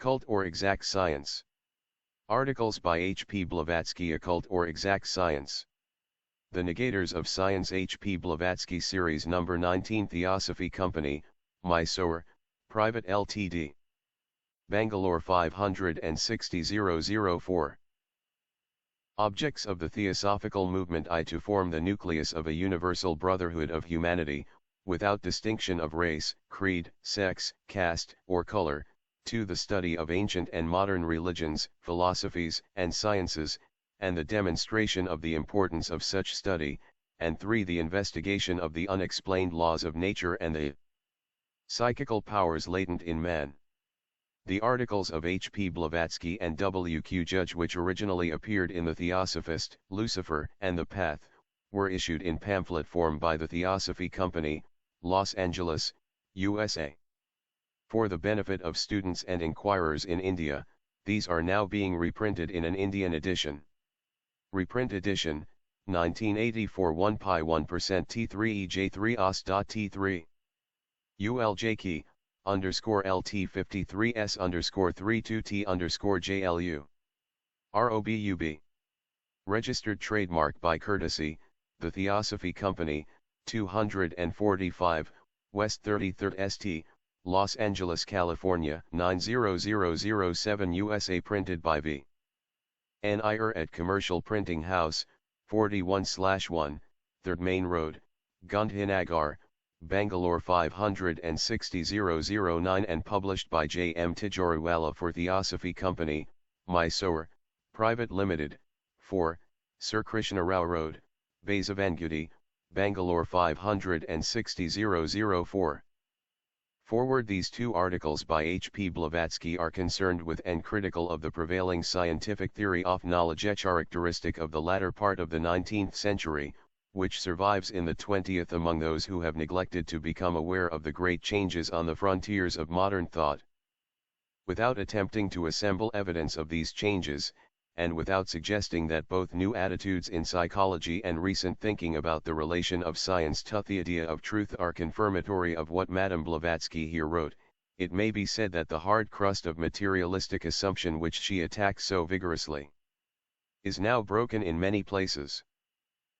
Occult or Exact Science. Articles by H. P. Blavatsky. Occult or Exact Science. The Negators of Science. H. P. Blavatsky Series No. 19. Theosophy Company, Mysore, Private Ltd. Bangalore 560-004. Objects of the Theosophical Movement. I. To form the nucleus of a universal brotherhood of humanity, without distinction of race, creed, sex, caste, or color. 2. The study of ancient and modern religions, philosophies, and sciences, and the demonstration of the importance of such study. And 3. The investigation of the unexplained laws of nature and the psychical powers latent in man. The articles of H. P. Blavatsky and W. Q. Judge, which originally appeared in the Theosophist, Lucifer, and the Path, were issued in pamphlet form by the Theosophy Company, Los Angeles, USA. For the benefit of students and inquirers in India, these are now being reprinted in an Indian edition. Reprint edition, 1984 1 pi 1% T3 EJ3 OS.T3. ULJ key, _LT53S _32T _JLU. ROBUB. Registered trademark by courtesy, The Theosophy Company, 245, West 33rd St., Los Angeles, California, 90007 USA. Printed by V. N. Iyer at Commercial Printing House, 41/1, 3rd Main Road, Gandhinagar, Bangalore 560-009, and published by J. M. Tijoriwala for Theosophy Company, Mysore, Private Limited, 4, Sir Krishna Rao Road, Basavangudi, Bangalore 560-004. Forward. These two articles by H. P. Blavatsky are concerned with and critical of the prevailing scientific theory of knowledge, a characteristic of the latter part of the 19th century, which survives in the 20th among those who have neglected to become aware of the great changes on the frontiers of modern thought. Without attempting to assemble evidence of these changes, and without suggesting that both new attitudes in psychology and recent thinking about the relation of science to the idea of truth are confirmatory of what Madame Blavatsky here wrote, it may be said that the hard crust of materialistic assumption which she attacks so vigorously is now broken in many places.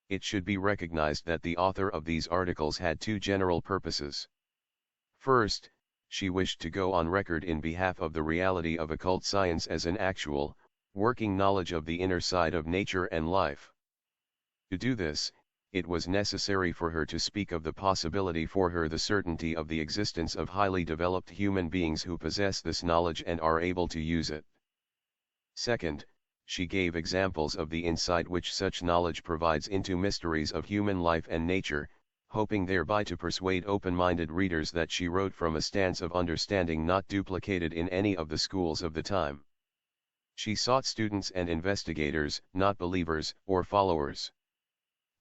It should be recognized that the author of these articles had two general purposes. First, she wished to go on record in behalf of the reality of occult science as an actual, working knowledge of the inner side of nature and life. To do this, it was necessary for her to speak of the possibility for her the certainty of the existence of highly developed human beings who possess this knowledge and are able to use it. Second, she gave examples of the insight which such knowledge provides into mysteries of human life and nature, hoping thereby to persuade open-minded readers that she wrote from a stance of understanding not duplicated in any of the schools of the time. She sought students and investigators, not believers or followers.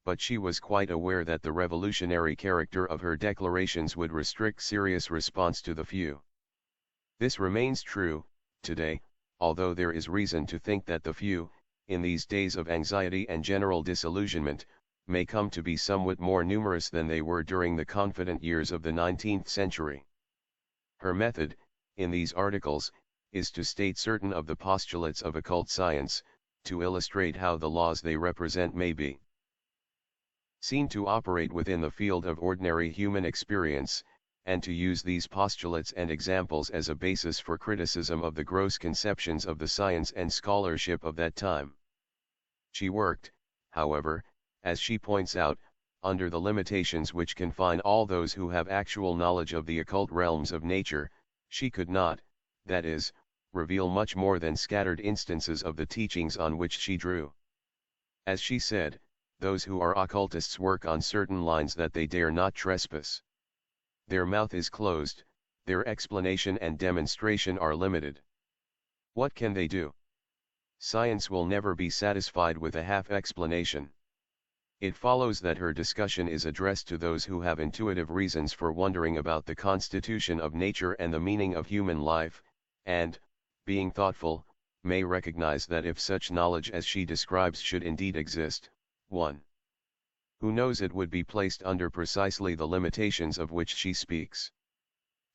But she was quite aware that the revolutionary character of her declarations would restrict serious response to the few. This remains true, today, although there is reason to think that the few, in these days of anxiety and general disillusionment, may come to be somewhat more numerous than they were during the confident years of the 19th century. Her method, in these articles, is to state certain of the postulates of occult science, to illustrate how the laws they represent may be seen to operate within the field of ordinary human experience, and to use these postulates and examples as a basis for criticism of the gross conceptions of the science and scholarship of that time. She worked, however, as she points out, under the limitations which confine all those who have actual knowledge of the occult realms of nature. She could not, that is, reveal much more than scattered instances of the teachings on which she drew. As she said, those who are occultists work on certain lines that they dare not trespass. Their mouth is closed, their explanation and demonstration are limited. What can they do? Science will never be satisfied with a half explanation. It follows that her discussion is addressed to those who have intuitive reasons for wondering about the constitution of nature and the meaning of human life, and, being thoughtful, may recognize that if such knowledge as she describes should indeed exist, one who knows it would be placed under precisely the limitations of which she speaks.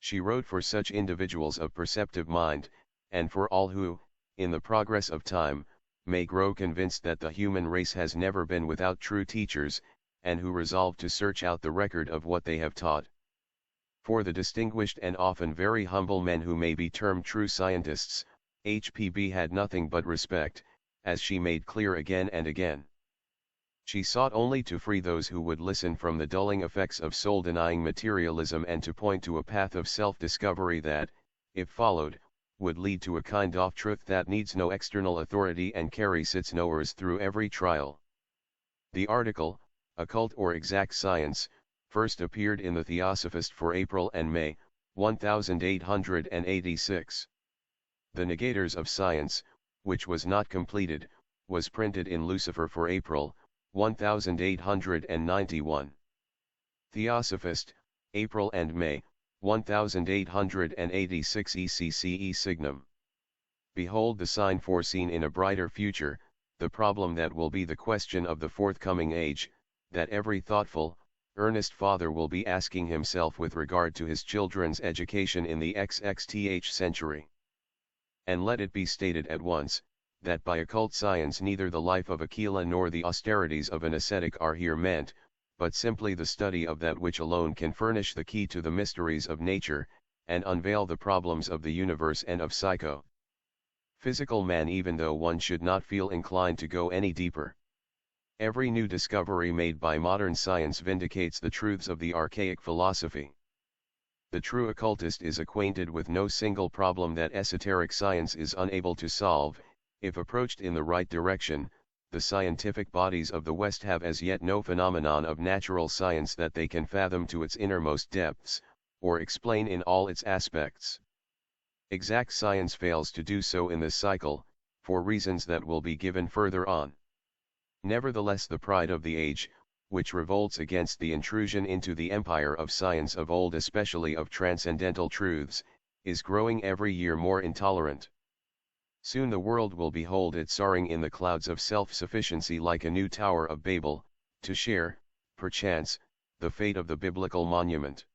She wrote for such individuals of perceptive mind, and for all who, in the progress of time, may grow convinced that the human race has never been without true teachers, and who resolve to search out the record of what they have taught. For the distinguished and often very humble men who may be termed true scientists, HPB had nothing but respect, as she made clear again and again. She sought only to free those who would listen from the dulling effects of soul-denying materialism and to point to a path of self-discovery that, if followed, would lead to a kind of truth that needs no external authority and carries its knowers through every trial. The article, Occult or Exact Science, first appeared in the Theosophist for April and May, 1886. The Negators of Science, which was not completed, was printed in Lucifer for April, 1891. Theosophist, April and May, 1886 ECCE Signum. Behold the sign foreseen in a brighter future, the problem that will be the question of the forthcoming age, that every thoughtful, earnest father will be asking himself with regard to his children's education in the XXth century. And let it be stated at once, that by occult science neither the life of Aquila nor the austerities of an ascetic are here meant, but simply the study of that which alone can furnish the key to the mysteries of nature, and unveil the problems of the universe and of psycho-physical man, even though one should not feel inclined to go any deeper. Every new discovery made by modern science vindicates the truths of the archaic philosophy. The true occultist is acquainted with no single problem that esoteric science is unable to solve. If approached in the right direction, the scientific bodies of the West have as yet no phenomenon of natural science that they can fathom to its innermost depths, or explain in all its aspects. Exact science fails to do so in this cycle, for reasons that will be given further on. Nevertheless, the pride of the age, which revolts against the intrusion into the empire of science of old, especially of transcendental truths, is growing every year more intolerant. Soon the world will behold it soaring in the clouds of self-sufficiency like a new Tower of Babel, to share, perchance, the fate of the biblical monument.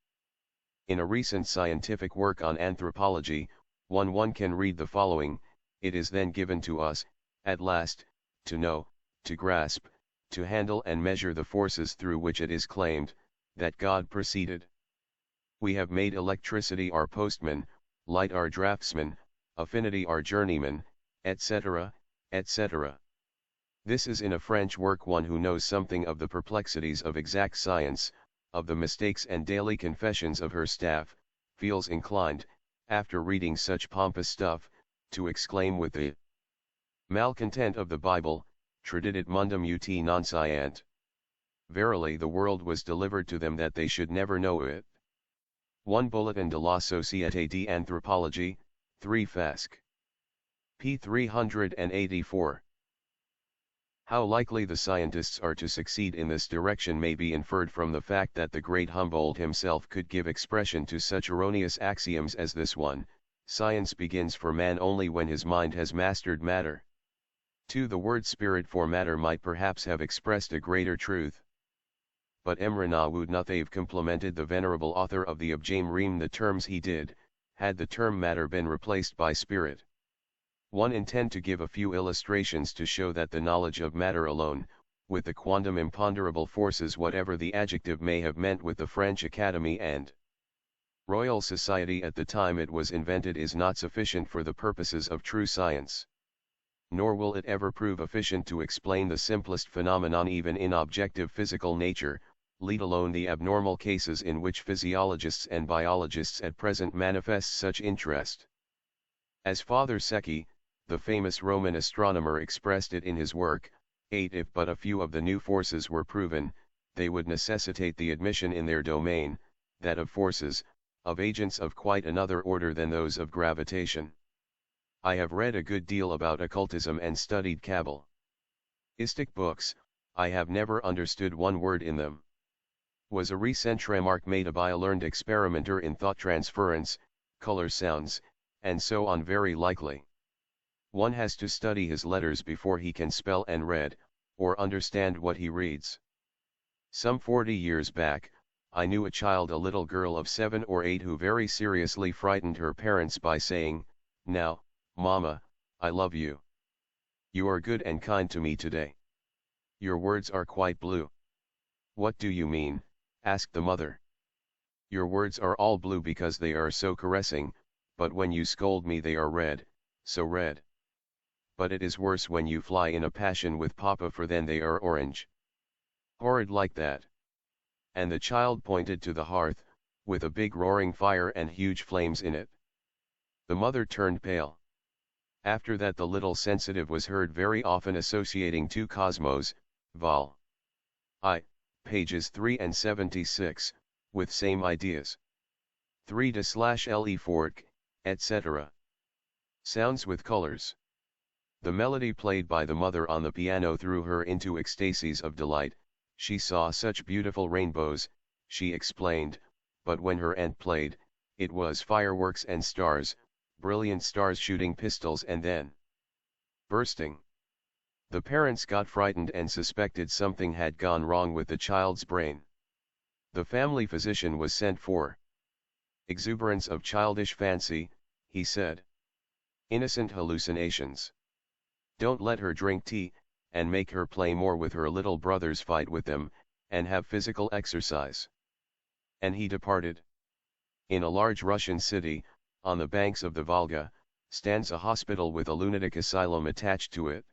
In a recent scientific work on anthropology, one can read the following: it is then given to us, at last, to know, to grasp, to handle and measure the forces through which it is claimed, that God proceeded. We have made electricity our postman, light our draftsman, affinity our journeyman, etc., etc. This is in a French work one who knows something of the perplexities of exact science, of the mistakes and daily confessions of her staff, feels inclined, after reading such pompous stuff, to exclaim with the malcontent of the Bible, Tradidit mundum ut non sciant. Verily the world was delivered to them that they should never know it. 1 Bulletin de la Société d'Anthropologie, 3 Fasc. p. 384. How likely the scientists are to succeed in this direction may be inferred from the fact that the great Humboldt himself could give expression to such erroneous axioms as this one: science begins for man only when his mind has mastered matter. 2. The word spirit for matter might perhaps have expressed a greater truth. But Emre would not have complimented the venerable author of the Abjame Ream the terms he did, had the term matter been replaced by spirit. 1. Intend to give a few illustrations to show that the knowledge of matter alone, with the quantum imponderable forces, whatever the adjective may have meant with the French Academy and Royal Society at the time it was invented, is not sufficient for the purposes of true science. Nor will it ever prove efficient to explain the simplest phenomenon even in objective physical nature, let alone the abnormal cases in which physiologists and biologists at present manifest such interest. As Father Secchi, the famous Roman astronomer, expressed it in his work, 8, if but a few of the new forces were proven, they would necessitate the admission in their domain, that of forces, of agents of quite another order than those of gravitation. I have read a good deal about occultism and studied Kabbalistic books. I have never understood one word in them. Was a recent remark made by a learned experimenter in thought transference, color sounds, and so on very likely. One has to study his letters before he can spell and read, or understand what he reads. Some 40 years back, I knew a child, a little girl of 7 or 8, who very seriously frightened her parents by saying, "Now, "Mama, I love you. You are good and kind to me today. Your words are quite blue." "What do you mean?" asked the mother. "Your words are all blue because they are so caressing, but when you scold me they are red, so red. But it is worse when you fly in a passion with Papa, for then they are orange. Horrid like that." And the child pointed to the hearth, with a big roaring fire and huge flames in it. The mother turned pale. After that the little sensitive was heard very often associating two cosmos, vol. I, pages 3 and 76, with same ideas. 3-le fork, etc. Sounds with colors. The melody played by the mother on the piano threw her into ecstasies of delight. She saw such beautiful rainbows, she explained, but when her aunt played, it was fireworks and stars, brilliant stars shooting pistols and then bursting. The parents got frightened and suspected something had gone wrong with the child's brain. The family physician was sent for. "Exuberance of childish fancy," he said. "Innocent hallucinations. Don't let her drink tea, and make her play more with her little brothers, fight with them, and have physical exercise." And he departed. In a large Russian city, on the banks of the Volga, stands a hospital with a lunatic asylum attached to it.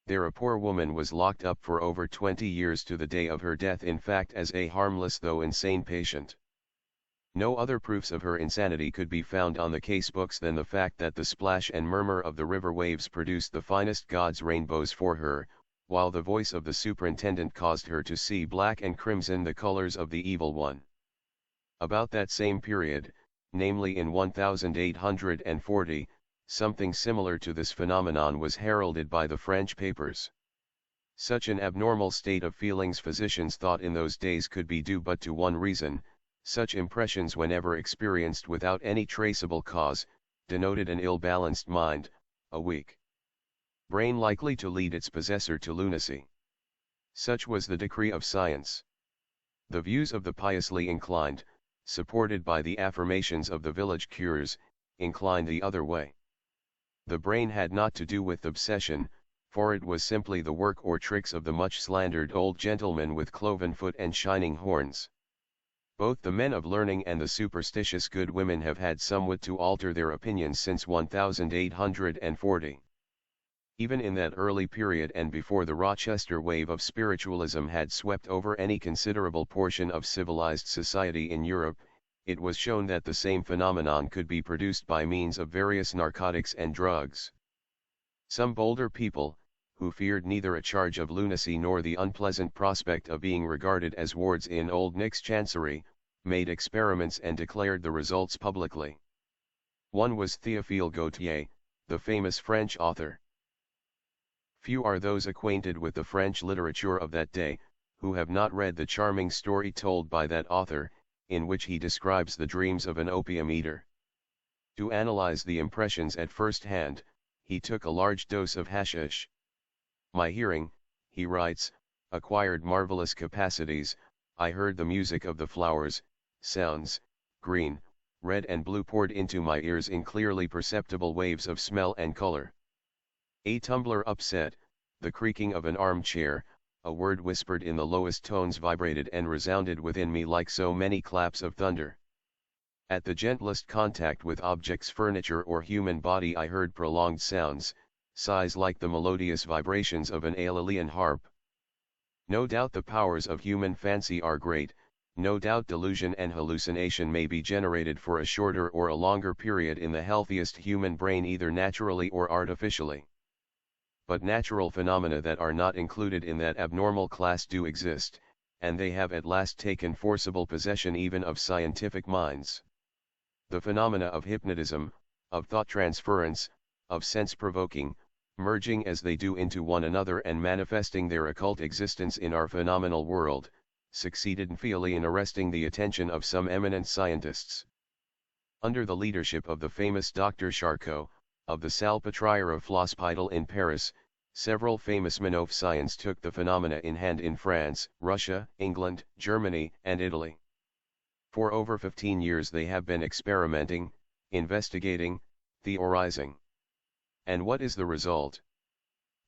There a poor woman was locked up for over 20 years to the day of her death, in fact as a harmless though insane patient. No other proofs of her insanity could be found on the case books than the fact that the splash and murmur of the river waves produced the finest God's rainbows for her, while the voice of the superintendent caused her to see black and crimson, the colors of the evil one. About that same period, namely in 1840, something similar to this phenomenon was heralded by the French papers. Such an abnormal state of feelings physicians thought in those days could be due but to one reason: such impressions, whenever experienced without any traceable cause, denoted an ill-balanced mind, a weak brain likely to lead its possessor to lunacy. Such was the decree of science. The views of the piously inclined, supported by the affirmations of the village cures, inclined the other way. The brain had not to do with obsession, for it was simply the work or tricks of the much slandered old gentleman with cloven foot and shining horns. Both the men of learning and the superstitious good women have had somewhat to alter their opinions since 1840. Even in that early period and before the Rochester wave of spiritualism had swept over any considerable portion of civilized society in Europe, it was shown that the same phenomenon could be produced by means of various narcotics and drugs. Some bolder people, who feared neither a charge of lunacy nor the unpleasant prospect of being regarded as wards in Old Nick's chancery, made experiments and declared the results publicly. One was Théophile Gautier, the famous French author. Few are those acquainted with the French literature of that day, who have not read the charming story told by that author, in which he describes the dreams of an opium eater. To analyze the impressions at first hand, he took a large dose of hashish. "My hearing," he writes, "acquired marvelous capacities. I heard the music of the flowers, sounds, green, red and blue poured into my ears in clearly perceptible waves of smell and color. A tumbler upset, the creaking of an armchair, a word whispered in the lowest tones vibrated and resounded within me like so many claps of thunder. At the gentlest contact with objects, furniture or human body, I heard prolonged sounds, sighs like the melodious vibrations of an Aeolian harp. No doubt the powers of human fancy are great, no doubt delusion and hallucination may be generated for a shorter or a longer period in the healthiest human brain, either naturally or artificially. But natural phenomena that are not included in that abnormal class do exist, and they have at last taken forcible possession even of scientific minds. The phenomena of hypnotism, of thought transference, of sense provoking, merging as they do into one another and manifesting their occult existence in our phenomenal world, succeeded feebly in arresting the attention of some eminent scientists. Under the leadership of the famous Dr. Charcot, of the Salpêtrière of L'Hospital in Paris, several famous men of science took the phenomena in hand in France, Russia, England, Germany, and Italy. For over 15 years they have been experimenting, investigating, theorizing. And what is the result?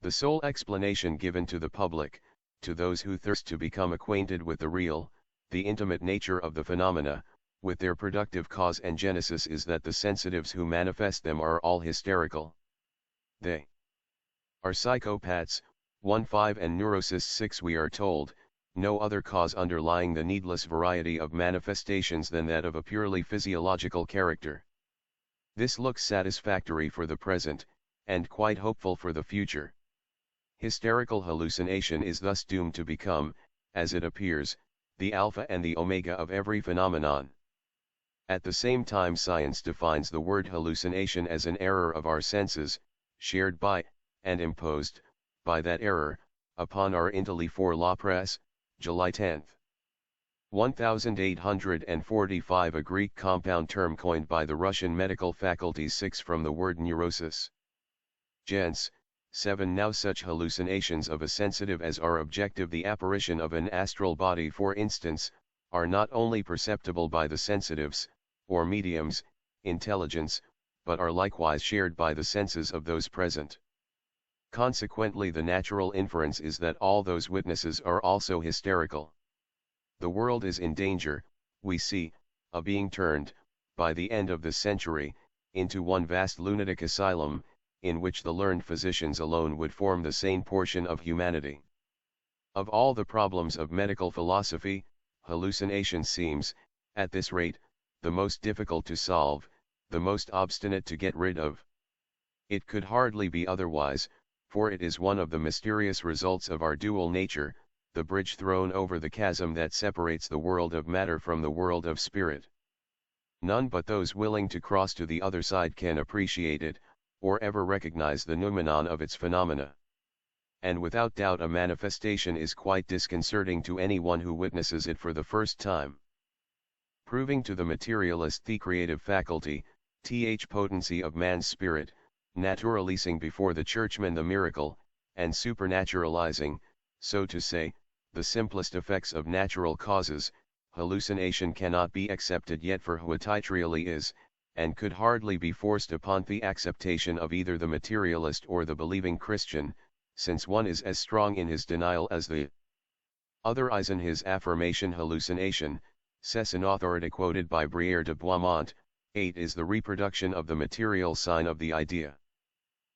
The sole explanation given to the public, to those who thirst to become acquainted with the real, the intimate nature of the phenomena, with their productive cause and genesis, is that the sensitives who manifest them are all hysterical. They are psychopaths, 1-5, and neurosis 6. We are told, no other cause underlying the needless variety of manifestations than that of a purely physiological character. This looks satisfactory for the present, and quite hopeful for the future. Hysterical hallucination is thus doomed to become, as it appears, the alpha and the omega of every phenomenon. At the same time, science defines the word hallucination as an error of our senses, shared by, and imposed, by that error, upon our intellect. For La Presse, July 10, 1845. A Greek compound term coined by the Russian medical faculties. 6. From the word neurosis. Gens. 7. Now such hallucinations of a sensitive as are objective, the apparition of an astral body for instance, are not only perceptible by the sensitives, or mediums, intelligence, but are likewise shared by the senses of those present. Consequently, the natural inference is that all those witnesses are also hysterical. The world is in danger, we see, of being turned, by the end of this century, into one vast lunatic asylum, in which the learned physicians alone would form the sane portion of humanity. Of all the problems of medical philosophy, hallucination seems, at this rate, the most difficult to solve, the most obstinate to get rid of. It could hardly be otherwise, for it is one of the mysterious results of our dual nature, the bridge thrown over the chasm that separates the world of matter from the world of spirit. None but those willing to cross to the other side can appreciate it, or ever recognize the noumenon of its phenomena. And without doubt a manifestation is quite disconcerting to anyone who witnesses it for the first time. Proving to the materialist the creative faculty, th potency of man's spirit, naturalizing before the churchman the miracle, and supernaturalizing, so to say, the simplest effects of natural causes, hallucination cannot be accepted yet for who it really is, and could hardly be forced upon the acceptation of either the materialist or the believing Christian, since one is as strong in his denial as the other is in his affirmation. Hallucination, says an authority quoted by Brière de Boismont, 8, is the reproduction of the material sign of the idea.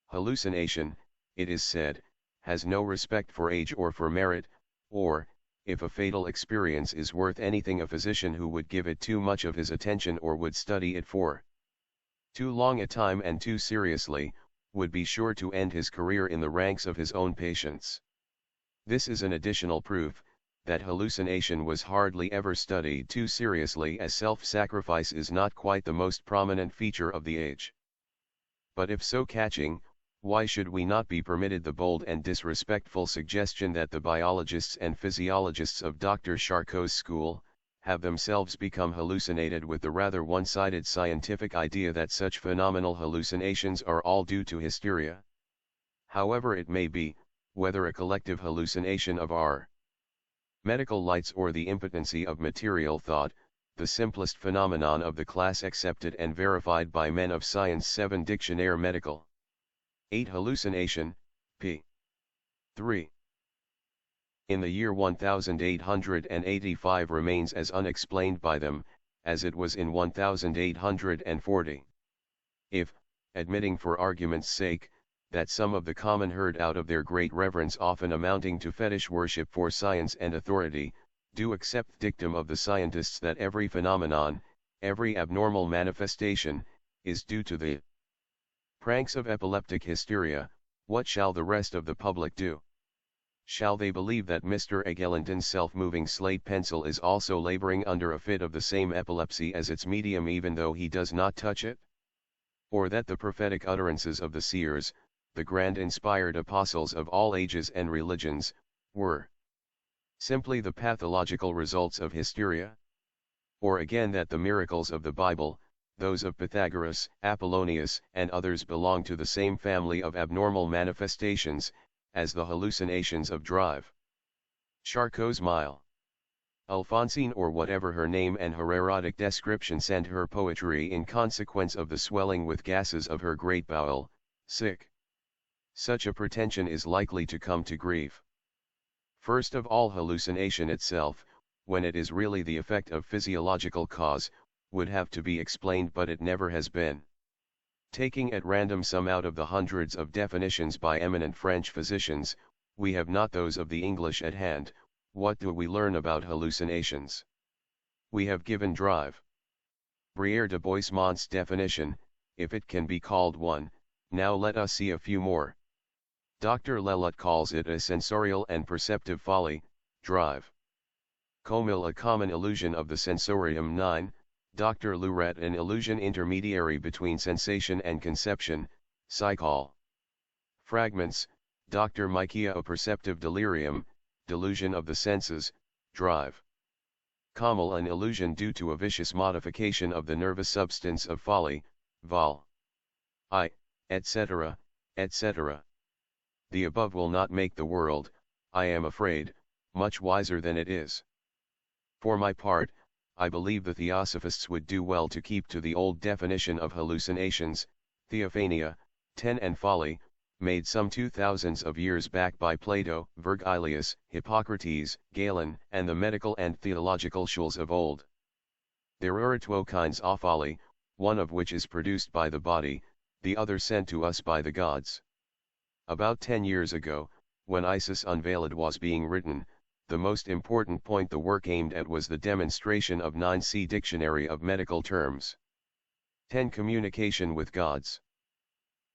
Hallucination, it is said, has no respect for age or for merit, or, if a fatal experience is worth anything, a physician who would give it too much of his attention or would study it for too long a time and too seriously, would be sure to end his career in the ranks of his own patients. This is an additional proof, that hallucination was hardly ever studied too seriously, as self-sacrifice is not quite the most prominent feature of the age. But if so catching, why should we not be permitted the bold and disrespectful suggestion that the biologists and physiologists of Dr. Charcot's school, have themselves become hallucinated with the rather one-sided scientific idea that such phenomenal hallucinations are all due to hysteria? However it may be, whether a collective hallucination of our medical lights or the impotency of material thought, the simplest phenomenon of the class accepted and verified by men of science. 7 Dictionnaire Medical. 8 Hallucination, p. 3. In the year 1885 remains as unexplained by them, as it was in 1840. If, admitting for argument's sake, that some of the common herd out of their great reverence often amounting to fetish worship for science and authority, do accept dictum of the scientists that every phenomenon, every abnormal manifestation, is due to the pranks of epileptic hysteria, what shall the rest of the public do? Shall they believe that Mr. Eglinton's self-moving slate pencil is also laboring under a fit of the same epilepsy as its medium even though he does not touch it? Or that the prophetic utterances of the seers, the grand inspired apostles of all ages and religions, were simply the pathological results of hysteria? Or again that the miracles of the Bible, those of Pythagoras, Apollonius, and others belong to the same family of abnormal manifestations, as the hallucinations of Drive, Charcot's Mile, Alphonsine, or whatever her name and her erotic descriptions and her poetry in consequence of the swelling with gases of her great bowel, sick. Such a pretension is likely to come to grief. First of all, hallucination itself, when it is really the effect of physiological cause, would have to be explained, but it never has been. Taking at random some out of the hundreds of definitions by eminent French physicians, we have not those of the English at hand. What do we learn about hallucinations? We have given drive. Brière de Boismont's definition, if it can be called one. Now let us see a few more. Dr. Lelot calls it a sensorial and perceptive folly, drive. Comille, a common illusion of the sensorium. 9. Dr. Louret, an illusion intermediary between sensation and conception, psychol. Fragments, Dr. Mickia, a perceptive delirium, delusion of the senses, drive. Comille, an illusion due to a vicious modification of the nervous substance of folly, vol. I, etc., etc. The above will not make the world, I am afraid, much wiser than it is. For my part, I believe the Theosophists would do well to keep to the old definition of hallucinations, theophania, 10, and folly, made some 2000s of years back by Plato, Virgilius, Hippocrates, Galen, and the medical and theological schools of old. There are two kinds of folly, one of which is produced by the body, the other sent to us by the gods. About 10 years ago, when Isis Unveiled was being written, the most important point the work aimed at was the demonstration of 9C Dictionary of Medical Terms. 10. Communication with gods.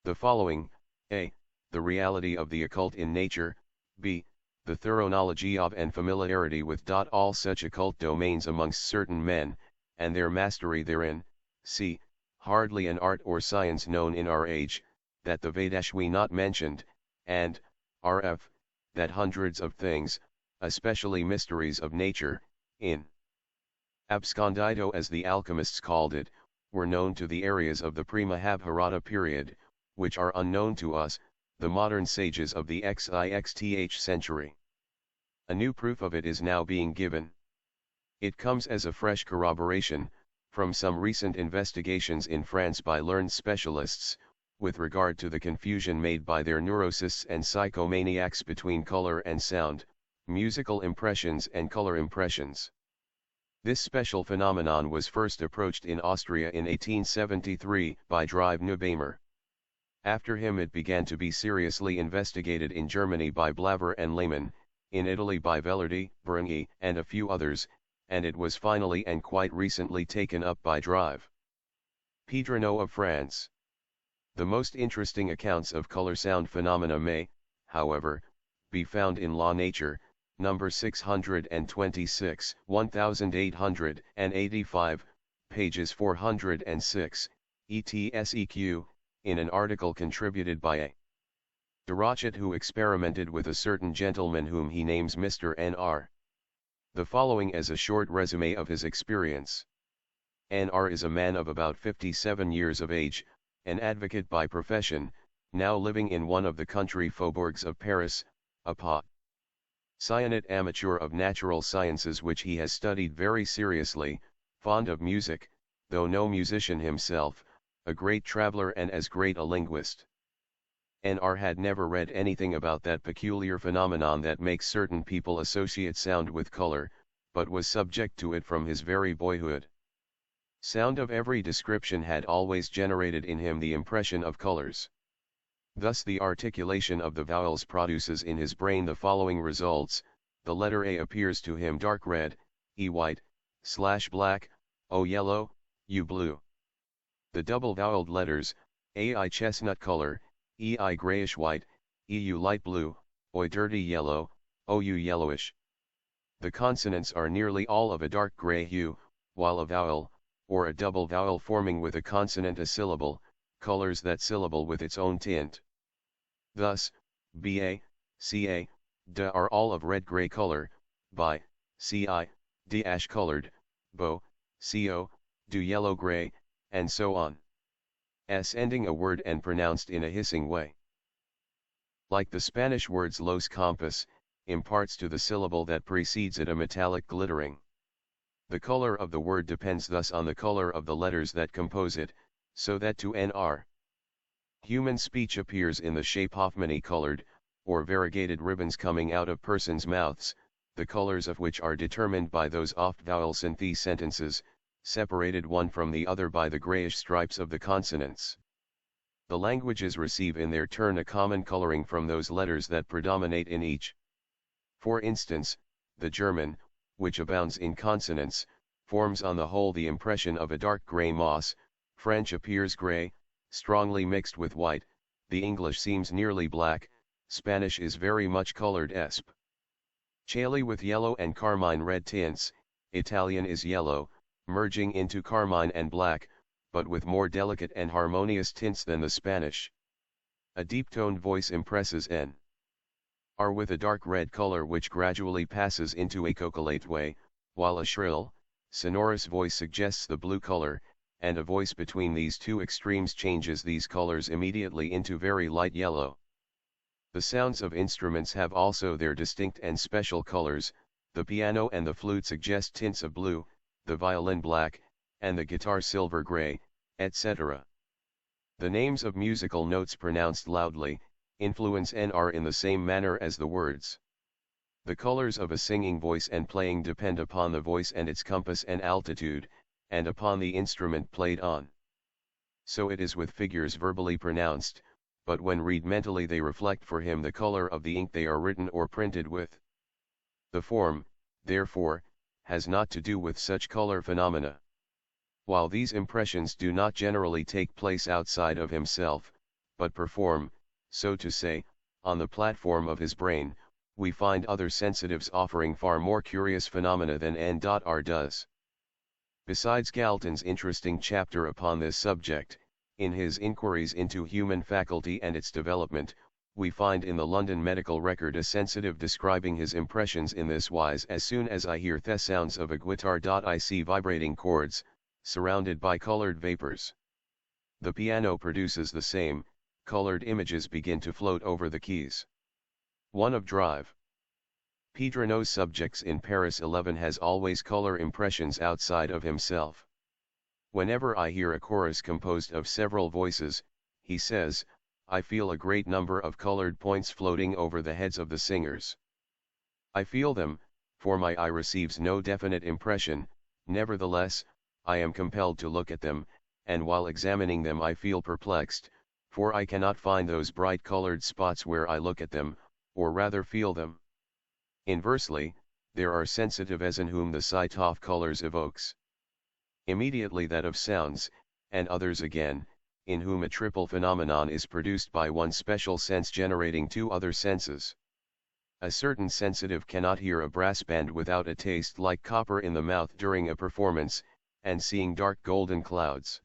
The following: a. The reality of the occult in nature, b. The thorough knowledge of and familiarity with all such occult domains amongst certain men, and their mastery therein, c. Hardly an art or science known in our age, that the Vedas we not mentioned, and, rf. That hundreds of things, especially mysteries of nature, in abscondido as the alchemists called it, were known to the areas of the pre-Mahabharata period, which are unknown to us, the modern sages of the XIXth century. A new proof of it is now being given. It comes as a fresh corroboration, from some recent investigations in France by learned specialists, with regard to the confusion made by their neurocists and psychomaniacs between color and sound, musical impressions and color impressions. This special phenomenon was first approached in Austria in 1873 by Drive Neubaymer. After him it began to be seriously investigated in Germany by Blaver and Lehmann, in Italy by Velarde, Berenghi, and a few others, and it was finally and quite recently taken up by Drive Pedreneau of France. The most interesting accounts of color-sound phenomena may, however, be found in Law Nature, number 626, 1885, pages 406, ETSEQ, in an article contributed by A. Durachet, who experimented with a certain gentleman whom he names Mr. N.R. The following is a short resume of his experience. N.R. is a man of about 57 years of age, an advocate by profession, now living in one of the country faubourgs of Paris, a passionate amateur of natural sciences which he has studied very seriously, fond of music, though no musician himself, a great traveler and as great a linguist. N.R. had never read anything about that peculiar phenomenon that makes certain people associate sound with color, but was subject to it from his very boyhood. Sound of every description had always generated in him the impression of colors. Thus the articulation of the vowels produces in his brain the following results: the letter A appears to him dark red, E white, / black, O yellow, U blue. The double-voweled letters, AI chestnut color, EI grayish white, EU light blue, OI dirty yellow, OU yellowish. The consonants are nearly all of a dark gray hue, while a vowel, or a double vowel forming with a consonant a syllable, colors that syllable with its own tint. Thus, BA, CA, DA are all of red-gray color, BI, CI, D ash-colored, BO, CO, DO yellow-gray, and so on. S ending a word and pronounced in a hissing way. Like the Spanish words los campos, imparts to the syllable that precedes it a metallic glittering. The color of the word depends thus on the color of the letters that compose it, so that to N.R. Human speech appears in the shape of many colored, or variegated ribbons coming out of persons' mouths, the colors of which are determined by those oft vowel synthy sentences, separated one from the other by the grayish stripes of the consonants. The languages receive in their turn a common coloring from those letters that predominate in each. For instance, the German, which abounds in consonants, forms on the whole the impression of a dark gray moss. French appears gray, strongly mixed with white, the English seems nearly black, Spanish is very much colored Chale with yellow and carmine red tints, Italian is yellow, merging into carmine and black, but with more delicate and harmonious tints than the Spanish. A deep-toned voice impresses R with a dark red color which gradually passes into a chocolate way, while a shrill, sonorous voice suggests the blue color, and a voice between these two extremes changes these colors immediately into very light yellow. The sounds of instruments have also their distinct and special colors, the piano and the flute suggest tints of blue, the violin black, and the guitar silver gray, etc. The names of musical notes pronounced loudly, influence NR in the same manner as the words. The colors of a singing voice and playing depend upon the voice and its compass and altitude, and upon the instrument played on. So it is with figures verbally pronounced, but when read mentally they reflect for him the color of the ink they are written or printed with. The form, therefore, has not to do with such color phenomena. While these impressions do not generally take place outside of himself, but perform, so to say, on the platform of his brain, we find other sensitives offering far more curious phenomena than N.R. does. Besides Galton's interesting chapter upon this subject, in his Inquiries into Human Faculty and its Development, we find in the London Medical Record a sensitive describing his impressions in this wise: as soon as I hear the sounds of a guitar, I see vibrating chords, surrounded by colored vapors. The piano produces the same, colored images begin to float over the keys. One of Drive. Pedrono's subjects in Paris 11 has always color impressions outside of himself. Whenever I hear a chorus composed of several voices, he says, I feel a great number of colored points floating over the heads of the singers. I feel them, for my eye receives no definite impression, nevertheless, I am compelled to look at them, and while examining them I feel perplexed, for I cannot find those bright colored spots where I look at them, or rather feel them. Inversely, there are sensitives in whom the sight of colors evokes immediately that of sounds, and others again, in whom a triple phenomenon is produced by one special sense generating two other senses. A certain sensitive cannot hear a brass band without a taste like copper in the mouth during a performance, and seeing dark golden clouds.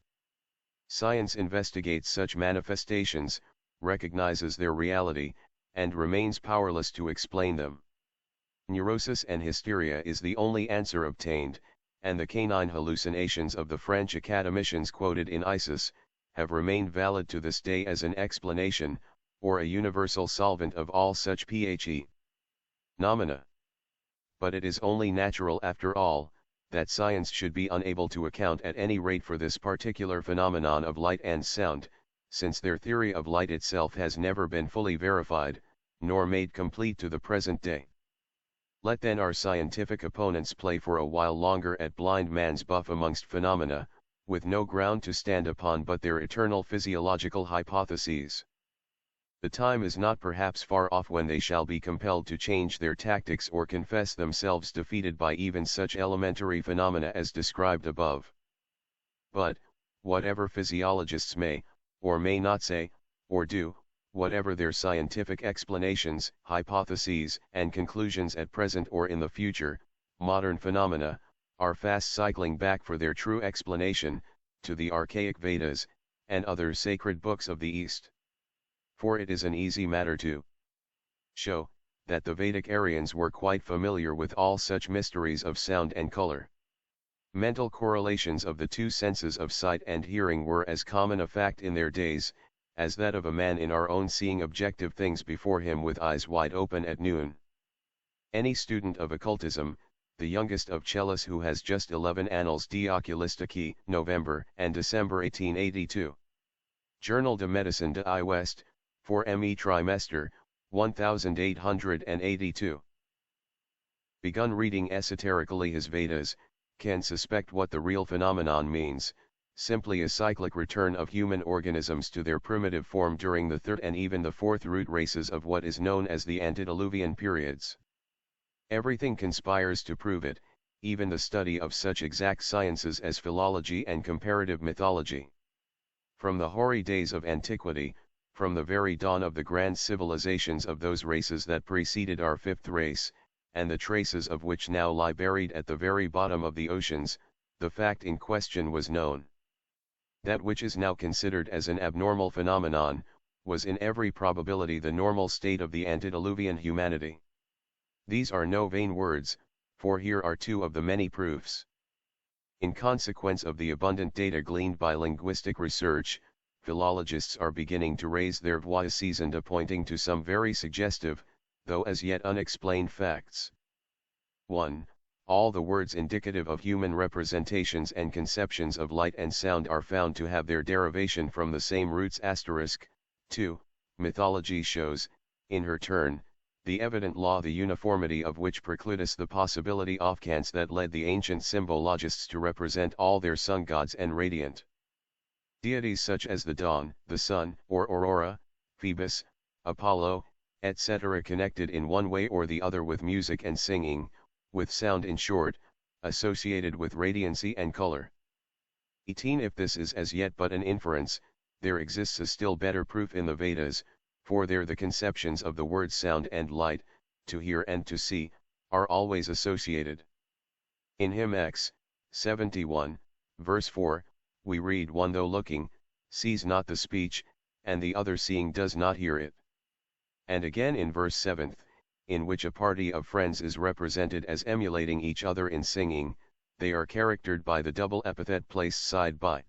Science investigates such manifestations, recognizes their reality, and remains powerless to explain them. Neurosis and hysteria is the only answer obtained, and the canine hallucinations of the French academicians quoted in Isis, have remained valid to this day as an explanation, or a universal solvent of all such phenomena. But it is only natural after all, that science should be unable to account at any rate for this particular phenomenon of light and sound, since their theory of light itself has never been fully verified, nor made complete to the present day. Let then our scientific opponents play for a while longer at blind man's buff amongst phenomena, with no ground to stand upon but their eternal physiological hypotheses. The time is not perhaps far off when they shall be compelled to change their tactics or confess themselves defeated by even such elementary phenomena as described above. But, whatever physiologists may, or may not say, or do, whatever their scientific explanations, hypotheses, and conclusions at present or in the future, modern phenomena are fast cycling back for their true explanation, to the archaic Vedas, and other sacred books of the East. For it is an easy matter to show, that the Vedic Aryans were quite familiar with all such mysteries of sound and color. Mental correlations of the two senses of sight and hearing were as common a fact in their days, as that of a man in our own seeing objective things before him with eyes wide open at noon. Any student of occultism, the youngest of Cellus who has just 11 Annals de Oculistici, November and December 1882. Journal de Médecine de I West, 4 me trimester, 1882. Begun reading esoterically his Vedas, can suspect what the real phenomenon means, simply a cyclic return of human organisms to their primitive form during the third and even the fourth root races of what is known as the antediluvian periods. Everything conspires to prove it, even the study of such exact sciences as philology and comparative mythology. From the hoary days of antiquity, from the very dawn of the grand civilizations of those races that preceded our fifth race, and the traces of which now lie buried at the very bottom of the oceans, the fact in question was known. That which is now considered as an abnormal phenomenon, was in every probability the normal state of the antediluvian humanity. These are no vain words, for here are two of the many proofs. In consequence of the abundant data gleaned by linguistic research, philologists are beginning to raise their voices and pointing to some very suggestive, though as yet unexplained facts. 1. All the words indicative of human representations and conceptions of light and sound are found to have their derivation from the same roots. 2. Mythology shows, in her turn, the evident law the uniformity of which precludes the possibility of chance that led the ancient symbologists to represent all their sun gods and radiant deities such as the dawn, the sun, or aurora, Phoebus, Apollo, etc. connected in one way or the other with music and singing, with sound in short, associated with radiancy and color. 18. If this is as yet but an inference, there exists a still better proof in the Vedas, for there the conceptions of the words sound and light, to hear and to see, are always associated. In hymn X, 71, verse 4, we read one though looking, sees not the speech, and the other seeing does not hear it. And again in verse 7, in which a party of friends is represented as emulating each other in singing, they are charactered by the double epithet placed side by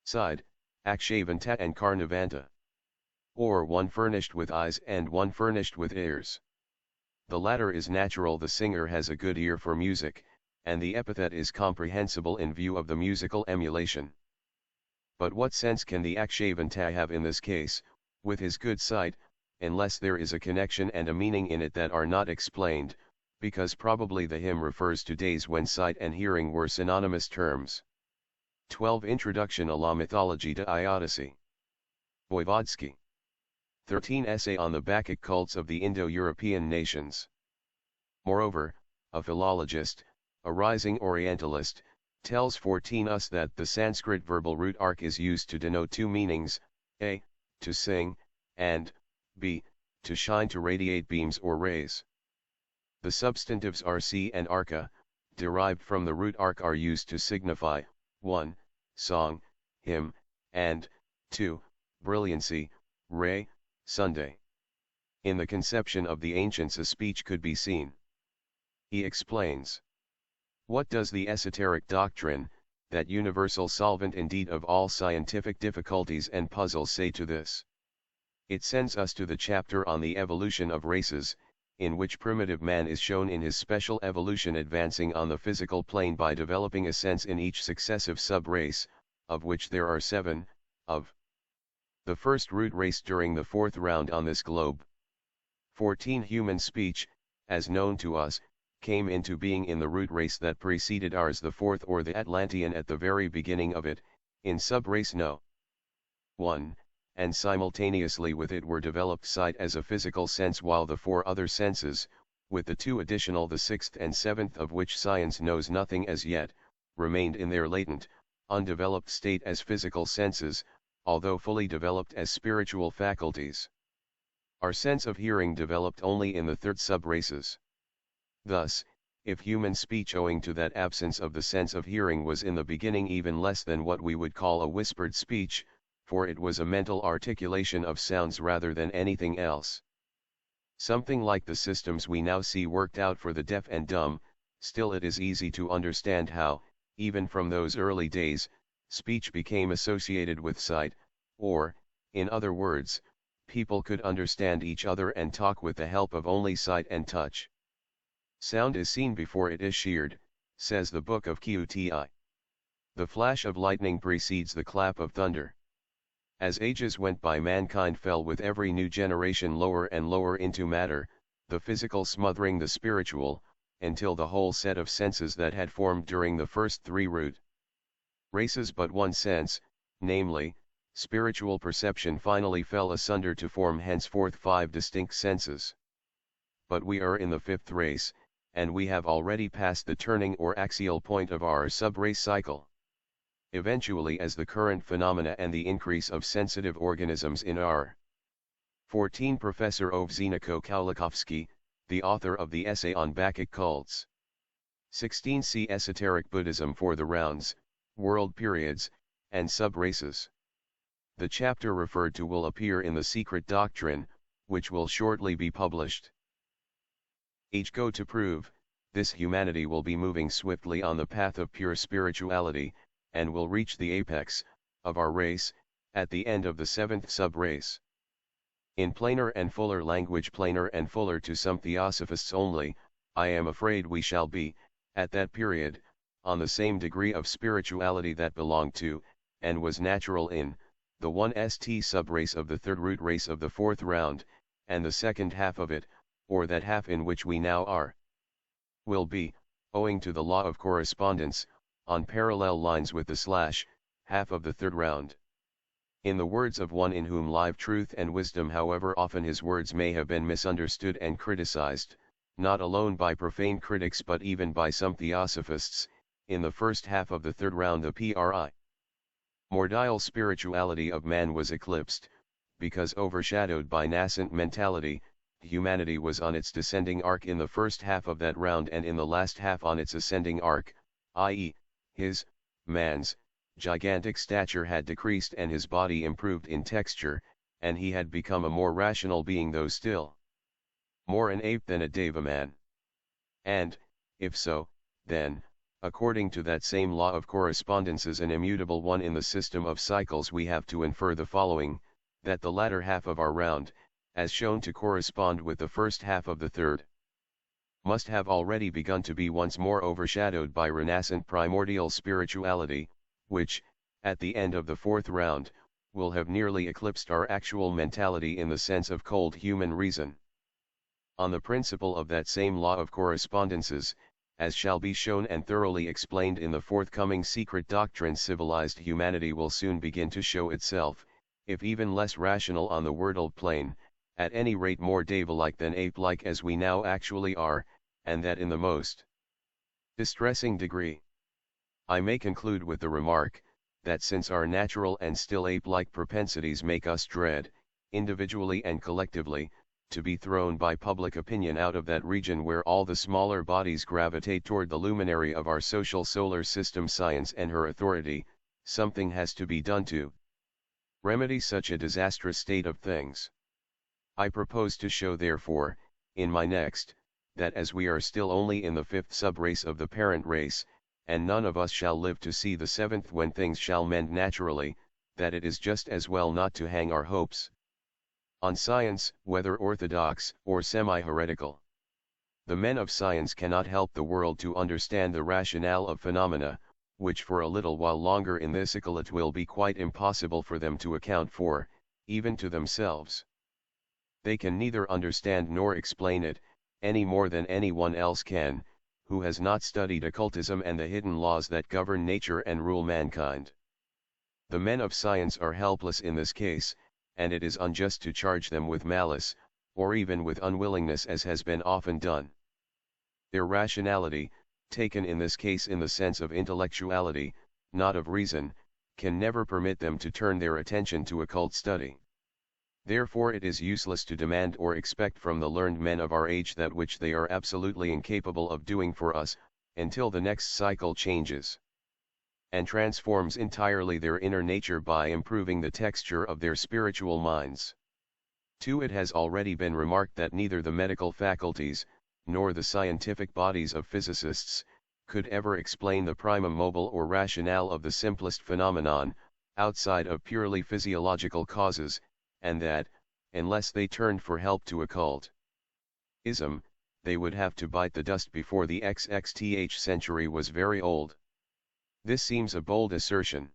side, Akshavanta and Karnavanta. Or one furnished with eyes and one furnished with ears. The latter is natural, the singer has a good ear for music, and the epithet is comprehensible in view of the musical emulation. But what sense can the Akshavanta have in this case, with his good sight, unless there is a connection and a meaning in it that are not explained, because probably the hymn refers to days when sight and hearing were synonymous terms. 12. Introduction à la mythologie de Iodyssey. Blavatsky. 13. Essay on the Bacchic cults of the Indo-European nations. Moreover, a philologist, a rising Orientalist, tells 14 us that the Sanskrit verbal root ark is used to denote two meanings, a. to sing, and b. to shine, to radiate beams or rays. The substantives rc and arka, derived from the root ark, are used to signify 1. song, hymn, and 2. brilliancy, ray, Sunday. In the conception of the ancients a speech could be seen. He explains. What does the esoteric doctrine, that universal solvent indeed of all scientific difficulties and puzzles, say to this? It sends us to the chapter on the evolution of races, in which primitive man is shown in his special evolution advancing on the physical plane by developing a sense in each successive sub-race, of which there are 7, of the first root race during the fourth round on this globe. 14. Human speech, as known to us, came into being in the root race that preceded ours, the fourth or the Atlantean, at the very beginning of it, in sub-race No. 1, and simultaneously with it were developed sight as a physical sense, while the 4 other senses, with the 2 additional, the 6th and 7th of which science knows nothing as yet, remained in their latent, undeveloped state as physical senses, although fully developed as spiritual faculties. Our sense of hearing developed only in the third sub-races. Thus, if human speech, owing to that absence of the sense of hearing, was in the beginning even less than what we would call a whispered speech, for it was a mental articulation of sounds rather than anything else, something like the systems we now see worked out for the deaf and dumb, still it is easy to understand how, even from those early days, speech became associated with sight, or, in other words, people could understand each other and talk with the help of only sight and touch. Sound is seen before it is sheared, says the Book of Qti. The flash of lightning precedes the clap of thunder. As ages went by, mankind fell with every new generation lower and lower into matter, the physical smothering the spiritual, until the whole set of senses that had formed during the first three root races but one sense, namely, spiritual perception, finally fell asunder to form henceforth five distinct senses. But we are in the fifth race, and we have already passed the turning or axial point of our sub-race cycle. Eventually, as the current phenomena and the increase of sensitive organisms in our 14, Professor Ovzheniko Kaulikovsky, the author of the essay on Bacchic cults. 16. See Esoteric Buddhism for the rounds, world periods, and sub-races. The chapter referred to will appear in The Secret Doctrine, which will shortly be published. Go to prove, this humanity will be moving swiftly on the path of pure spirituality, and will reach the apex of our race at the end of the seventh sub-race. In plainer and fuller language, plainer and fuller to some Theosophists only, I am afraid we shall be, at that period, on the same degree of spirituality that belonged to, and was natural in, the 1st sub-race of the third root race of the fourth round, and the second half of it, or that half in which we now are, will be, owing to the law of correspondence, on parallel lines with the half of the third round. In the words of one in whom live truth and wisdom, however often his words may have been misunderstood and criticized, not alone by profane critics but even by some Theosophists, in the first half of the third round the primordial spirituality of man was eclipsed, because overshadowed by nascent mentality. Humanity was on its descending arc in the first half of that round, and in the last half on its ascending arc, i.e., man's gigantic stature had decreased and his body improved in texture, and he had become a more rational being, though still more an ape than a Deva-man. And, if so, then, according to that same law of correspondences, an immutable one in the system of cycles, we have to infer the following, that the latter half of our round, as shown to correspond with the first half of the third, must have already begun to be once more overshadowed by renascent primordial spirituality, which, at the end of the fourth round, will have nearly eclipsed our actual mentality in the sense of cold human reason. On the principle of that same law of correspondences, as shall be shown and thoroughly explained in the forthcoming Secret Doctrine, civilized humanity will soon begin to show itself, if even less rational on the world plane, at any rate more Deva-like than ape-like as we now actually are, and that in the most distressing degree. I may conclude with the remark, that since our natural and still ape-like propensities make us dread, individually and collectively, to be thrown by public opinion out of that region where all the smaller bodies gravitate toward the luminary of our social solar system, science and her authority, something has to be done to remedy such a disastrous state of things. I propose to show, therefore, in my next, that as we are still only in the fifth sub-race of the parent race, and none of us shall live to see the seventh when things shall mend naturally, that it is just as well not to hang our hopes on science, whether orthodox or semi-heretical. The men of science cannot help the world to understand the rationale of phenomena, which for a little while longer in this cycle it will be quite impossible for them to account for, even to themselves. They can neither understand nor explain it, any more than anyone else can, who has not studied occultism and the hidden laws that govern nature and rule mankind. The men of science are helpless in this case, and it is unjust to charge them with malice, or even with unwillingness, as has been often done. Their rationality, taken in this case in the sense of intellectuality, not of reason, can never permit them to turn their attention to occult study. Therefore it is useless to demand or expect from the learned men of our age that which they are absolutely incapable of doing for us, until the next cycle changes and transforms entirely their inner nature by improving the texture of their spiritual minds. 2. It has already been remarked that neither the medical faculties, nor the scientific bodies of physicists, could ever explain the primum mobile or rationale of the simplest phenomenon, outside of purely physiological causes, and that, unless they turned for help to occultism, they would have to bite the dust before the XXth century was very old. This seems a bold assertion.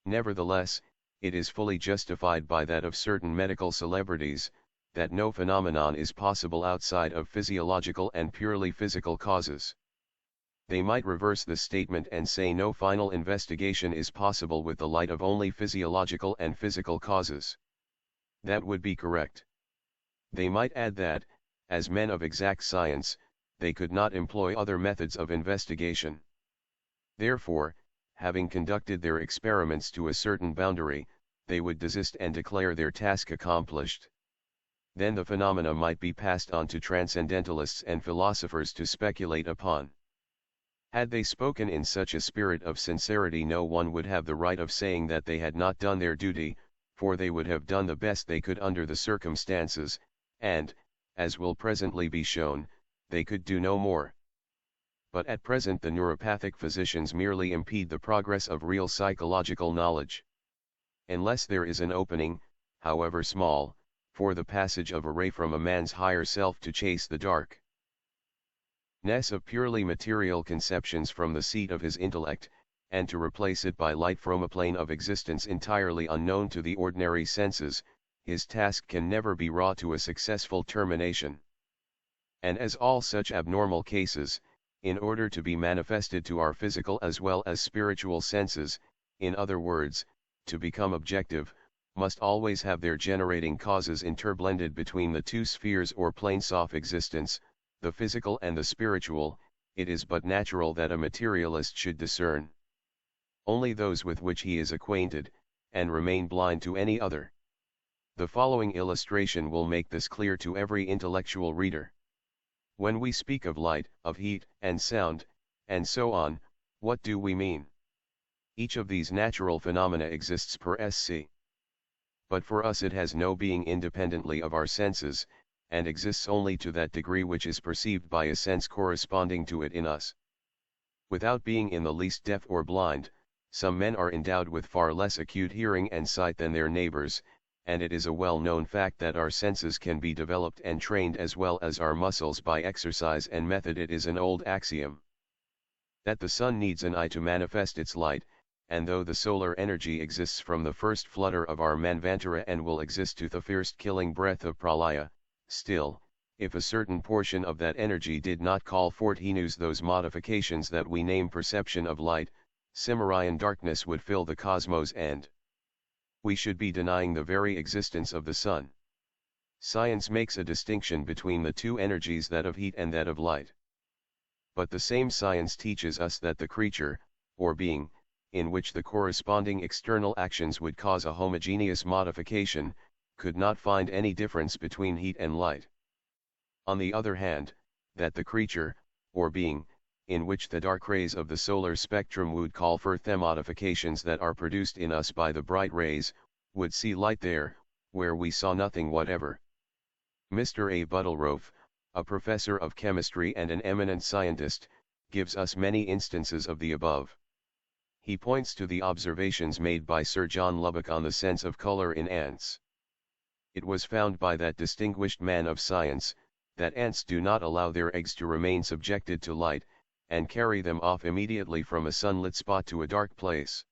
Nevertheless, it is fully justified by that of certain medical celebrities, that no phenomenon is possible outside of physiological and purely physical causes. They might reverse this statement and say no final investigation is possible with the light of only physiological and physical causes. That would be correct. They might add that, as men of exact science, they could not employ other methods of investigation. Therefore, having conducted their experiments to a certain boundary, they would desist and declare their task accomplished. Then the phenomena might be passed on to transcendentalists and philosophers to speculate upon. Had they spoken in such a spirit of sincerity, no one would have the right of saying that they had not done their duty, for they would have done the best they could under the circumstances, and, as will presently be shown, they could do no more. But at present the neuropathic physicians merely impede the progress of real psychological knowledge. Unless there is an opening, however small, for the passage of a ray from a man's higher self to chase the darkness of purely material conceptions from the seat of his intellect, and to replace it by light from a plane of existence entirely unknown to the ordinary senses, his task can never be wrought to a successful termination. And as all such abnormal cases, in order to be manifested to our physical as well as spiritual senses, in other words, to become objective, must always have their generating causes interblended between the two spheres or planes of existence, the physical and the spiritual, it is but natural that a materialist should discern only those with which he is acquainted, and remain blind to any other. The following illustration will make this clear to every intellectual reader. When we speak of light, of heat, and sound, and so on, what do we mean? Each of these natural phenomena exists per se. But for us it has no being independently of our senses, and exists only to that degree which is perceived by a sense corresponding to it in us. Without being in the least deaf or blind, some men are endowed with far less acute hearing and sight than their neighbors, and it is a well-known fact that our senses can be developed and trained as well as our muscles by exercise and method. It is an old axiom that the sun needs an eye to manifest its light, and though the solar energy exists from the first flutter of our manvantara and will exist to the first killing breath of pralaya, still, if a certain portion of that energy did not call forth those modifications that we name perception of light, Cimmerian darkness would fill the cosmos and we should be denying the very existence of the sun. Science makes a distinction between the two energies, that of heat and that of light. But the same science teaches us that the creature, or being, in which the corresponding external actions would cause a homogeneous modification, could not find any difference between heat and light. On the other hand, that the creature, or being, in which the dark rays of the solar spectrum would call forth the modifications that are produced in us by the bright rays, would see light there, where we saw nothing whatever. Mr. A. Buttelrofe, a professor of chemistry and an eminent scientist, gives us many instances of the above. He points to the observations made by Sir John Lubbock on the sense of color in ants. It was found by that distinguished man of science, that ants do not allow their eggs to remain subjected to light, and carry them off immediately from a sunlit spot to a dark place.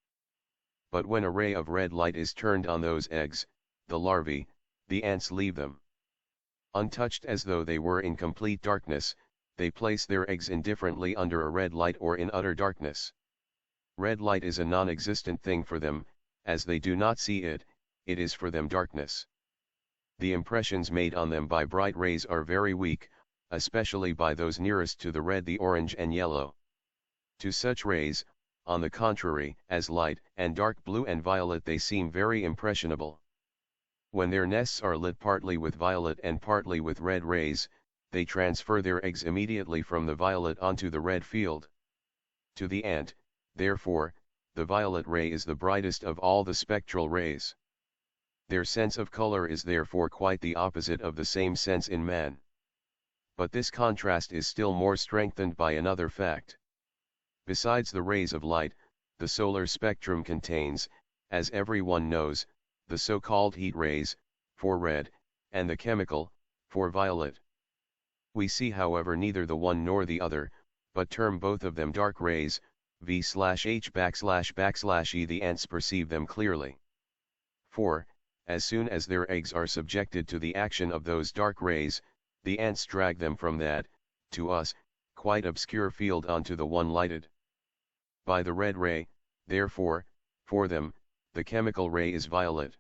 But when a ray of red light is turned on those eggs, the larvae, the ants leave them. Untouched as though they were in complete darkness, they place their eggs indifferently under a red light or in utter darkness. Red light is a non-existent thing for them, as they do not see it, it is for them darkness. The impressions made on them by bright rays are very weak, especially by those nearest to the red, the orange and yellow. To such rays, on the contrary, as light and dark blue and violet, they seem very impressionable. When their nests are lit partly with violet and partly with red rays, they transfer their eggs immediately from the violet onto the red field. To the ant, therefore, the violet ray is the brightest of all the spectral rays. Their sense of color is therefore quite the opposite of the same sense in man. But this contrast is still more strengthened by another fact. Besides the rays of light, the solar spectrum contains, as everyone knows, the so-called heat rays, for red, and the chemical, for violet. We see, however, neither the one nor the other, but term both of them dark rays, v/h \\e. The ants perceive them clearly. For, as soon as their eggs are subjected to the action of those dark rays, the ants drag them from that, to us, quite obscure field onto the one lighted by the red ray. Therefore, for them, the chemical ray is violet.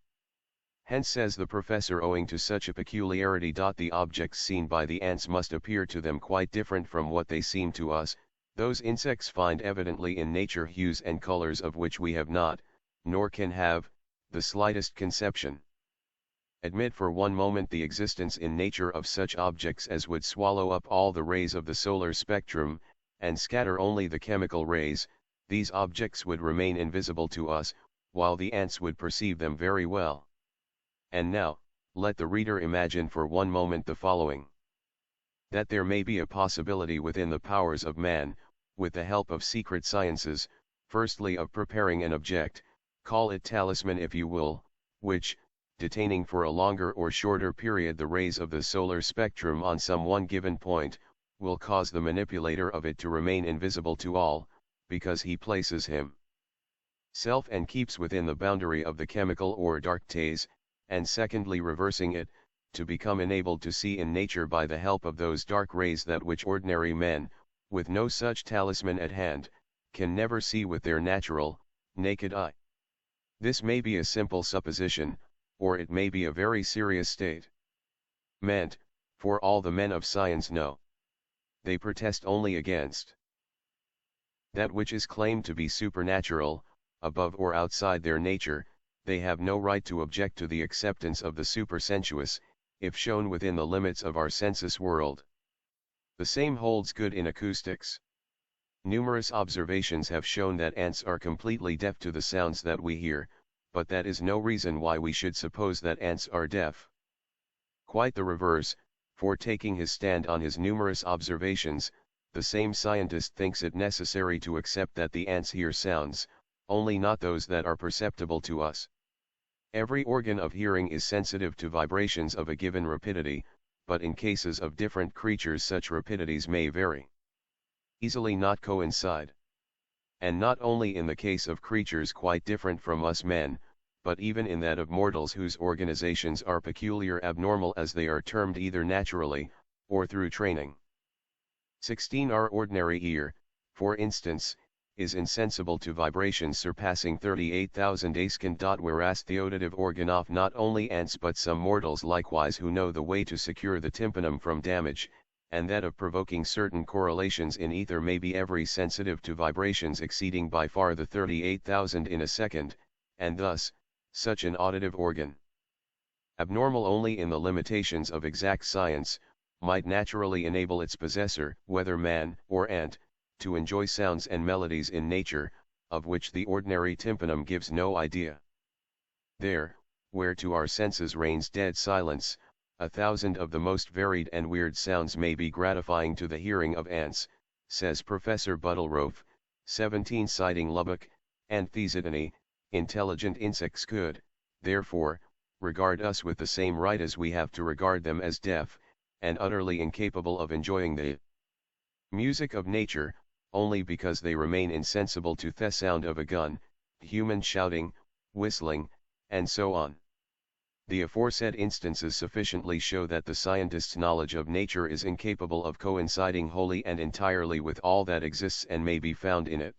Hence, says the professor, owing to such a peculiarity, the objects seen by the ants must appear to them quite different from what they seem to us. Those insects find evidently in nature hues and colors of which we have not, nor can have, the slightest conception. Admit for one moment the existence in nature of such objects as would swallow up all the rays of the solar spectrum, and scatter only the chemical rays. These objects would remain invisible to us, while the ants would perceive them very well. And now, let the reader imagine for one moment the following. That there may be a possibility within the powers of man, with the help of secret sciences, firstly of preparing an object, call it talisman if you will, which, detaining for a longer or shorter period the rays of the solar spectrum on some one given point, will cause the manipulator of it to remain invisible to all, because he places himself and keeps within the boundary of the chemical or dark rays, and secondly reversing it, to become enabled to see in nature by the help of those dark rays that which ordinary men, with no such talisman at hand, can never see with their natural, naked eye. This may be a simple supposition, or it may be a very serious statement, for all the men of science know. They protest only against that which is claimed to be supernatural, above or outside their nature. They have no right to object to the acceptance of the supersensuous, if shown within the limits of our sensus world. The same holds good in acoustics. Numerous observations have shown that ants are completely deaf to the sounds that we hear, but that is no reason why we should suppose that ants are deaf. Quite the reverse, for taking his stand on his numerous observations, the same scientist thinks it necessary to accept that the ants hear sounds, only not those that are perceptible to us. Every organ of hearing is sensitive to vibrations of a given rapidity, but in cases of different creatures such rapidities may very easily not coincide. And not only in the case of creatures quite different from us men, but even in that of mortals whose organizations are peculiar, abnormal as they are termed, either naturally, or through training. 16. Our ordinary ear, for instance, is insensible to vibrations surpassing 38,000 ascent. Whereas the auditive organ of not only ants but some mortals likewise who know the way to secure the tympanum from damage, and that of provoking certain correlations in ether, may be every sensitive to vibrations exceeding by far the 38,000 in a second, and thus, such an auditive organ, abnormal only in the limitations of exact science, might naturally enable its possessor, whether man or ant, to enjoy sounds and melodies in nature, of which the ordinary tympanum gives no idea. There, where to our senses reigns dead silence, 1,000 of the most varied and weird sounds may be gratifying to the hearing of ants, says Professor Buddelroth, 17, citing Lubbock, and Theosophist. Intelligent insects could, therefore, regard us with the same right as we have to regard them as deaf, and utterly incapable of enjoying the music of nature, only because they remain insensible to the sound of a gun, human shouting, whistling, and so on. The aforesaid instances sufficiently show that the scientist's knowledge of nature is incapable of coinciding wholly and entirely with all that exists and may be found in it.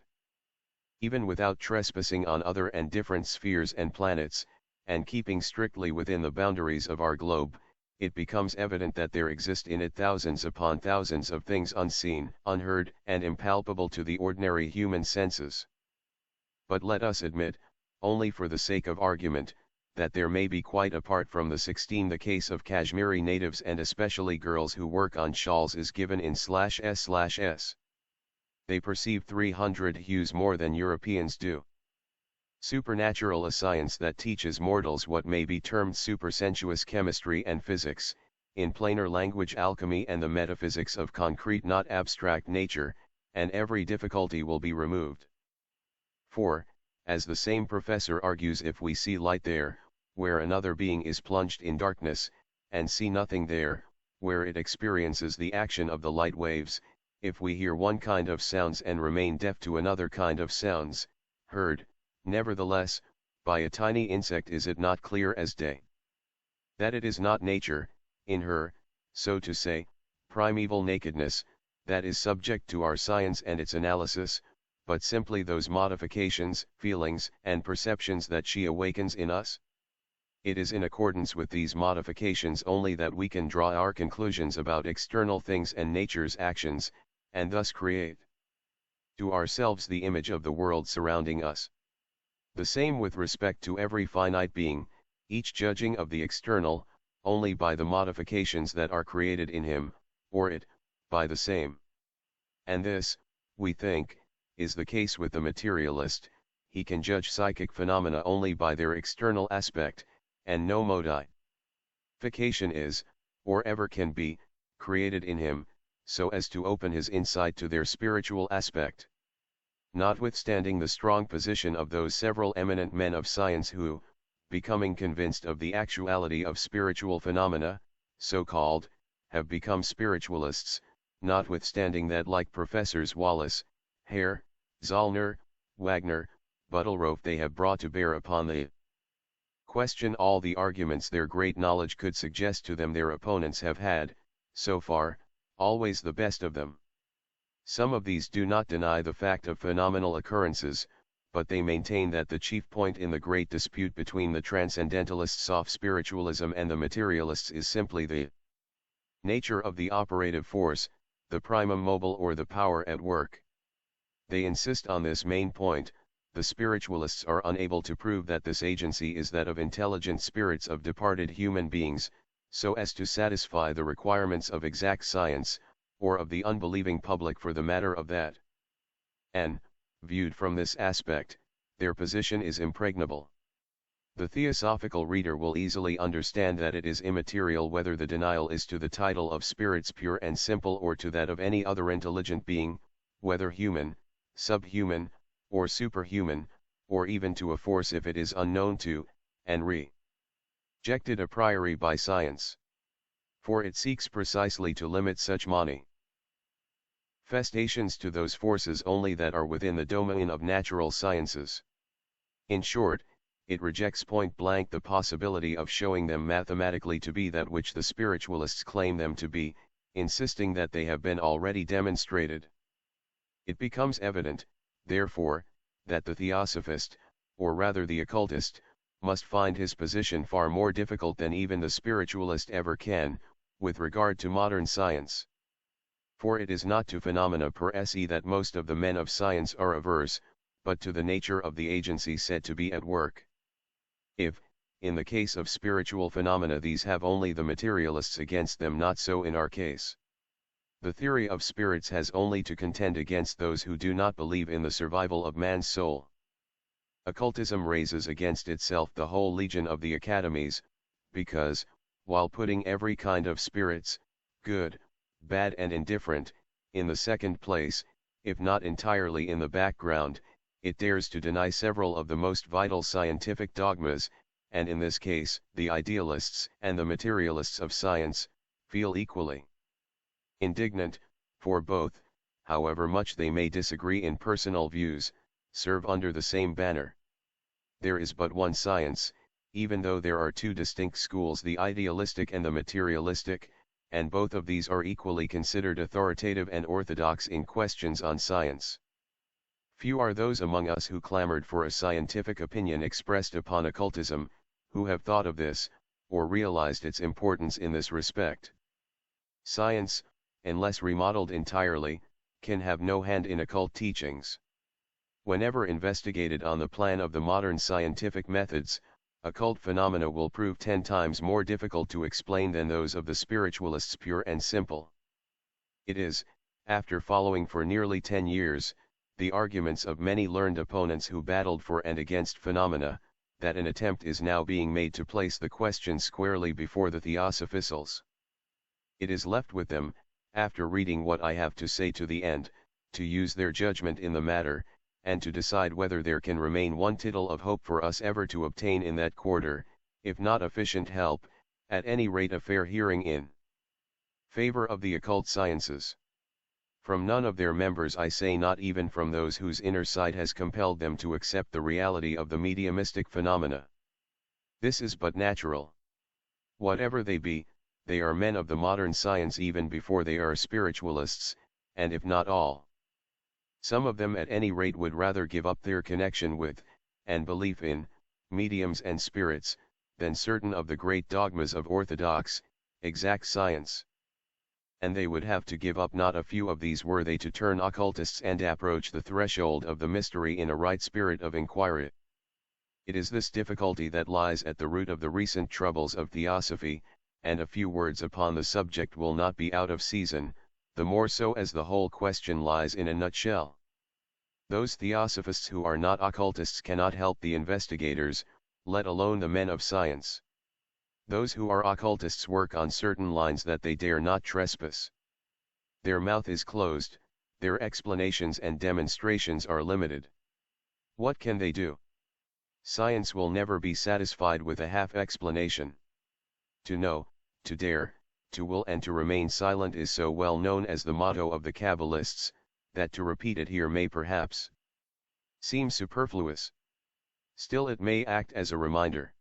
Even without trespassing on other and different spheres and planets, and keeping strictly within the boundaries of our globe, it becomes evident that there exist in it thousands upon thousands of things unseen, unheard, and impalpable to the ordinary human senses. But let us admit, only for the sake of argument, that there may be quite apart from the 16 the case of Kashmiri natives and especially girls who work on shawls is given in /s/s. They perceive 300 hues more than Europeans do. Supernatural, a science that teaches mortals what may be termed supersensuous chemistry and physics, in plainer language alchemy and the metaphysics of concrete not abstract nature, and every difficulty will be removed. For, as the same professor argues, if we see light there, where another being is plunged in darkness, and see nothing there, where it experiences the action of the light waves, if we hear one kind of sounds and remain deaf to another kind of sounds, heard, nevertheless, by a tiny insect is it not clear as day? That it is not nature, in her, so to say, primeval nakedness, that is subject to our science and its analysis, but simply those modifications, feelings, and perceptions that she awakens in us? It is in accordance with these modifications only that we can draw our conclusions about external things and nature's actions, and thus create to ourselves the image of the world surrounding us. The same with respect to every finite being, each judging of the external, only by the modifications that are created in him, or it, by the same. And this, we think, is the case with the materialist. He can judge psychic phenomena only by their external aspect, and no modification is, or ever can be, created in him, so as to open his insight to their spiritual aspect. Notwithstanding the strong position of those several eminent men of science who, becoming convinced of the actuality of spiritual phenomena, so-called, have become spiritualists, notwithstanding that like Professors Wallace, Hare, Zollner, Wagner, Buttelroth they have brought to bear upon the question all the arguments their great knowledge could suggest to them, their opponents have had, so far, always the best of them. Some of these do not deny the fact of phenomenal occurrences, but they maintain that the chief point in the great dispute between the transcendentalists of spiritualism and the materialists is simply the nature of the operative force, the primum mobile or the power at work. They insist on this main point. The spiritualists are unable to prove that this agency is that of intelligent spirits of departed human beings, so as to satisfy the requirements of exact science, or of the unbelieving public for the matter of that. And, viewed from this aspect, their position is impregnable. The theosophical reader will easily understand that it is immaterial whether the denial is to the title of spirits pure and simple or to that of any other intelligent being, whether human, subhuman, or superhuman, or even to a force if it is unknown to, and rejected a priori by science. For it seeks precisely to limit such manifestations to those forces only that are within the domain of natural sciences. In short, it rejects point blank the possibility of showing them mathematically to be that which the spiritualists claim them to be, insisting that they have been already demonstrated. It becomes evident, therefore, that the theosophist, or rather the occultist, must find his position far more difficult than even the spiritualist ever can, with regard to modern science. For it is not to phenomena per se that most of the men of science are averse, but to the nature of the agency said to be at work. If, in the case of spiritual phenomena, these have only the materialists against them, not so in our case. The theory of spirits has only to contend against those who do not believe in the survival of man's soul. Occultism raises against itself the whole legion of the academies, because, while putting every kind of spirits, good, bad and indifferent, in the second place, if not entirely in the background, it dares to deny several of the most vital scientific dogmas, and in this case, the idealists and the materialists of science feel equally indignant, for both, however much they may disagree in personal views, serve under the same banner. There is but one science, even though there are two distinct schools, the idealistic and the materialistic, and both of these are equally considered authoritative and orthodox in questions on science. Few are those among us who clamored for a scientific opinion expressed upon occultism, who have thought of this, or realized its importance in this respect. Science, unless remodeled entirely, can have no hand in occult teachings. Whenever investigated on the plan of the modern scientific methods, occult phenomena will prove 10 times more difficult to explain than those of the spiritualists pure and simple. It is, after following for nearly 10 years, the arguments of many learned opponents who battled for and against phenomena, that an attempt is now being made to place the question squarely before the theosophists. It is left with them, after reading what I have to say to the end, to use their judgment in the matter, and to decide whether there can remain one tittle of hope for us ever to obtain in that quarter, if not efficient help, at any rate a fair hearing in favor of the occult sciences. From none of their members, I say, not even from those whose inner sight has compelled them to accept the reality of the mediumistic phenomena. This is but natural. Whatever they be, they are men of the modern science even before they are spiritualists, and if not all. Some of them at any rate would rather give up their connection with, and belief in, mediums and spirits, than certain of the great dogmas of orthodox, exact science. And they would have to give up not a few of these were they to turn occultists and approach the threshold of the mystery in a right spirit of inquiry. It is this difficulty that lies at the root of the recent troubles of theosophy, and a few words upon the subject will not be out of season, the more so as the whole question lies in a nutshell. Those theosophists who are not occultists cannot help the investigators, let alone the men of science. Those who are occultists work on certain lines that they dare not trespass. Their mouth is closed, their explanations and demonstrations are limited. What can they do? Science will never be satisfied with a half explanation. To know, to dare, to will and to remain silent is so well known as the motto of the Kabbalists, that to repeat it here may perhaps seem superfluous. Still it may act as a reminder.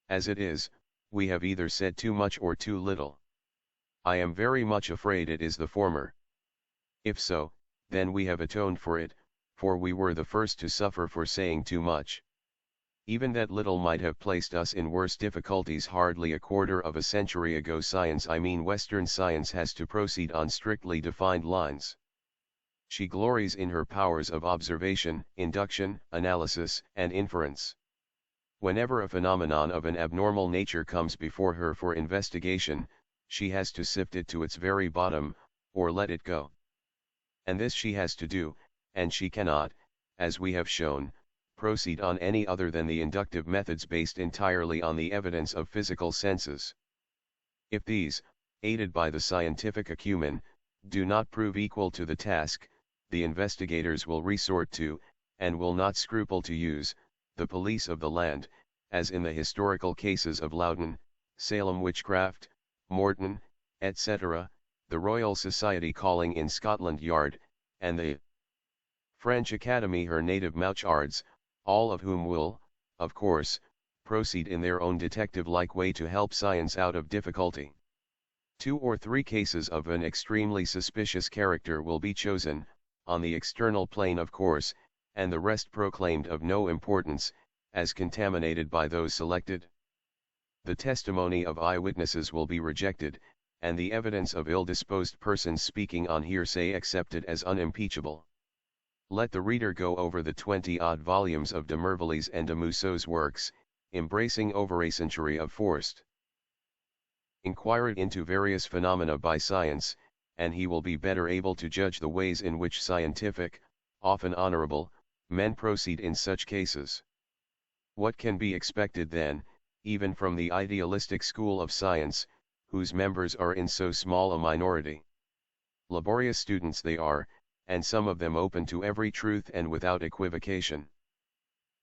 As it is, we have either said too much or too little. I am very much afraid it is the former. If so, then we have atoned for it, for we were the first to suffer for saying too much. Even that little might have placed us in worse difficulties hardly a quarter of a century ago. Science, I mean Western science, has to proceed on strictly defined lines. She glories in her powers of observation, induction, analysis, and inference. Whenever a phenomenon of an abnormal nature comes before her for investigation, she has to sift it to its very bottom, or let it go. And this she has to do, and she cannot, as we have shown, proceed on any other than the inductive methods based entirely on the evidence of physical senses. If these, aided by the scientific acumen, do not prove equal to the task, the investigators will resort to, and will not scruple to use, the police of the land, as in the historical cases of Loudon, Salem witchcraft, Morton, etc., the Royal Society calling in Scotland Yard, and the French Academy her native Mouchards, all of whom will, of course, proceed in their own detective-like way to help science out of difficulty. 2 or 3 cases of an extremely suspicious character will be chosen, on the external plane of course, and the rest proclaimed of no importance, as contaminated by those selected. The testimony of eyewitnesses will be rejected, and the evidence of ill-disposed persons speaking on hearsay accepted as unimpeachable. Let the reader go over the 20-odd volumes of de Mervelly's and de Mousseau's works, embracing over a century of forced inquiry into various phenomena by science, and he will be better able to judge the ways in which scientific, often honorable, men proceed in such cases. What can be expected then, even from the idealistic school of science, whose members are in so small a minority? Laborious students they are, and some of them open to every truth and without equivocation.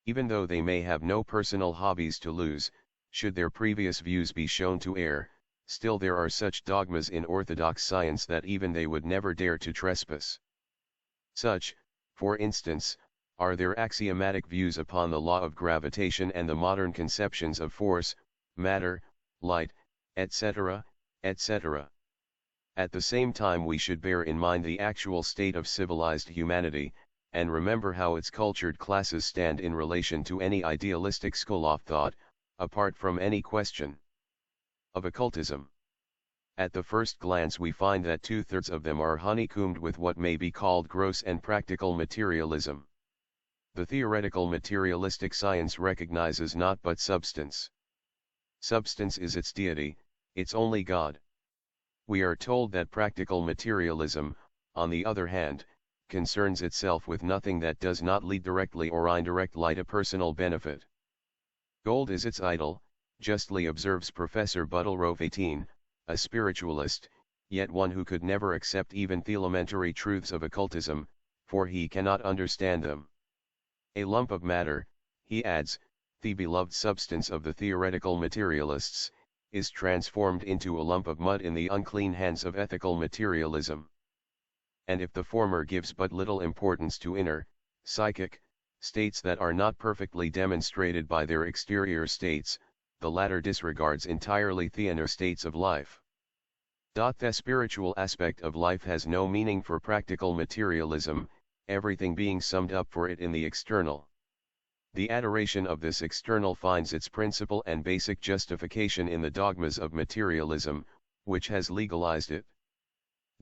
Even though they may have no personal hobbies to lose, should their previous views be shown to err, still there are such dogmas in orthodox science that even they would never dare to trespass. Such, for instance, are their axiomatic views upon the law of gravitation and the modern conceptions of force, matter, light, etc., etc. At the same time we should bear in mind the actual state of civilized humanity, and remember how its cultured classes stand in relation to any idealistic school of thought, apart from any question of occultism. At the first glance we find that 2/3 of them are honeycombed with what may be called gross and practical materialism. The theoretical materialistic science recognizes not but substance. Substance is its deity, its only God. We are told that practical materialism, on the other hand, concerns itself with nothing that does not lead directly or indirectly to personal benefit. Gold is its idol, justly observes Professor Butterworth 18, a spiritualist, yet one who could never accept even the elementary truths of occultism, for he cannot understand them. A lump of matter, he adds, the beloved substance of the theoretical materialists, is transformed into a lump of mud in the unclean hands of ethical materialism. and if the former gives but little importance to inner, psychic, states that are not perfectly demonstrated by their exterior states, the latter disregards entirely the inner states of life. The spiritual aspect of life has no meaning for practical materialism, everything being summed up for it in the external. The adoration of this external finds its principal and basic justification in the dogmas of materialism, which has legalized it.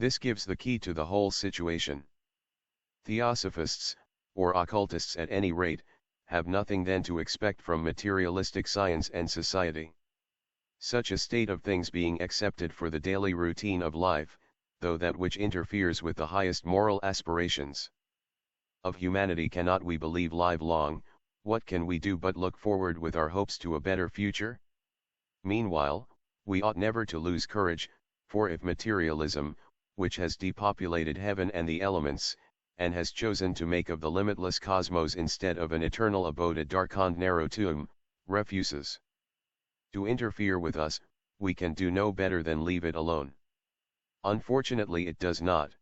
This gives the key to the whole situation. Theosophists, or occultists at any rate, have nothing then to expect from materialistic science and society. Such a state of things being accepted for the daily routine of life, though that which interferes with the highest moral aspirations of humanity cannot we believe live long, what can we do but look forward with our hopes to a better future? Meanwhile, we ought never to lose courage, for if materialism, which has depopulated heaven and the elements, and has chosen to make of the limitless cosmos instead of an eternal abode a dark and narrow tomb, refuses to interfere with us, we can do no better than leave it alone. Unfortunately it does not.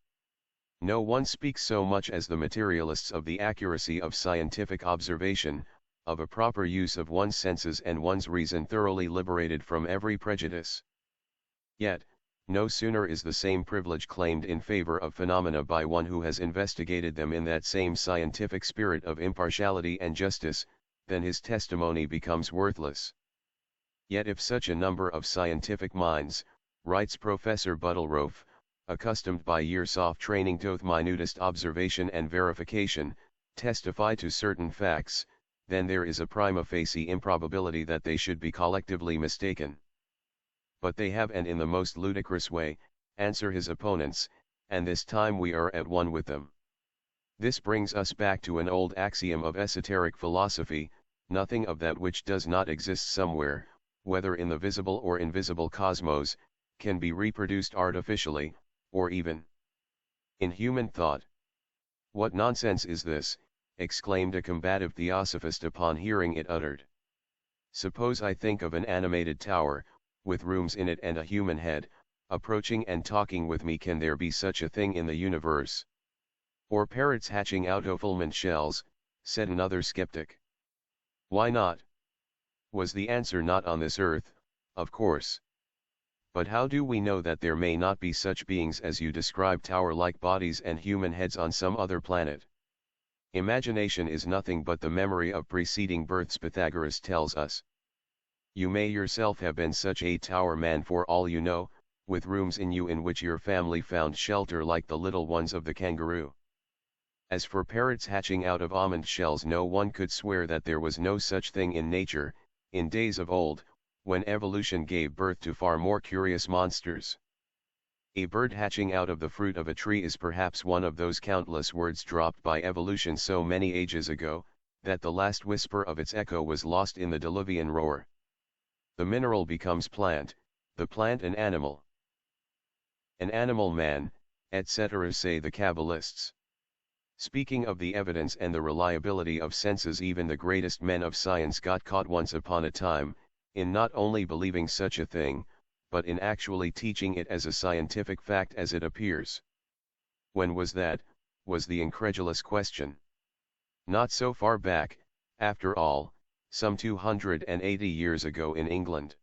No one speaks so much as the materialists of the accuracy of scientific observation, of a proper use of one's senses and one's reason thoroughly liberated from every prejudice. Yet, no sooner is the same privilege claimed in favor of phenomena by one who has investigated them in that same scientific spirit of impartiality and justice, than his testimony becomes worthless. Yet if such a number of scientific minds, writes Professor Buttelroth, accustomed by years of training to minutest observation and verification, testify to certain facts, then there is a prima facie improbability that they should be collectively mistaken. But they have, and in the most ludicrous way, answer his opponents, and this time we are at one with them. This brings us back to an old axiom of esoteric philosophy: nothing of that which does not exist somewhere, whether in the visible or invisible cosmos, can be reproduced artificially, or even in human thought. What nonsense is this, exclaimed a combative theosophist upon hearing it uttered. Suppose I think of an animated tower, with rooms in it and a human head, approaching and talking with me, can there be such a thing in the universe? Or parrots hatching out of almond shells, said another skeptic. Why not? Was the answer. Not on this earth, of course. But how do we know that there may not be such beings as you describe, tower-like bodies and human heads, on some other planet? Imagination is nothing but the memory of preceding births, Pythagoras tells us. You may yourself have been such a tower man for all you know, with rooms in you in which your family found shelter like the little ones of the kangaroo. As for parrots hatching out of almond shells, no one could swear that there was no such thing in nature, in days of old, when evolution gave birth to far more curious monsters. A bird hatching out of the fruit of a tree is perhaps one of those countless words dropped by evolution so many ages ago, that the last whisper of its echo was lost in the diluvian roar. The mineral becomes plant, the plant an animal man, etc., say the Kabbalists. Speaking of the evidence and the reliability of senses, even the greatest men of science got caught once upon a time, in not only believing such a thing, but in actually teaching it as a scientific fact as it appears. When was that, was the incredulous question. Not so far back, after all, some 280 years ago in England.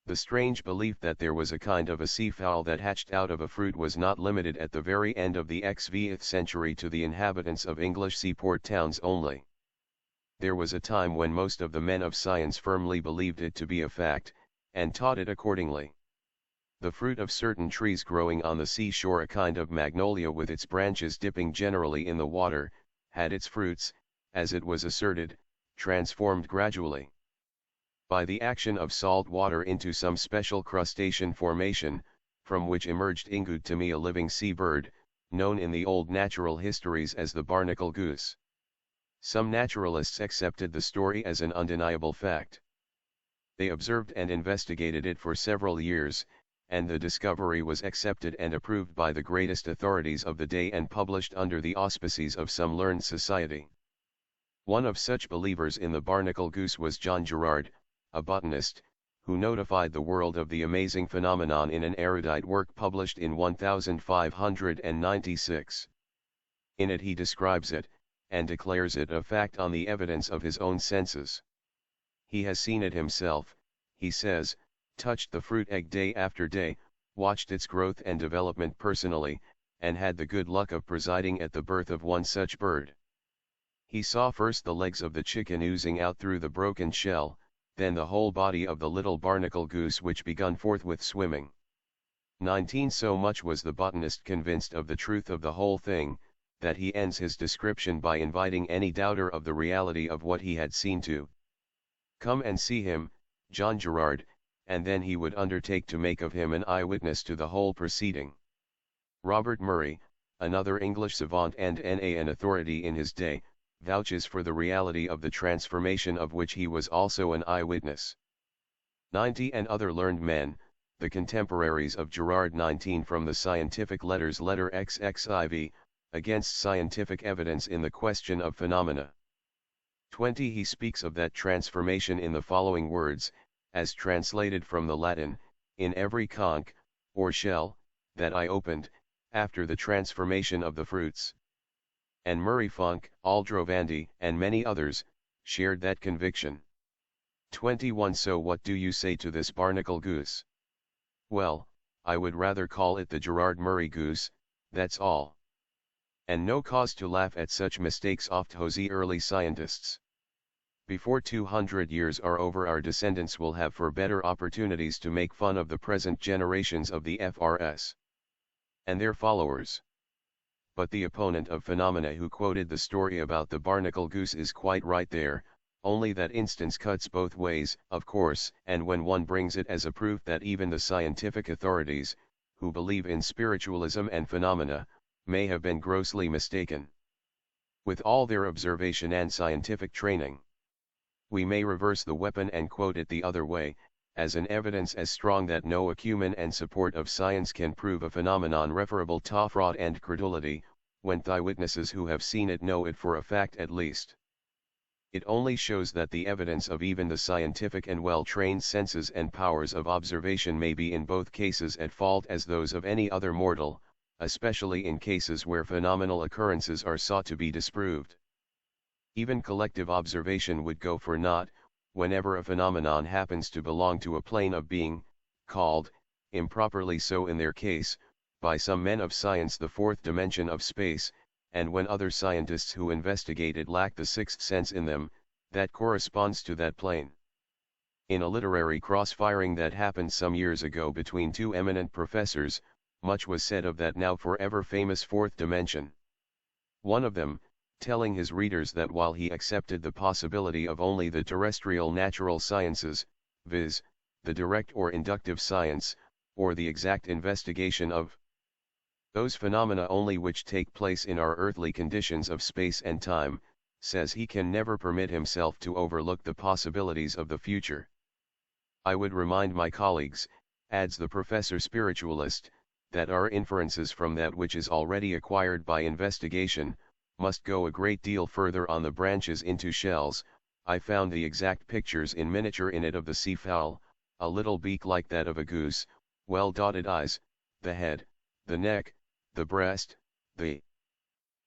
The strange belief that there was a kind of a seafowl that hatched out of a fruit was not limited at the very end of the XVth century to the inhabitants of English seaport towns only. There was a time when most of the men of science firmly believed it to be a fact, and taught it accordingly. The fruit of certain trees growing on the seashore, a kind of magnolia with its branches dipping generally in the water, had its fruits, as it was asserted, transformed gradually by the action of salt water into some special crustacean formation, from which emerged Ingud, a living sea bird, known in the old natural histories as the barnacle goose. Some naturalists accepted the story as an undeniable fact. They observed and investigated it for several years, and the discovery was accepted and approved by the greatest authorities of the day and published under the auspices of some learned society. One of such believers in the barnacle goose was John Gerard, a botanist, who notified the world of the amazing phenomenon in an erudite work published in 1596. In it he describes it, and declares it a fact on the evidence of his own senses. He has seen it himself, he says, touched the fruit egg day after day, watched its growth and development personally, and had the good luck of presiding at the birth of one such bird. He saw first the legs of the chicken oozing out through the broken shell, then the whole body of the little barnacle goose which begun forthwith swimming. 19 So much was the botanist convinced of the truth of the whole thing, that he ends his description by inviting any doubter of the reality of what he had seen to come and see him, John Gerard, and then he would undertake to make of him an eyewitness to the whole proceeding. Robert Murray, another English savant and an authority in his day, vouches for the reality of the transformation of which he was also an eyewitness. 90 And other learned men, the contemporaries of Gerard. 19 From the Scientific Letters Letter XXIV, against scientific evidence in the question of phenomena. 20 He speaks of that transformation in the following words, as translated from the Latin, in every conch, or shell, that I opened, after the transformation of the fruits. And Murray Funk, Aldrovandi, and many others, shared that conviction. 21 So what do you say to this barnacle goose? Well, I would rather call it the Gerard Murray goose, that's all. And no cause to laugh at such mistakes oft hosey early scientists. Before 200 years are over, our descendants will have for better opportunities to make fun of the present generations of the FRS and their followers. But the opponent of phenomena who quoted the story about the barnacle goose is quite right there, only that instance cuts both ways, of course, and when one brings it as a proof that even the scientific authorities, who believe in spiritualism and phenomena, may have been grossly mistaken. With all their observation and scientific training, we may reverse the weapon and quote it the other way, as an evidence as strong that no acumen and support of science can prove a phenomenon referable to fraud and credulity, when the witnesses who have seen it know it for a fact at least. It only shows that the evidence of even the scientific and well-trained senses and powers of observation may be in both cases at fault as those of any other mortal, especially in cases where phenomenal occurrences are sought to be disproved. Even collective observation would go for naught, whenever a phenomenon happens to belong to a plane of being, called, improperly so in their case, by some men of science the fourth dimension of space, and when other scientists who investigate it lack the sixth sense in them, that corresponds to that plane. In a literary cross-firing that happened some years ago between two eminent professors, much was said of that now forever famous fourth dimension. One of them, telling his readers that while he accepted the possibility of only the terrestrial natural sciences, viz., the direct or inductive science, or the exact investigation of those phenomena only which take place in our earthly conditions of space and time, says he can never permit himself to overlook the possibilities of the future. I would remind my colleagues, adds the professor spiritualist, that our inferences from that which is already acquired by investigation, must go a great deal further on the branches into shells. I found the exact pictures in miniature in it of the sea fowl, a little beak like that of a goose, well dotted eyes, the head, the neck, the breast, the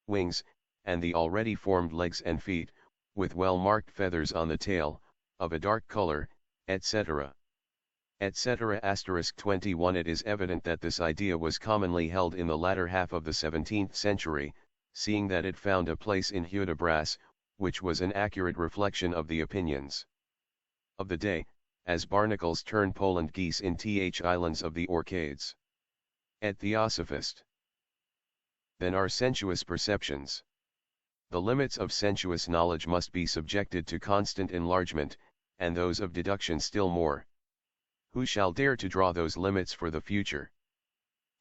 wings, and the already formed legs and feet, with well-marked feathers on the tail, of a dark color, etc. etc. 21 It is evident that this idea was commonly held in the latter half of the 17th century, seeing that it found a place in Hudibras, which was an accurate reflection of the opinions of the day, as barnacles turn Poland geese in th islands of the Orcades. Et Theosophist. Then are sensuous perceptions. The limits of sensuous knowledge must be subjected to constant enlargement, and those of deduction still more. Who shall dare to draw those limits for the future?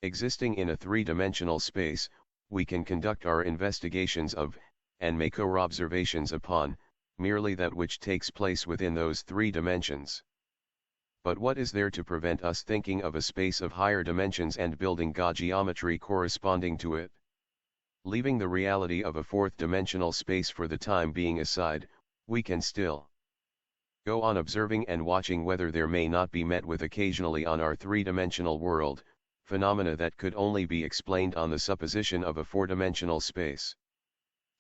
Existing in a three-dimensional space, we can conduct our investigations of, and make our observations upon, merely that which takes place within those three dimensions. But what is there to prevent us thinking of a space of higher dimensions and building God geometry corresponding to it? Leaving the reality of a fourth-dimensional space for the time being aside, we can still go on observing and watching whether there may not be met with occasionally on our three-dimensional world, phenomena that could only be explained on the supposition of a four-dimensional space.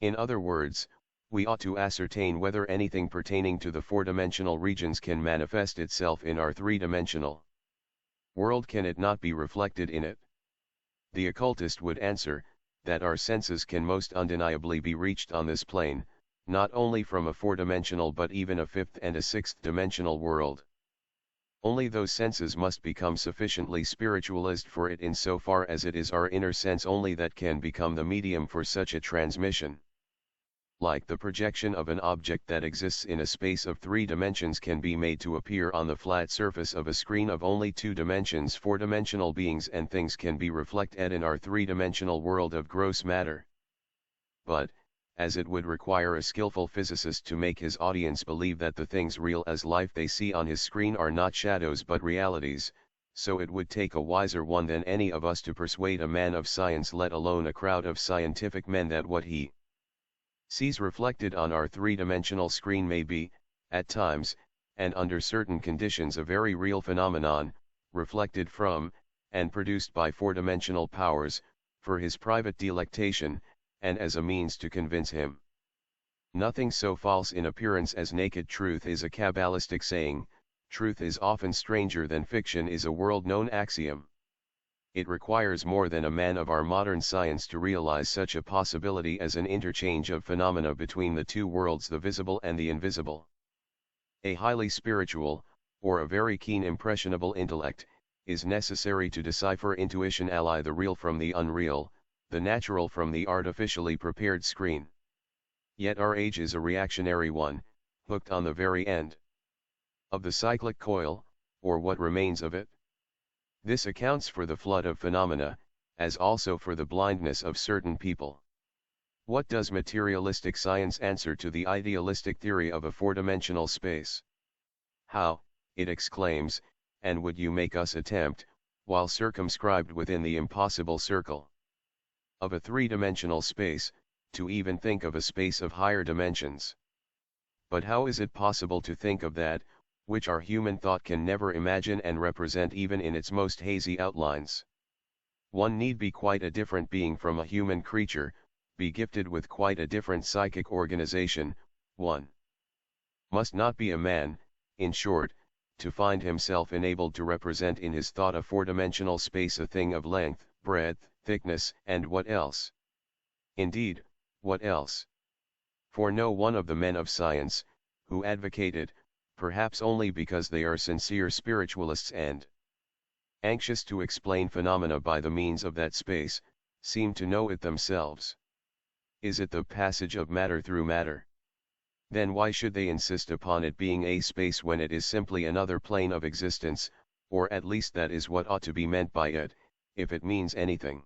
In other words, we ought to ascertain whether anything pertaining to the four-dimensional regions can manifest itself in our three-dimensional world. Can it not be reflected in it? The occultist would answer, that our senses can most undeniably be reached on this plane, not only from a four-dimensional but even a fifth and a sixth-dimensional world. Only those senses must become sufficiently spiritualized for it insofar as it is our inner sense only that can become the medium for such a transmission. Like the projection of an object that exists in a space of 3 dimensions can be made to appear on the flat surface of a screen of only 2 dimensions, 4-dimensional beings and things can be reflected in our 3-dimensional world of gross matter. But, as it would require a skillful physicist to make his audience believe that the things real as life they see on his screen are not shadows but realities, so it would take a wiser one than any of us to persuade a man of science, let alone a crowd of scientific men, that what he sees reflected on our 3-dimensional screen may be, at times, and under certain conditions, a very real phenomenon, reflected from, and produced by 4-dimensional powers, for his private delectation, and as a means to convince him. Nothing so false in appearance as naked truth is a Kabbalistic saying. Truth is often stranger than fiction is a world-known axiom. It requires more than a man of our modern science to realize such a possibility as an interchange of phenomena between the two worlds, the visible and the invisible. A highly spiritual, or a very keen impressionable intellect, is necessary to decipher intuition, ally the real from the unreal, the natural from the artificially prepared screen. Yet our age is a reactionary one, hooked on the very end of the cyclic coil, or what remains of it. This accounts for the flood of phenomena, as also for the blindness of certain people. What does materialistic science answer to the idealistic theory of a four-dimensional space? How, it exclaims, and would you make us attempt, while circumscribed within the impossible circle of a three-dimensional space, to even think of a space of higher dimensions? But how is it possible to think of that, which our human thought can never imagine and represent even in its most hazy outlines? One need be quite a different being from a human creature, be gifted with quite a different psychic organization. One must not be a man, in short, to find himself enabled to represent in his thought a four-dimensional space, a thing of length, breadth, thickness, and what else? Indeed, what else? For no one of the men of science, who advocated, perhaps only because they are sincere spiritualists and anxious to explain phenomena by the means of that space, seem to know it themselves. Is it the passage of matter through matter? Then why should they insist upon it being a space when it is simply another plane of existence, or at least that is what ought to be meant by it, if it means anything?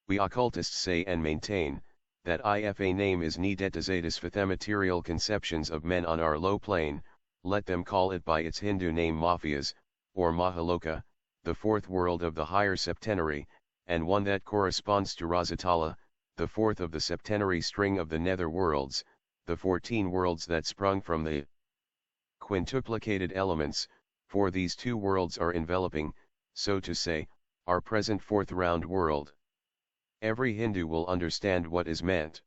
We occultists say and maintain, that if a name is needed to satisfy the material conceptions of men on our low plane, let them call it by its Hindu name Mafias, or Mahaloka, the fourth world of the higher septenary, and one that corresponds to Rasatala, the fourth of the septenary string of the nether worlds, the 14 worlds that sprung from the quintuplicated elements, for these two worlds are enveloping, so to say, our present fourth round world. Every Hindu will understand what is meant.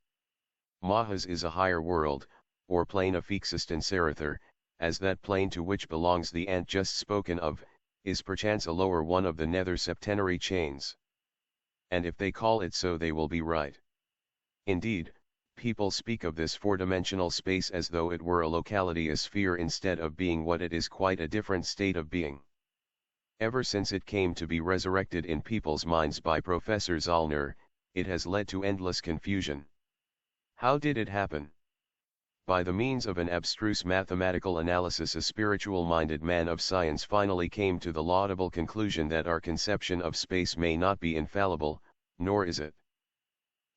Mahas is a higher world, or plane of Fixist and Sarather, as that plane to which belongs the ant just spoken of, is perchance a lower one of the nether septenary chains. And if they call it so, they will be right. Indeed, people speak of this four-dimensional space as though it were a locality, a sphere, instead of being what it is, quite a different state of being. Ever since it came to be resurrected in people's minds by Professor Zollner, it has led to endless confusion. How did it happen? By the means of an abstruse mathematical analysis, a spiritual-minded man of science finally came to the laudable conclusion that our conception of space may not be infallible, nor is it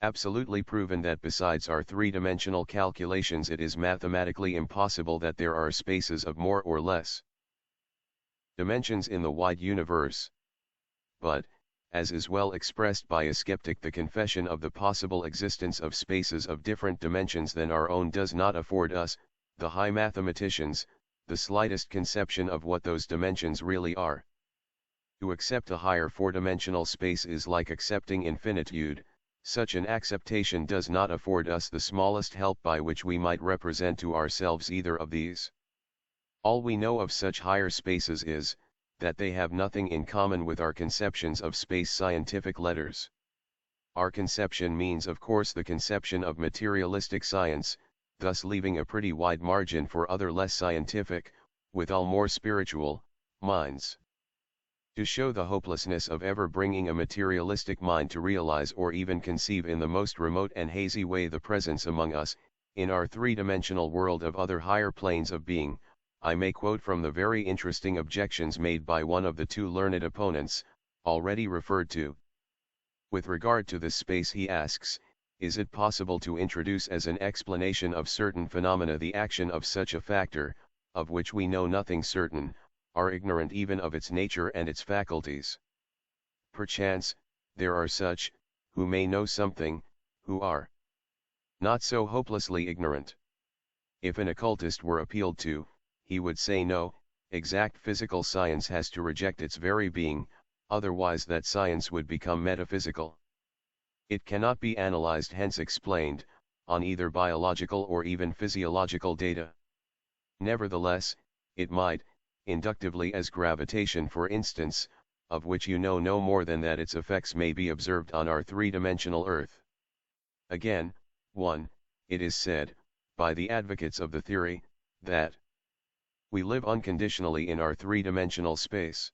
absolutely proven that besides our three-dimensional calculations it is mathematically impossible that there are spaces of more or less dimensions in the wide universe. But, as is well expressed by a skeptic, the confession of the possible existence of spaces of different dimensions than our own does not afford us, the high mathematicians, the slightest conception of what those dimensions really are. To accept a higher four-dimensional space is like accepting infinitude. Such an acceptation does not afford us the smallest help by which we might represent to ourselves either of these. All we know of such higher spaces is, that they have nothing in common with our conceptions of space scientific letters. Our conception means of course the conception of materialistic science, thus leaving a pretty wide margin for other less scientific, withal more spiritual, minds. To show the hopelessness of ever bringing a materialistic mind to realize or even conceive in the most remote and hazy way the presence among us, in our three-dimensional world of other higher planes of being, I may quote from the very interesting objections made by one of the two learned opponents, already referred to. With regard to this space he asks, is it possible to introduce as an explanation of certain phenomena the action of such a factor, of which we know nothing certain, are ignorant even of its nature and its faculties? Perchance, there are such, who may know something, who are not so hopelessly ignorant. If an occultist were appealed to, he would say no, exact physical science has to reject its very being, otherwise that science would become metaphysical. It cannot be analyzed, hence explained, on either biological or even physiological data. Nevertheless, it might, inductively, as gravitation for instance, of which you know no more than that its effects may be observed on our three-dimensional Earth. Again, 1. It is said, by the advocates of the theory, that we live unconditionally in our three-dimensional space.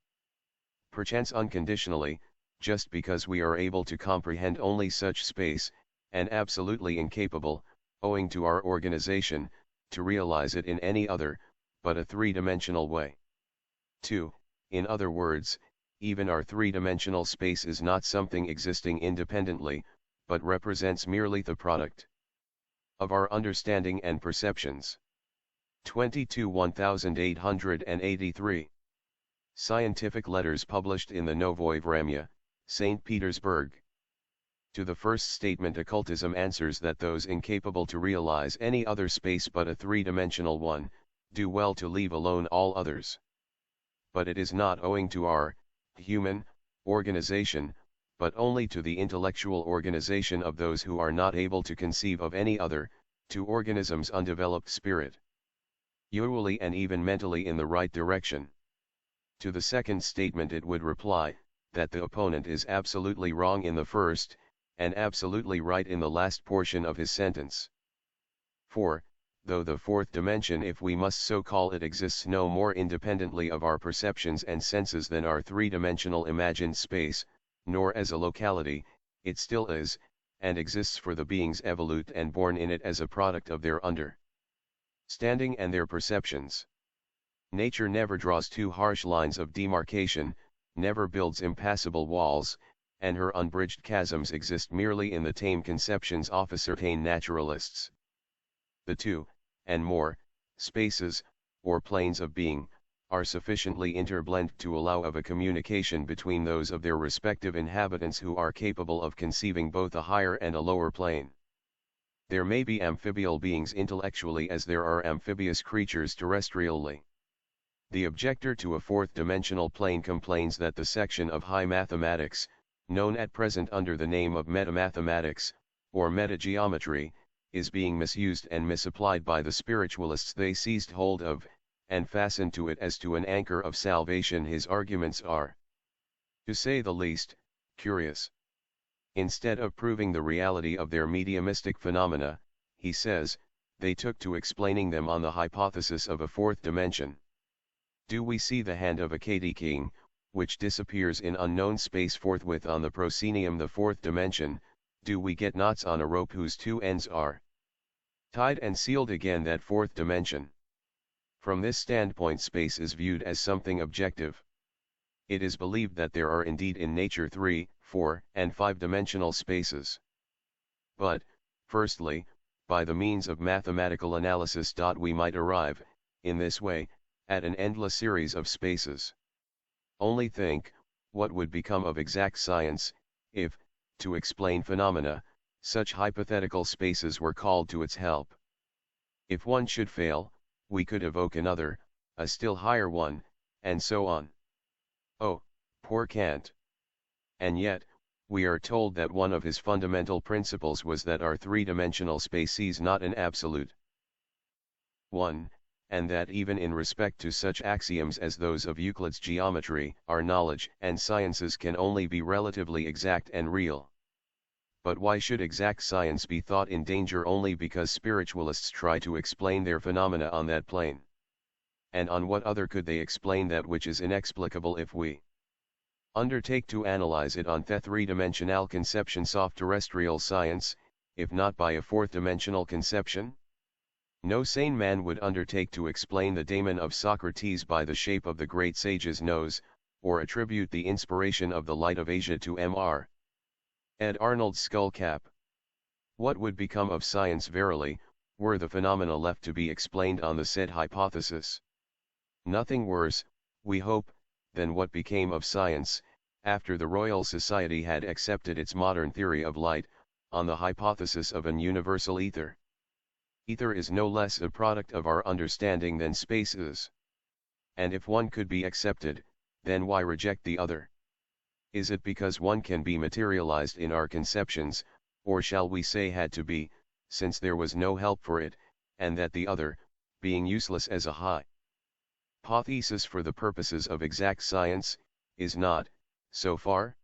Perchance unconditionally, just because we are able to comprehend only such space, and absolutely incapable, owing to our organization, to realize it in any other, but a three-dimensional way. 2. In other words, even our three-dimensional space is not something existing independently, but represents merely the product of our understanding and perceptions. 22 1883. Scientific Letters published in the Novoye Vremya, St. Petersburg. To the first statement occultism answers that those incapable to realize any other space but a three-dimensional one, do well to leave alone all others. But it is not owing to our human organization, but only to the intellectual organization of those who are not able to conceive of any other, to organisms' undeveloped spirit, usually and even mentally in the right direction. To the second statement it would reply, that the opponent is absolutely wrong in the first, and absolutely right in the last portion of his sentence. For, though the fourth dimension, if we must so call it, exists no more independently of our perceptions and senses than our three-dimensional imagined space, nor as a locality, it still is, and exists for the beings evolute and born in it as a product of their understanding and their perceptions. Nature never draws too harsh lines of demarcation, never builds impassable walls, and her unbridged chasms exist merely in the tame conceptions of certain naturalists. The two, and more, spaces, or planes of being, are sufficiently interblended to allow of a communication between those of their respective inhabitants who are capable of conceiving both a higher and a lower plane. There may be amphibial beings intellectually as there are amphibious creatures terrestrially. The objector to a fourth-dimensional plane complains that the section of high mathematics, known at present under the name of metamathematics, or metageometry, is being misused and misapplied by the spiritualists they seized hold of, and fastened to it as to an anchor of salvation. His arguments are, to say the least, curious. Instead of proving the reality of their mediumistic phenomena, he says, they took to explaining them on the hypothesis of a fourth dimension. Do we see the hand of a Kati king, which disappears in unknown space forthwith on the proscenium, the fourth dimension? Do we get knots on a rope whose two ends are tied and sealed again, that fourth dimension? From this standpoint space is viewed as something objective. It is believed that there are indeed in nature 3, 4, and 5-dimensional spaces. But, firstly, by the means of mathematical analysis we might arrive, in this way, at an endless series of spaces. Only think, what would become of exact science, if, to explain phenomena, such hypothetical spaces were called to its help. If one should fail, we could evoke another, a still higher one, and so on. Oh, poor Kant! And yet, we are told that one of his fundamental principles was that our three-dimensional space is not an absolute one, and that even in respect to such axioms as those of Euclid's geometry, our knowledge and sciences can only be relatively exact and real. But why should exact science be thought in danger only because spiritualists try to explain their phenomena on that plane? And on what other could they explain that which is inexplicable if we undertake to analyze it on the three-dimensional conceptions of terrestrial science, if not by a fourth-dimensional conception? No sane man would undertake to explain the daemon of Socrates by the shape of the great sage's nose, or attribute the inspiration of the light of Asia to Mr. Ed Arnold's skullcap. What would become of science verily, were the phenomena left to be explained on the said hypothesis? Nothing worse, we hope, than what became of science, after the Royal Society had accepted its modern theory of light, on the hypothesis of an universal ether. Ether is no less a product of our understanding than space is. And if one could be accepted, then why reject the other? Is it because one can be materialized in our conceptions, or shall we say had to be, since there was no help for it, and that the other, being useless as a hypothesis for the purposes of exact science, is not, so far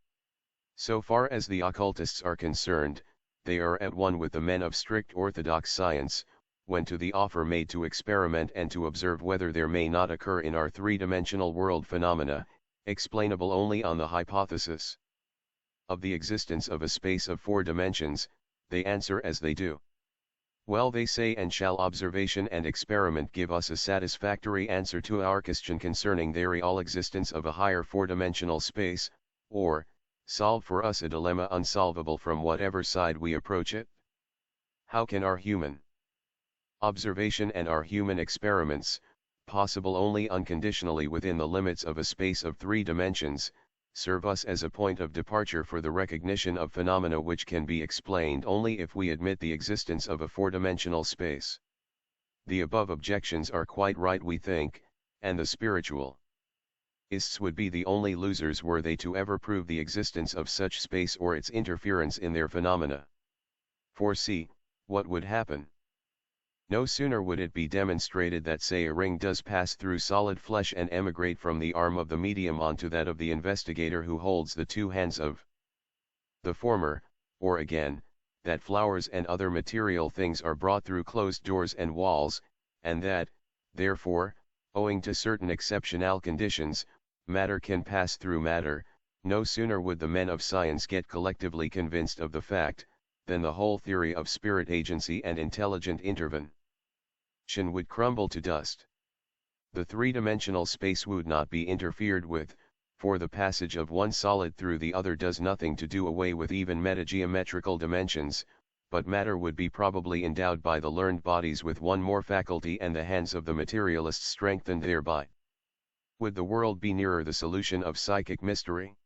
as the occultists are concerned, they are at one with the men of strict orthodox science, when to the offer made to experiment and to observe whether there may not occur in our three-dimensional world phenomena, explainable only on the hypothesis of the existence of a space of 4 dimensions, they answer as they do. Well, they say, and shall observation and experiment give us a satisfactory answer to our question concerning the real existence of a higher 4-dimensional space, or solve for us a dilemma unsolvable from whatever side we approach it? How can our human observation and our human experiments, possible only unconditionally within the limits of a space of 3 dimensions, serve us as a point of departure for the recognition of phenomena which can be explained only if we admit the existence of a 4-dimensional space? The above objections are quite right, we think, and the spiritualists would be the only losers were they to ever prove the existence of such space or its interference in their phenomena. For see, what would happen? No sooner would it be demonstrated that, say, a ring does pass through solid flesh and emigrate from the arm of the medium onto that of the investigator who holds the 2 hands of the former, or again, that flowers and other material things are brought through closed doors and walls, and that, therefore, owing to certain exceptional conditions, matter can pass through matter, no sooner would the men of science get collectively convinced of the fact, than the whole theory of spirit agency and intelligent intervention would crumble to dust. The 3-dimensional space would not be interfered with, for the passage of one solid through the other does nothing to do away with even metageometrical dimensions, but matter would be probably endowed by the learned bodies with one more faculty and the hands of the materialists strengthened thereby. Would the world be nearer the solution of psychic mystery?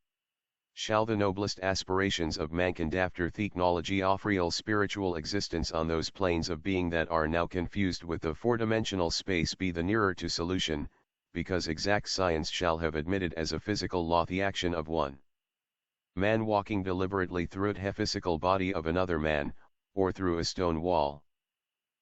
Shall the noblest aspirations of mankind after technology of real spiritual existence on those planes of being that are now confused with the 4-dimensional space be the nearer to solution, because exact science shall have admitted as a physical law the action of one man walking deliberately through the physical body of another man, or through a stone wall?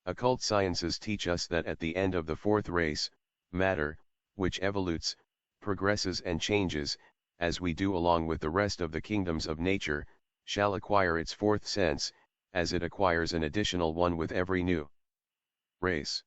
Occult sciences teach us that at the end of the 4th race, matter, which evolutes, progresses and changes, as we do along with the rest of the kingdoms of nature, shall acquire its 4th sense, as it acquires an additional one with every new race.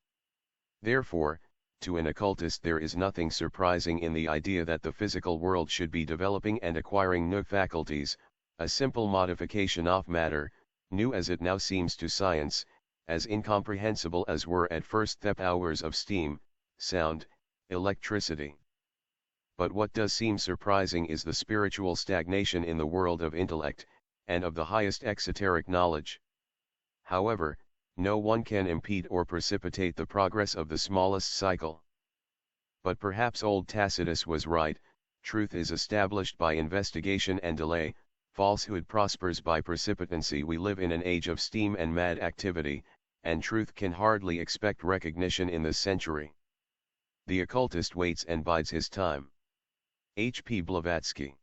Therefore, to an occultist there is nothing surprising in the idea that the physical world should be developing and acquiring new faculties, a simple modification of matter, new as it now seems to science, as incomprehensible as were at first the powers of steam, sound, electricity. But what does seem surprising is the spiritual stagnation in the world of intellect, and of the highest exoteric knowledge. However, no one can impede or precipitate the progress of the smallest cycle. But perhaps old Tacitus was right, truth is established by investigation and delay, falsehood prospers by precipitancy. We live in an age of steam and mad activity, and truth can hardly expect recognition in this century. The occultist waits and bides his time. H.P. Blavatsky.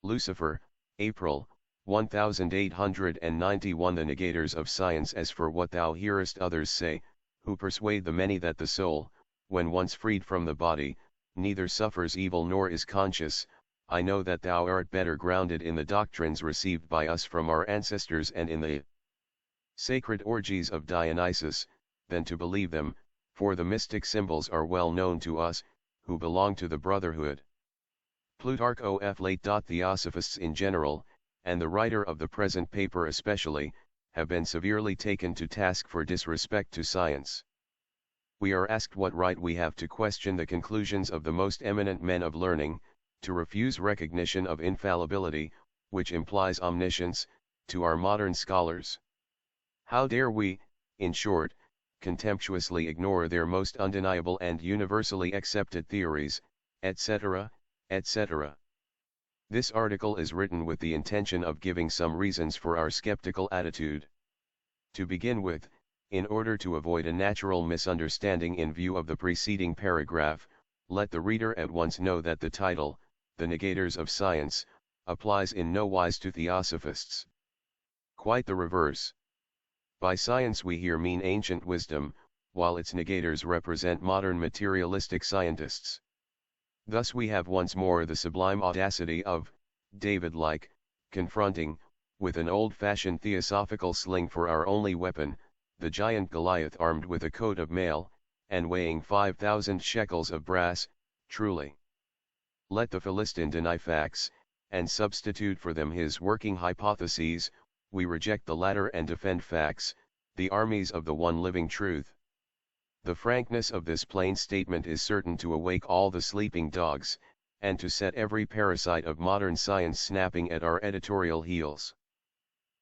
Lucifer, April, 1891. The negators of science. As for what thou hearest others say, who persuade the many that the soul, when once freed from the body, neither suffers evil nor is conscious, I know that thou art better grounded in the doctrines received by us from our ancestors and in the sacred orgies of Dionysus, than to believe them, for the mystic symbols are well known to us, who belong to the brotherhood. Plutarch of late. Theosophists in general, and the writer of the present paper especially, have been severely taken to task for disrespect to science. We are asked what right we have to question the conclusions of the most eminent men of learning, to refuse recognition of infallibility, which implies omniscience, to our modern scholars. How dare we, in short, contemptuously ignore their most undeniable and universally accepted theories, etc., etc. This article is written with the intention of giving some reasons for our skeptical attitude. To begin with, in order to avoid a natural misunderstanding in view of the preceding paragraph, let the reader at once know that the title, The Negators of Science, applies in no wise to Theosophists. Quite the reverse. By science we here mean ancient wisdom, while its negators represent modern materialistic scientists. Thus we have once more the sublime audacity of, David-like, confronting, with an old-fashioned theosophical sling for our only weapon, the giant Goliath armed with a coat of mail, and weighing 5,000 shekels of brass. Truly. Let the Philistine deny facts, and substitute for them his working hypotheses. We reject the latter and defend facts, the armies of the one living truth. The frankness of this plain statement is certain to awake all the sleeping dogs, and to set every parasite of modern science snapping at our editorial heels.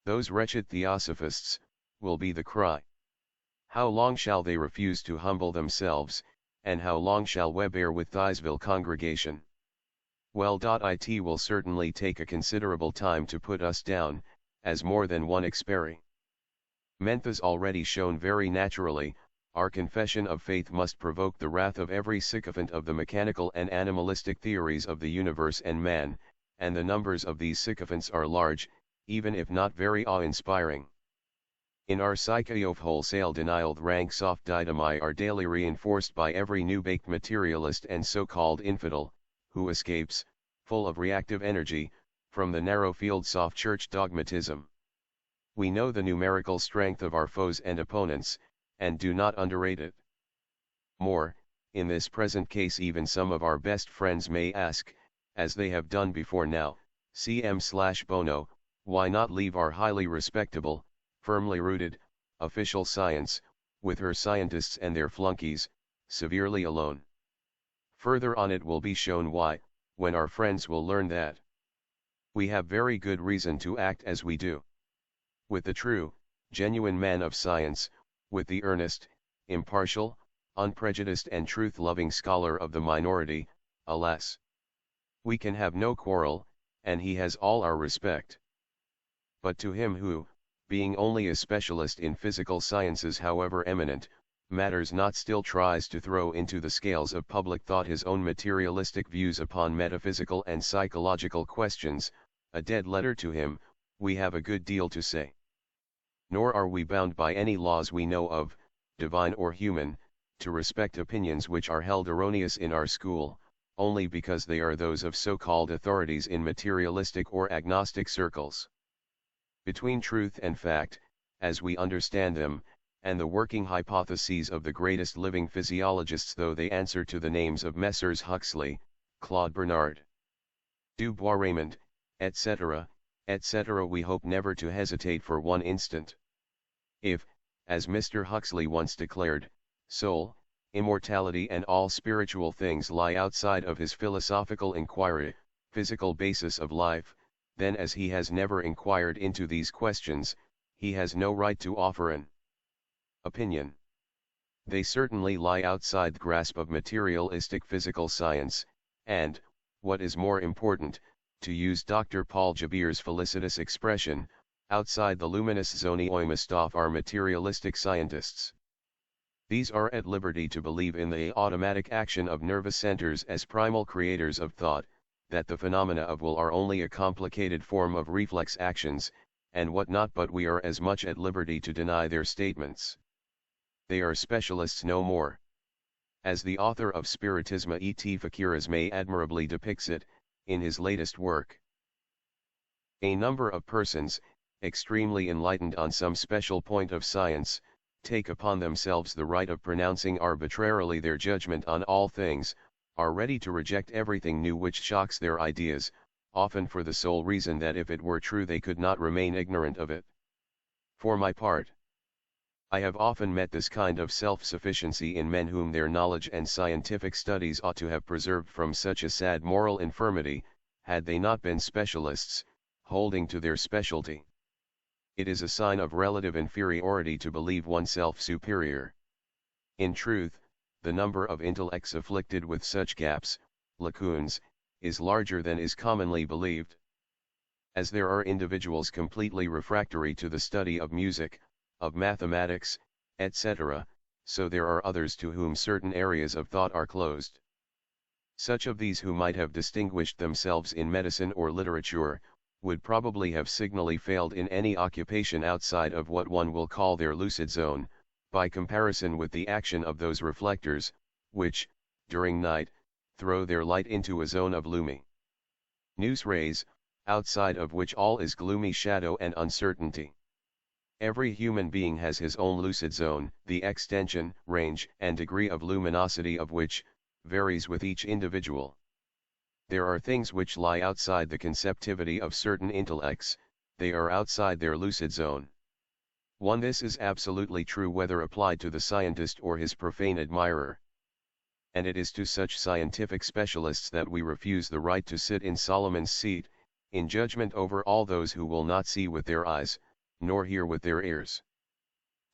Those wretched Theosophists, will be the cry. How long shall they refuse to humble themselves, and how long shall we bear with Thisville congregation? Well, it will certainly take a considerable time to put us down, as more than one experiment has already shown very naturally. Our confession of faith must provoke the wrath of every sycophant of the mechanical and animalistic theories of the universe and man, and the numbers of these sycophants are large, even if not very awe-inspiring. In our psyche of wholesale denial, the ranks of didymi are daily reinforced by every new-baked materialist and so-called infidel, who escapes, full of reactive energy, from the narrow fields of church dogmatism. We know the numerical strength of our foes and opponents, and do not underrate it. More, in this present case even some of our best friends may ask, as they have done before now, CM/Bono, why not leave our highly respectable, firmly rooted, official science, with her scientists and their flunkies, severely alone? Further on it will be shown why, when our friends will learn that we have very good reason to act as we do. With the true, genuine man of science, with the earnest, impartial, unprejudiced and truth-loving scholar of the minority, alas, we can have no quarrel, and he has all our respect. But to him who, being only a specialist in physical sciences however eminent, matters not, still tries to throw into the scales of public thought his own materialistic views upon metaphysical and psychological questions, a dead letter to him, we have a good deal to say. Nor are we bound by any laws we know of, divine or human, to respect opinions which are held erroneous in our school, only because they are those of so-called authorities in materialistic or agnostic circles. Between truth and fact, as we understand them, and the working hypotheses of the greatest living physiologists, though they answer to the names of Messrs. Huxley, Claude Bernard, Du Bois-Reymond, etc., etc., we hope never to hesitate for one instant. If, as Mr. Huxley once declared, soul, immortality and all spiritual things lie outside of his philosophical inquiry, physical basis of life, then as he has never inquired into these questions, he has no right to offer an opinion. They certainly lie outside the grasp of materialistic physical science, and, what is more important, to use Dr. Paul Jabir's felicitous expression, outside the luminous zone oimist of our materialistic scientists. These are at liberty to believe in the automatic action of nervous centers as primal creators of thought, that the phenomena of will are only a complicated form of reflex actions, and what not, but we are as much at liberty to deny their statements. They are specialists no more. As the author of Spiritisme et Fakirisme admirably depicts it, in his latest work. A number of persons, extremely enlightened on some special point of science, take upon themselves the right of pronouncing arbitrarily their judgment on all things, are ready to reject everything new which shocks their ideas, often for the sole reason that if it were true they could not remain ignorant of it. For my part, I have often met this kind of self-sufficiency in men whom their knowledge and scientific studies ought to have preserved from such a sad moral infirmity, had they not been specialists, holding to their specialty. It is a sign of relative inferiority to believe oneself superior. In truth, the number of intellects afflicted with such gaps, lacunes, is larger than is commonly believed. As there are individuals completely refractory to the study of music, of mathematics, etc., so there are others to whom certain areas of thought are closed. Such of these who might have distinguished themselves in medicine or literature, would probably have signally failed in any occupation outside of what one will call their lucid zone, by comparison with the action of those reflectors, which, during night, throw their light into a zone of luminous rays, outside of which all is gloomy shadow and uncertainty. Every human being has his own lucid zone, the extension, range, and degree of luminosity of which, varies with each individual. There are things which lie outside the conceptivity of certain intellects, they are outside their lucid zone. This is absolutely true whether applied to the scientist or his profane admirer. And it is to such scientific specialists that we refuse the right to sit in Solomon's seat, in judgment over all those who will not see with their eyes, nor hear with their ears.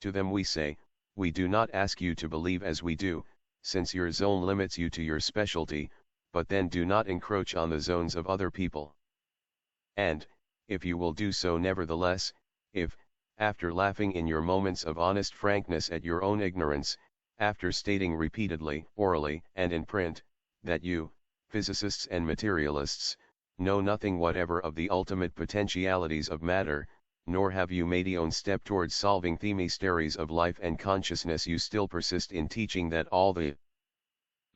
To them we say, we do not ask you to believe as we do, since your zone limits you to your specialty, but then do not encroach on the zones of other people. And, if you will do so nevertheless, if, after laughing in your moments of honest frankness at your own ignorance, after stating repeatedly, orally, and in print, that you, physicists and materialists, know nothing whatever of the ultimate potentialities of matter, nor have you made a own step towards solving the mysteries of life and consciousness, you still persist in teaching that all the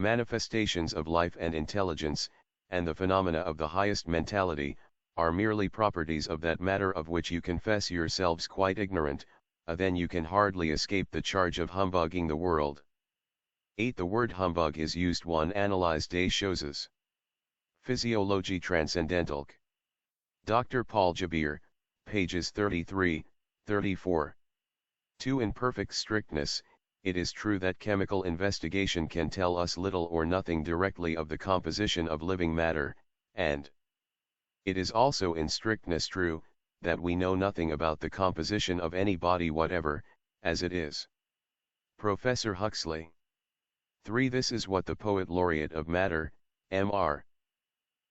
manifestations of life and intelligence, and the phenomena of the highest mentality, are merely properties of that matter of which you confess yourselves quite ignorant, then you can hardly escape the charge of humbugging the world. 8. The word humbug is used one analyse des choses. Physiologie transcendantale. Dr. Paul Jabir, pages 33, 34. 2. In perfect strictness, it is true that chemical investigation can tell us little or nothing directly of the composition of living matter, and it is also in strictness true, that we know nothing about the composition of any body whatever, as it is. Professor Huxley. 3. This is what the poet laureate of matter, M.R.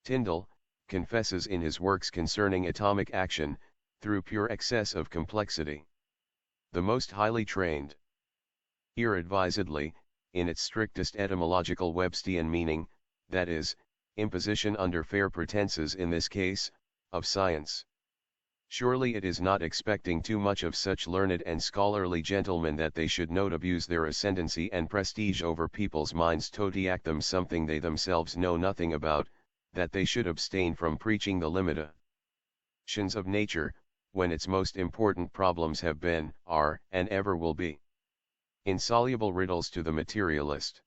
Tyndall, confesses in his works concerning atomic action, through pure excess of complexity. The most highly trained, ill-advisedly, in its strictest etymological Webstian meaning, that is, imposition under fair pretenses in this case, of science. Surely it is not expecting too much of such learned and scholarly gentlemen that they should not abuse their ascendancy and prestige over people's minds to teach them something they themselves know nothing about, that they should abstain from preaching the limitations of nature, when its most important problems have been, are, and ever will be insoluble riddles to the materialist.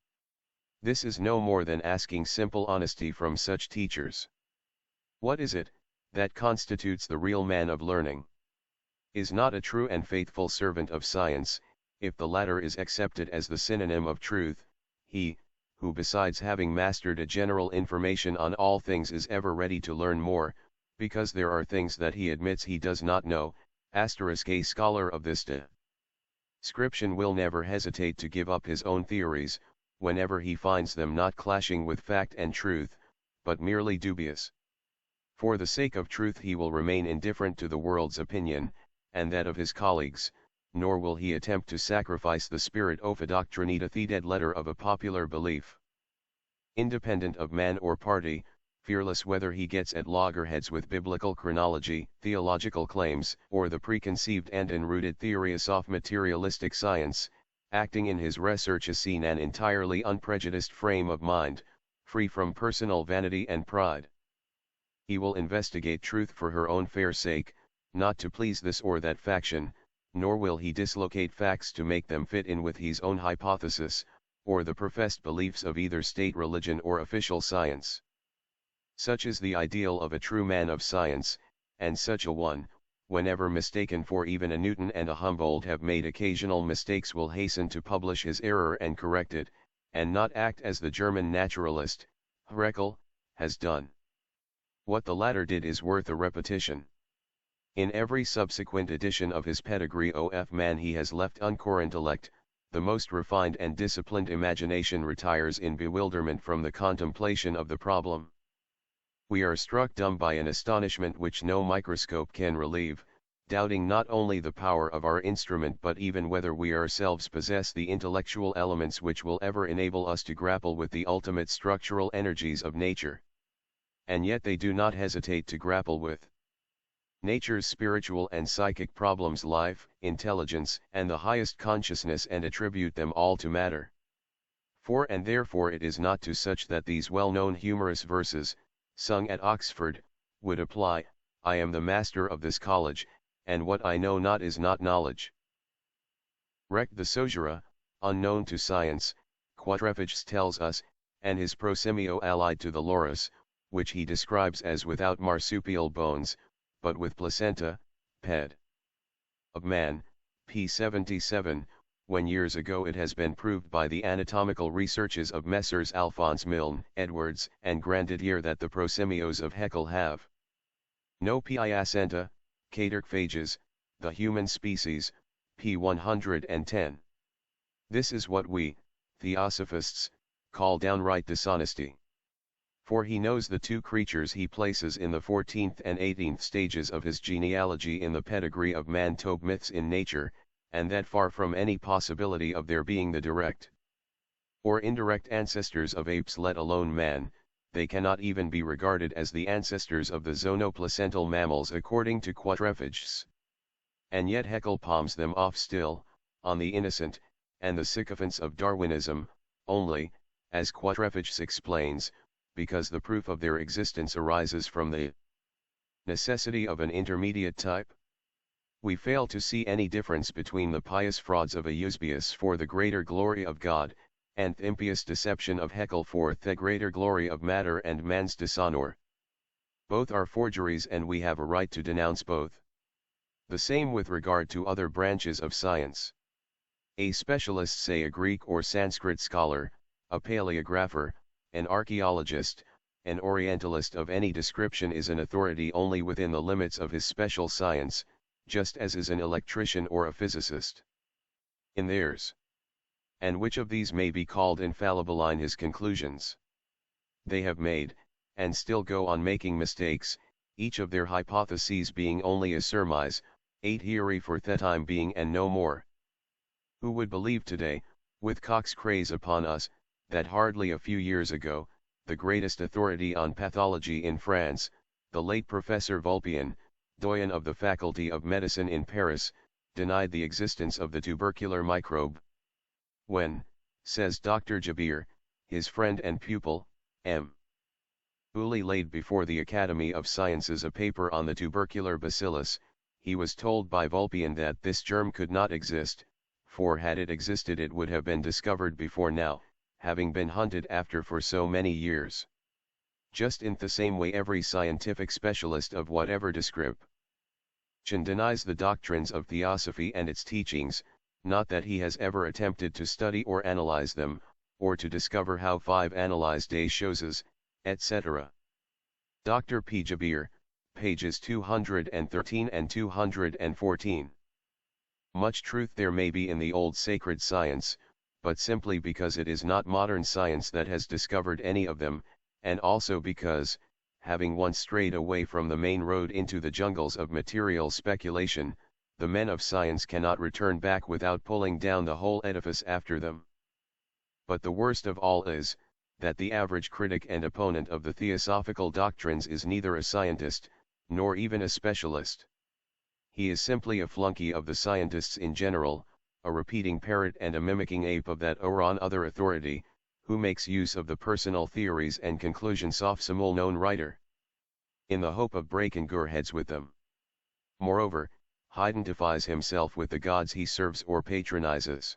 This is no more than asking simple honesty from such teachers. What is it that constitutes the real man of learning? Is not a true and faithful servant of science, if the latter is accepted as the synonym of truth, he, who besides having mastered a general information on all things is ever ready to learn more, because there are things that he admits he does not know, a scholar of this description will never hesitate to give up his own theories, whenever he finds them not clashing with fact and truth, but merely dubious. For the sake of truth he will remain indifferent to the world's opinion, and that of his colleagues, nor will he attempt to sacrifice the spirit of a doctrine to the dead letter of a popular belief. Independent of man or party, fearless whether he gets at loggerheads with biblical chronology, theological claims, or the preconceived and enrooted theories of materialistic science, acting in his researches in an entirely unprejudiced frame of mind, free from personal vanity and pride. He will investigate truth for her own fair sake, not to please this or that faction, nor will he dislocate facts to make them fit in with his own hypothesis, or the professed beliefs of either state religion or official science. Such is the ideal of a true man of science, and such a one, whenever mistaken for even a Newton and a Humboldt have made occasional mistakes, will hasten to publish his error and correct it, and not act as the German naturalist, Haeckel, has done. What the latter did is worth a repetition. In every subsequent edition of his Pedigree of Man he has left uncore intellect, the most refined and disciplined imagination retires in bewilderment from the contemplation of the problem. We are struck dumb by an astonishment which no microscope can relieve, doubting not only the power of our instrument but even whether we ourselves possess the intellectual elements which will ever enable us to grapple with the ultimate structural energies of nature. And yet they do not hesitate to grapple with nature's spiritual and psychic problems, life, intelligence, and the highest consciousness, and attribute them all to matter. For and therefore it is not to such that these well-known humorous verses, sung at Oxford, would apply: I am the master of this college, and what I know not is not knowledge. Rec the Sogera, unknown to science, Quatrefages tells us, and his Prosimio allied to the loris, which he describes as without marsupial bones, but with placenta, ped. Of man, p. 77, when years ago it has been proved by the anatomical researches of Messrs. Alphonse Milne, Edwards, and Grandidier that the prosimios of Haeckel have no placenta, caterphages, the human species, p. 110. This is what we, Theosophists, call downright dishonesty. For he knows the two creatures he places in the 14th and 18th stages of his genealogy in the Pedigree of Man Tobe myths in nature, and that far from any possibility of their being the direct or indirect ancestors of apes, let alone man, they cannot even be regarded as the ancestors of the zoonoplacental mammals according to Quatrefages. And yet Haeckel palms them off still, on the innocent, and the sycophants of Darwinism, only, as Quatrefages explains, because the proof of their existence arises from the necessity of an intermediate type. We fail to see any difference between the pious frauds of a Eusebius for the greater glory of God, and the impious deception of Haeckel for the greater glory of matter and man's dishonor. Both are forgeries, and we have a right to denounce both. The same with regard to other branches of science. A specialist, say a Greek or Sanskrit scholar, a paleographer, an archaeologist, an orientalist of any description, is an authority only within the limits of his special science, just as is an electrician or a physicist in theirs. And which of these may be called infallible in his conclusions? They have made, and still go on making mistakes, each of their hypotheses being only a surmise, a theory for the time being and no more. Who would believe today, with Koch's craze upon us, that hardly a few years ago, the greatest authority on pathology in France, the late Professor Vulpian, doyen of the Faculty of Medicine in Paris, denied the existence of the tubercular microbe? When, says Dr. Jabir, his friend and pupil, M. Uli, laid before the Academy of Sciences a paper on the tubercular bacillus, he was told by Vulpian that this germ could not exist, for had it existed it would have been discovered before now, having been hunted after for so many years. Just in the same way every scientific specialist of whatever description denies the doctrines of Theosophy and its teachings, not that he has ever attempted to study or analyze them, or to discover how 5 analyzed a choses, etc. Dr. P. Jabir, pages 213 and 214. Much truth there may be in the old sacred science, but simply because it is not modern science that has discovered any of them, and also because, having once strayed away from the main road into the jungles of material speculation, the men of science cannot return back without pulling down the whole edifice after them. But the worst of all is, that the average critic and opponent of the theosophical doctrines is neither a scientist, nor even a specialist. He is simply a flunky of the scientists in general, a repeating parrot and a mimicking ape of that or on other authority, who makes use of the personal theories and conclusions of some well-known writer, in the hope of breaking heads with them. Moreover, he identifies himself with the gods he serves or patronizes.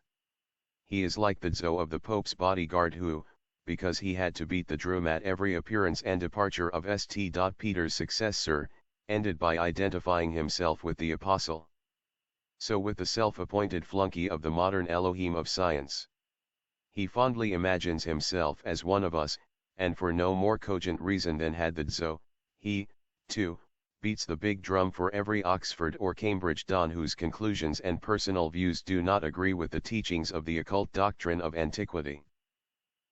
He is like the Zo of the Pope's bodyguard who, because he had to beat the drum at every appearance and departure of St. Peter's successor, ended by identifying himself with the apostle. So with the self-appointed flunky of the modern Elohim of science. He fondly imagines himself as one of us, and for no more cogent reason than had the Zo, he, too, beats the big drum for every Oxford or Cambridge don whose conclusions and personal views do not agree with the teachings of the occult doctrine of antiquity.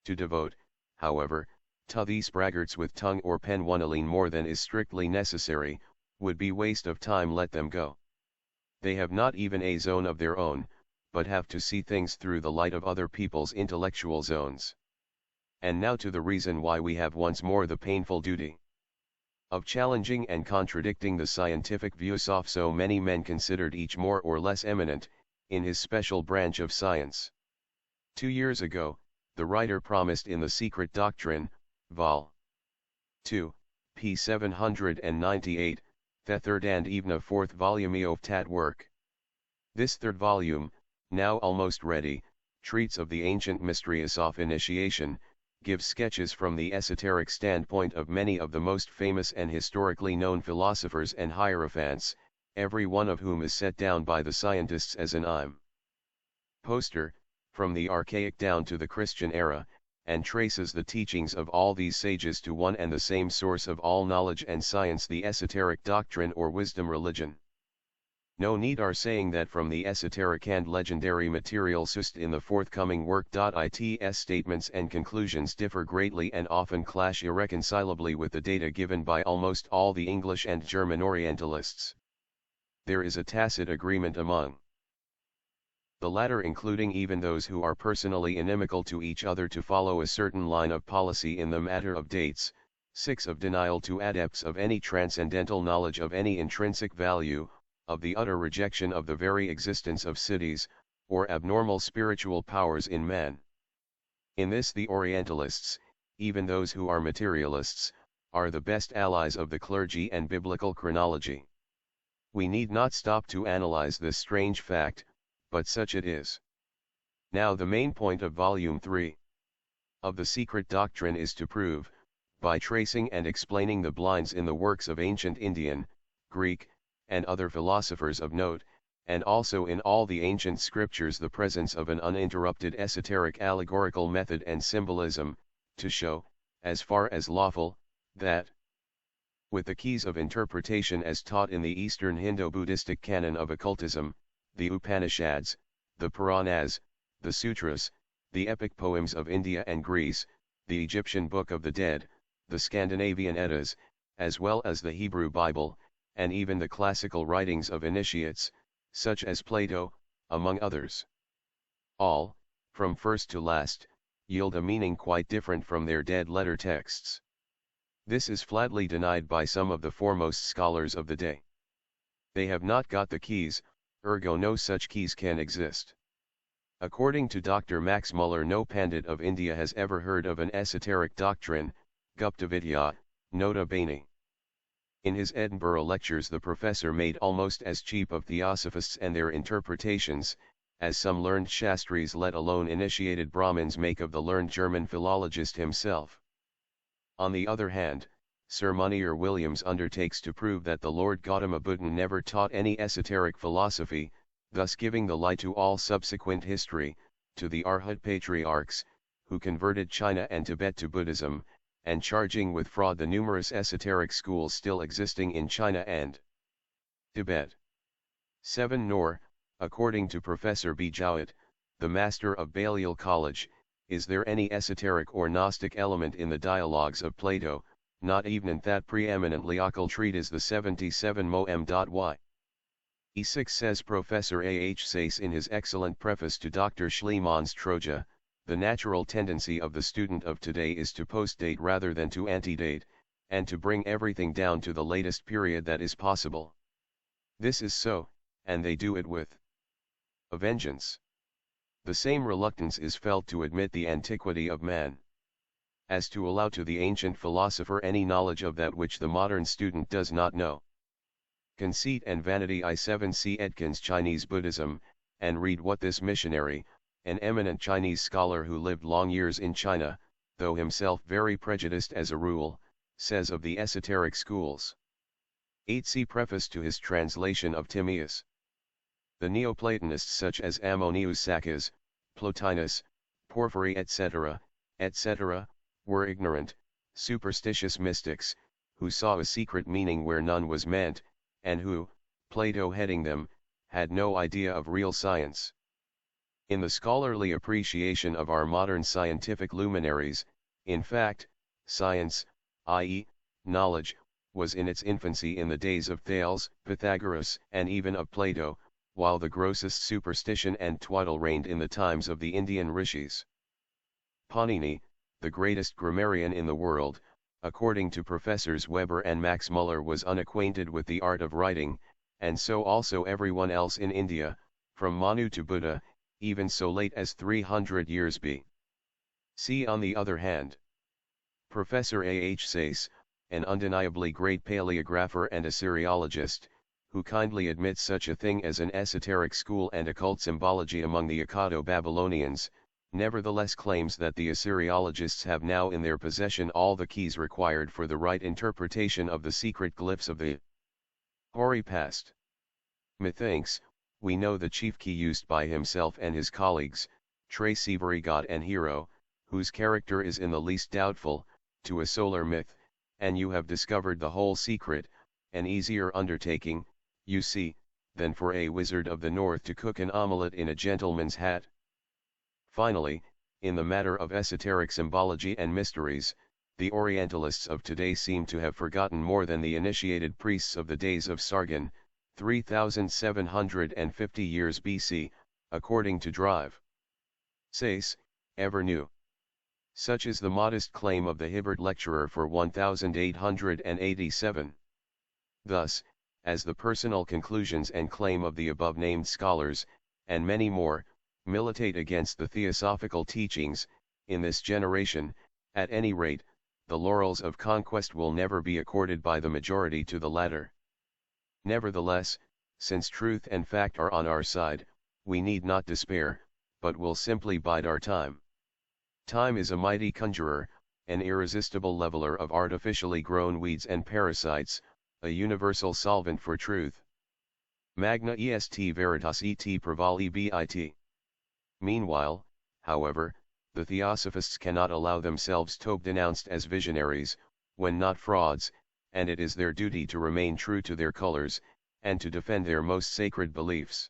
To devote, however, to these braggarts with tongue or pen one aline more than is strictly necessary, would be waste of time. Let them go. They have not even a zone of their own, but have to see things through the light of other people's intellectual zones. And now to the reason why we have once more the painful duty of challenging and contradicting the scientific views of so many men considered each more or less eminent, in his special branch of science. 2 years ago, the writer promised in The Secret Doctrine, Vol. 2, p. 798, the third and even a fourth volume of that work. This third volume, now almost ready, treats of the ancient mysteries of initiation, gives sketches from the esoteric standpoint of many of the most famous and historically known philosophers and hierophants, every one of whom is set down by the scientists as an imposter, from the archaic down to the Christian era, and traces the teachings of all these sages to one and the same source of all knowledge and science, the esoteric doctrine or wisdom religion. No need our saying that from the esoteric and legendary material sourced in the forthcoming work. Its statements and conclusions differ greatly and often clash irreconcilably with the data given by almost all the English and German Orientalists. There is a tacit agreement among the latter, including even those who are personally inimical to each other, to follow a certain line of policy in the matter of dates, 6 of denial to adepts of any transcendental knowledge of any intrinsic value, of the utter rejection of the very existence of cities, or abnormal spiritual powers in man. In this the Orientalists, even those who are materialists, are the best allies of the clergy and biblical chronology. We need not stop to analyze this strange fact, but such it is. Now the main point of Volume 3 of The Secret Doctrine is to prove, by tracing and explaining the blinds in the works of ancient Indian, Greek, and other philosophers of note, and also in all the ancient scriptures, the presence of an uninterrupted esoteric allegorical method and symbolism, to show, as far as lawful, that, with the keys of interpretation as taught in the Eastern Hindu-Buddhistic canon of occultism, the Upanishads, the Puranas, the Sutras, the epic poems of India and Greece, the Egyptian Book of the Dead, the Scandinavian Eddas, as well as the Hebrew Bible, and even the classical writings of initiates, such as Plato, among others. All, from first to last, yield a meaning quite different from their dead-letter texts. This is flatly denied by some of the foremost scholars of the day. They have not got the keys, ergo no such keys can exist. According to Dr. Max Muller, no Pandit of India has ever heard of an esoteric doctrine, Gupta Vidya, nota bene. In his Edinburgh lectures the professor made almost as cheap of Theosophists and their interpretations, as some learned Shastris, let alone initiated Brahmins, make of the learned German philologist himself. On the other hand, Sir Monier Williams undertakes to prove that the Lord Gautama Buddha never taught any esoteric philosophy, thus giving the lie to all subsequent history, to the Arhat patriarchs, who converted China and Tibet to Buddhism, and charging with fraud the numerous esoteric schools still existing in China and Tibet. 7. Nor, according to Professor B. Jowett, the master of Balliol College, is there any esoteric or Gnostic element in the dialogues of Plato, not even in that preeminently occult treatise the 77 Moem. Y. E6 says Professor A. H. Sayce in his excellent preface to Dr. Schliemann's Troja, the natural tendency of the student of today is to postdate rather than to antedate, and to bring everything down to the latest period that is possible. This is so, and they do it with a vengeance. The same reluctance is felt to admit the antiquity of man, as to allow to the ancient philosopher any knowledge of that which the modern student does not know. Conceit and vanity. I7 See Etkin's Chinese Buddhism, and read what this missionary, an eminent Chinese scholar who lived long years in China, though himself very prejudiced as a rule, says of the esoteric schools. 8 See preface to his translation of Timaeus. The Neoplatonists such as Ammonius Saccas, Plotinus, Porphyry etc., were ignorant, superstitious mystics, who saw a secret meaning where none was meant, and who, Plato heading them, had no idea of real science. In the scholarly appreciation of our modern scientific luminaries, in fact, science, i.e., knowledge, was in its infancy in the days of Thales, Pythagoras, and even of Plato, while the grossest superstition and twaddle reigned in the times of the Indian rishis. Panini, the greatest grammarian in the world, according to Professors Weber and Max Muller, was unacquainted with the art of writing, and so also everyone else in India, from Manu to Buddha, even so late as 300 years B.C. On the other hand, Professor A. H. Sayce, an undeniably great paleographer and Assyriologist, who kindly admits such a thing as an esoteric school and occult symbology among the Akkado-Babylonians, nevertheless claims that the Assyriologists have now in their possession all the keys required for the right interpretation of the secret glyphs of the hoary past. Methinks, we know the chief key used by himself and his colleagues, trace every god and hero, whose character is in the least doubtful, to a solar myth, and you have discovered the whole secret, an easier undertaking, you see, than for a wizard of the north to cook an omelette in a gentleman's hat. Finally, in the matter of esoteric symbology and mysteries, the Orientalists of today seem to have forgotten more than the initiated priests of the days of Sargon, 3750 years BC, according to Drive. Sayce, ever new. Such is the modest claim of the Hibbert lecturer for 1887. Thus, as the personal conclusions and claim of the above-named scholars, and many more, militate against the theosophical teachings, in this generation, at any rate, the laurels of conquest will never be accorded by the majority to the latter. Nevertheless, since truth and fact are on our side, we need not despair, but will simply bide our time. Time is a mighty conjurer, an irresistible leveler of artificially grown weeds and parasites, a universal solvent for truth. Magna est veritas et pravali bit. Meanwhile, however, the Theosophists cannot allow themselves to be denounced as visionaries, when not frauds, and it is their duty to remain true to their colors, and to defend their most sacred beliefs.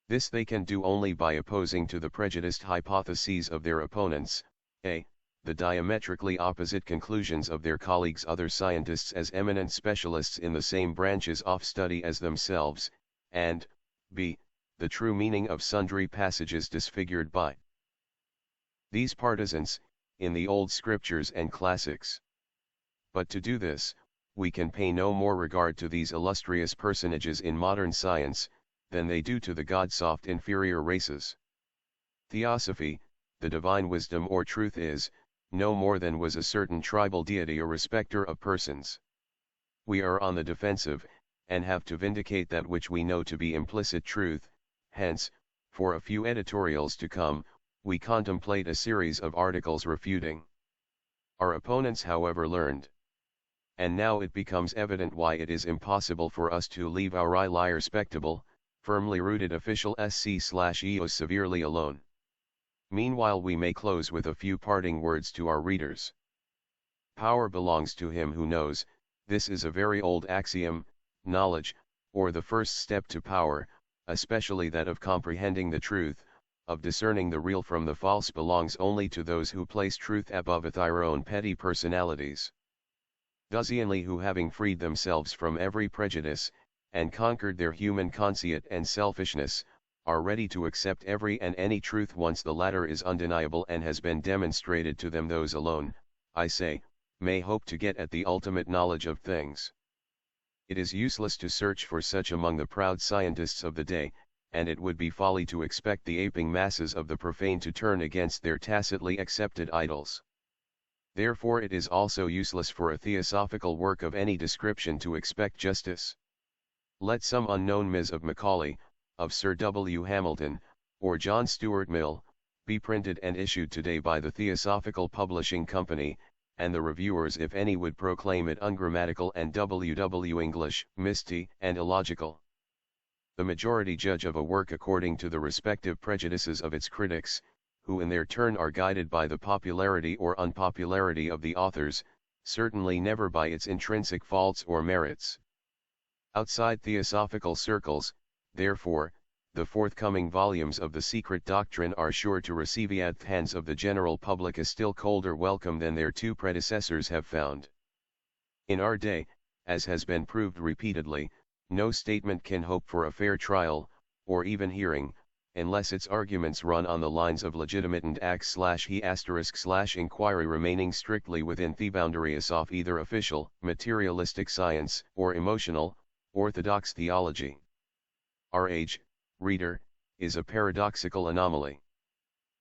This they can do only by opposing to the prejudiced hypotheses of their opponents, a. the diametrically opposite conclusions of their colleagues other scientists as eminent specialists in the same branches of study as themselves, and, b. the true meaning of sundry passages disfigured by these partisans, in the old scriptures and classics. But to do this, we can pay no more regard to these illustrious personages in modern science, than they do to the god-soft inferior races. Theosophy, the divine wisdom or truth is, no more than was a certain tribal deity a respecter of persons. We are on the defensive, and have to vindicate that which we know to be implicit truth, hence, for a few editorials to come, we contemplate a series of articles refuting our opponents however learned. And now it becomes evident why it is impossible for us to leave our eye respectable, firmly rooted official SC/EOS severely alone. Meanwhile we may close with a few parting words to our readers. Power belongs to him who knows. This is a very old axiom. Knowledge, or the first step to power, especially that of comprehending the truth, of discerning the real from the false, belongs only to those who place truth above their own petty personalities. Dozianly who having freed themselves from every prejudice, and conquered their human conceit and selfishness, are ready to accept every and any truth once the latter is undeniable and has been demonstrated to them. Those alone, I say, may hope to get at the ultimate knowledge of things. It is useless to search for such among the proud scientists of the day, and it would be folly to expect the aping masses of the profane to turn against their tacitly accepted idols. Therefore it is also useless for a theosophical work of any description to expect justice. Let some unknown Ms. of Macaulay, of Sir W. Hamilton, or John Stuart Mill, be printed and issued today by the Theosophical Publishing Company, and the reviewers, if any, would proclaim it ungrammatical and W. English, misty, and illogical. The majority judge of a work according to the respective prejudices of its critics, who in their turn are guided by the popularity or unpopularity of the authors, certainly never by its intrinsic faults or merits. Outside theosophical circles, therefore, the forthcoming volumes of The Secret Doctrine are sure to receive at the hands of the general public a still colder welcome than their two predecessors have found. In our day, as has been proved repeatedly, no statement can hope for a fair trial, or even hearing, unless its arguments run on the lines of legitimate and *he**inquiry, remaining strictly within the boundaries of either official, materialistic science, or emotional, orthodox theology. Our age, reader, is a paradoxical anomaly.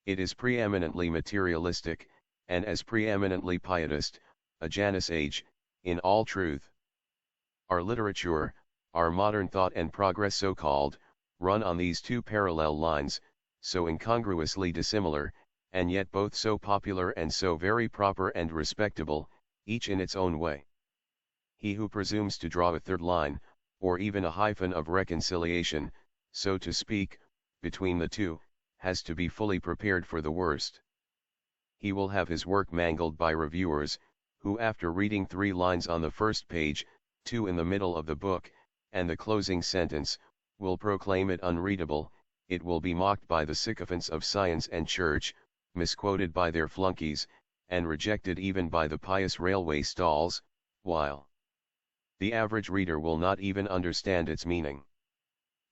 It is preeminently materialistic, and as preeminently pietist, a Janus age, in all truth. Our literature, our modern thought and progress so-called, run on these two parallel lines, so incongruously dissimilar, and yet both so popular and so very proper and respectable, each in its own way. He who presumes to draw a third line, or even a hyphen of reconciliation, so to speak, between the two, has to be fully prepared for the worst. He will have his work mangled by reviewers, who after reading 3 lines on the first page, 2 in the middle of the book, and the closing sentence, will proclaim it unreadable. It will be mocked by the sycophants of science and church, misquoted by their flunkies, and rejected even by the pious railway stalls, while the average reader will not even understand its meaning.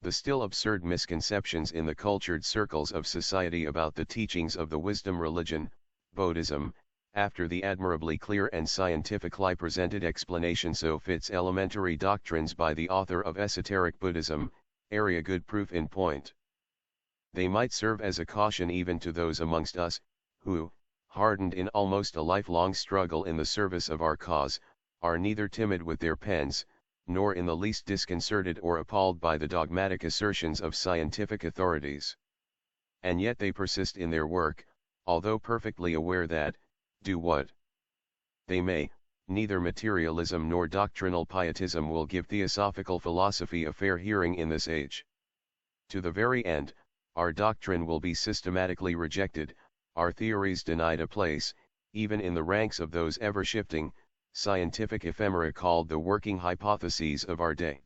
The still absurd misconceptions in the cultured circles of society about the teachings of the wisdom religion, Buddhism, after the admirably clear and scientifically presented explanation so fits elementary doctrines by the author of Esoteric Buddhism, are a good proof in point. They might serve as a caution even to those amongst us, who, hardened in almost a lifelong struggle in the service of our cause, are neither timid with their pens, nor in the least disconcerted or appalled by the dogmatic assertions of scientific authorities. And yet they persist in their work, although perfectly aware that, do what they may, neither materialism nor doctrinal pietism will give theosophical philosophy a fair hearing in this age. To the very end, our doctrine will be systematically rejected, our theories denied a place, even in the ranks of those ever-shifting, scientific ephemera called the working hypotheses of our day.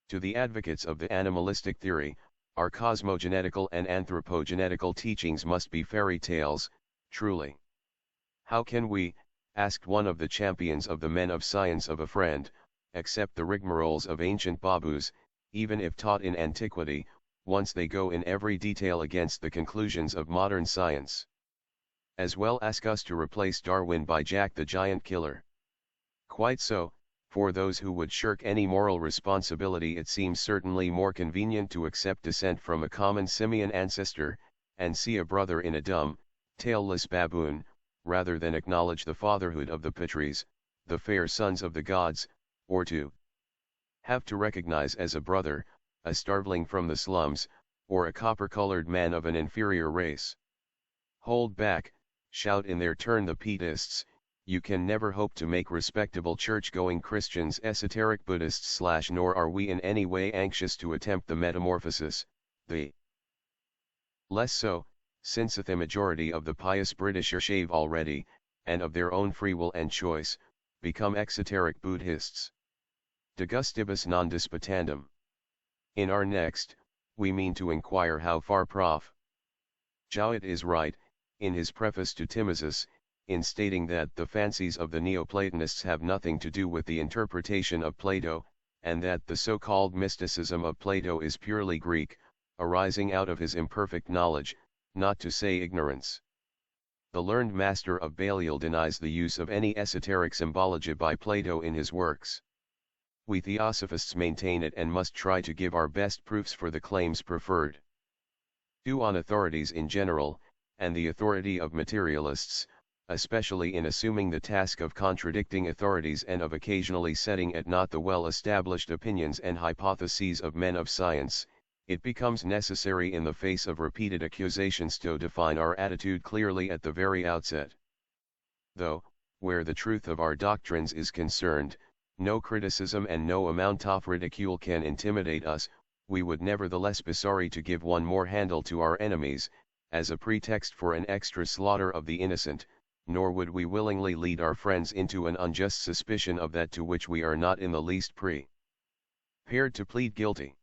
To the advocates of the animalistic theory, our cosmogenetical and anthropogenetical teachings must be fairy tales, truly. How can we, asked one of the champions of the men of science of a friend, accept the rigmaroles of ancient babus, even if taught in antiquity, once they go in every detail against the conclusions of modern science? As well ask us to replace Darwin by Jack the Giant Killer. Quite so, for those who would shirk any moral responsibility it seems certainly more convenient to accept descent from a common simian ancestor, and see a brother in a dumb, tailless baboon, rather than acknowledge the fatherhood of the Pitris, the fair sons of the gods, or to have to recognize as a brother, a starveling from the slums, or a copper-colored man of an inferior race. Hold back, shout in their turn the Pietists, you can never hope to make respectable church-going Christians esoteric Buddhists / nor are we in any way anxious to attempt the metamorphosis, the less so, since the majority of the pious British shave already, and of their own free will and choice, become exoteric Buddhists. De gustibus non disputandum. In our next, we mean to inquire how far Prof. Jowett is right, in his preface to Timasius, in stating that the fancies of the Neoplatonists have nothing to do with the interpretation of Plato, and that the so-called mysticism of Plato is purely Greek, arising out of his imperfect knowledge, not to say ignorance. The learned master of Balliol denies the use of any esoteric symbology by Plato in his works. We Theosophists maintain it and must try to give our best proofs for the claims preferred. 2. On authorities in general, and the authority of materialists, especially in assuming the task of contradicting authorities and of occasionally setting at naught the well-established opinions and hypotheses of men of science, it becomes necessary in the face of repeated accusations to define our attitude clearly at the very outset. Though, where the truth of our doctrines is concerned, no criticism and no amount of ridicule can intimidate us, we would nevertheless be sorry to give one more handle to our enemies, as a pretext for an extra slaughter of the innocent, nor would we willingly lead our friends into an unjust suspicion of that to which we are not in the least prepared to plead guilty.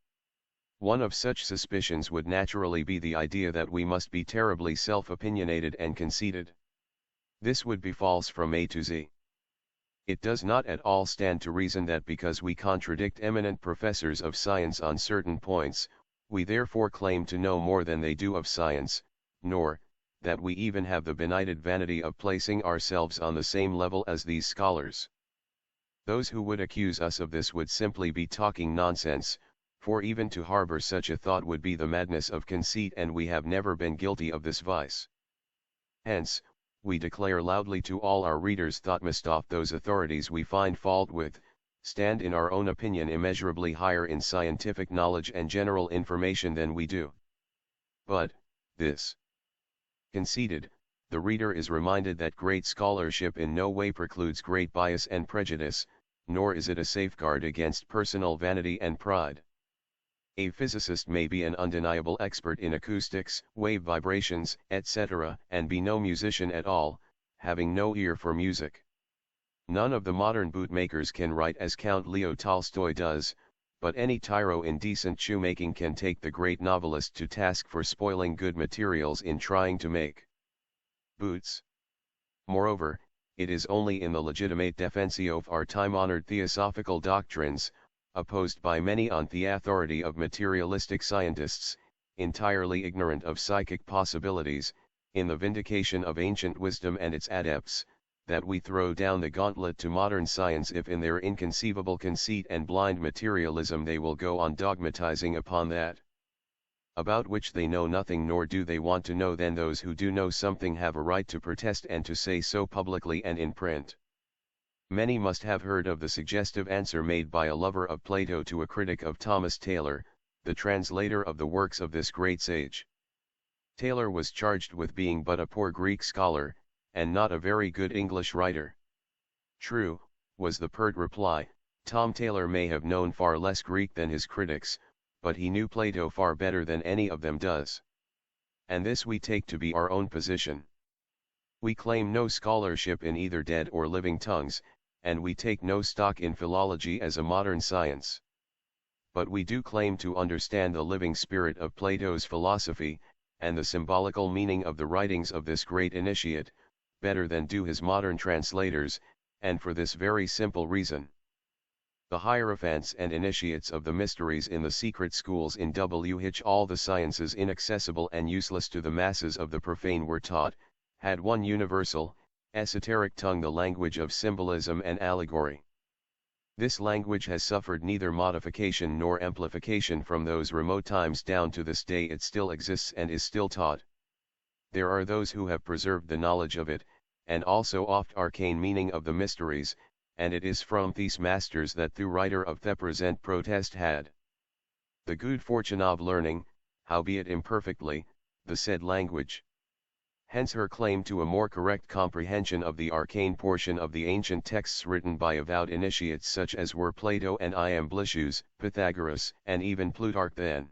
One of such suspicions would naturally be the idea that we must be terribly self-opinionated and conceited. This would be false from A to Z. It does not at all stand to reason that because we contradict eminent professors of science on certain points, we therefore claim to know more than they do of science, nor, that we even have the benighted vanity of placing ourselves on the same level as these scholars. Those who would accuse us of this would simply be talking nonsense, for even to harbor such a thought would be the madness of conceit, and we have never been guilty of this vice. Hence, we declare loudly to all our readers that most of those authorities we find fault with, stand in our own opinion immeasurably higher in scientific knowledge and general information than we do. But, this conceded, the reader is reminded that great scholarship in no way precludes great bias and prejudice, nor is it a safeguard against personal vanity and pride. A physicist may be an undeniable expert in acoustics, wave vibrations, etc., and be no musician at all, having no ear for music. None of the modern bootmakers can write as Count Leo Tolstoy does, but any tyro in decent shoemaking can take the great novelist to task for spoiling good materials in trying to make boots. Moreover, it is only in the legitimate defensio of our time-honored theosophical doctrines, opposed by many on the authority of materialistic scientists, entirely ignorant of psychic possibilities, in the vindication of ancient wisdom and its adepts, that we throw down the gauntlet to modern science if in their inconceivable conceit and blind materialism they will go on dogmatizing upon that about which they know nothing, nor do they want to know. Then those who do know something have a right to protest and to say so publicly and in print. Many must have heard of the suggestive answer made by a lover of Plato to a critic of Thomas Taylor, the translator of the works of this great sage. Taylor was charged with being but a poor Greek scholar, and not a very good English writer. True, was the pert reply, Tom Taylor may have known far less Greek than his critics, but he knew Plato far better than any of them does. And this we take to be our own position. We claim no scholarship in either dead or living tongues, and we take no stock in philology as a modern science. But we do claim to understand the living spirit of Plato's philosophy, and the symbolical meaning of the writings of this great initiate, better than do his modern translators, and for this very simple reason. The hierophants and initiates of the mysteries in the secret schools in which all the sciences inaccessible and useless to the masses of the profane were taught, had one universal, esoteric tongue, the language of symbolism and allegory. This language has suffered neither modification nor amplification from those remote times down to this day. It still exists and is still taught. There are those who have preserved the knowledge of it, and also oft arcane meaning of the mysteries, and it is from these masters that the writer of the present protest had the good fortune of learning, howbeit imperfectly, the said language. Hence her claim to a more correct comprehension of the arcane portion of the ancient texts written by avowed initiates such as were Plato and Iamblichus, Pythagoras, and even Plutarch then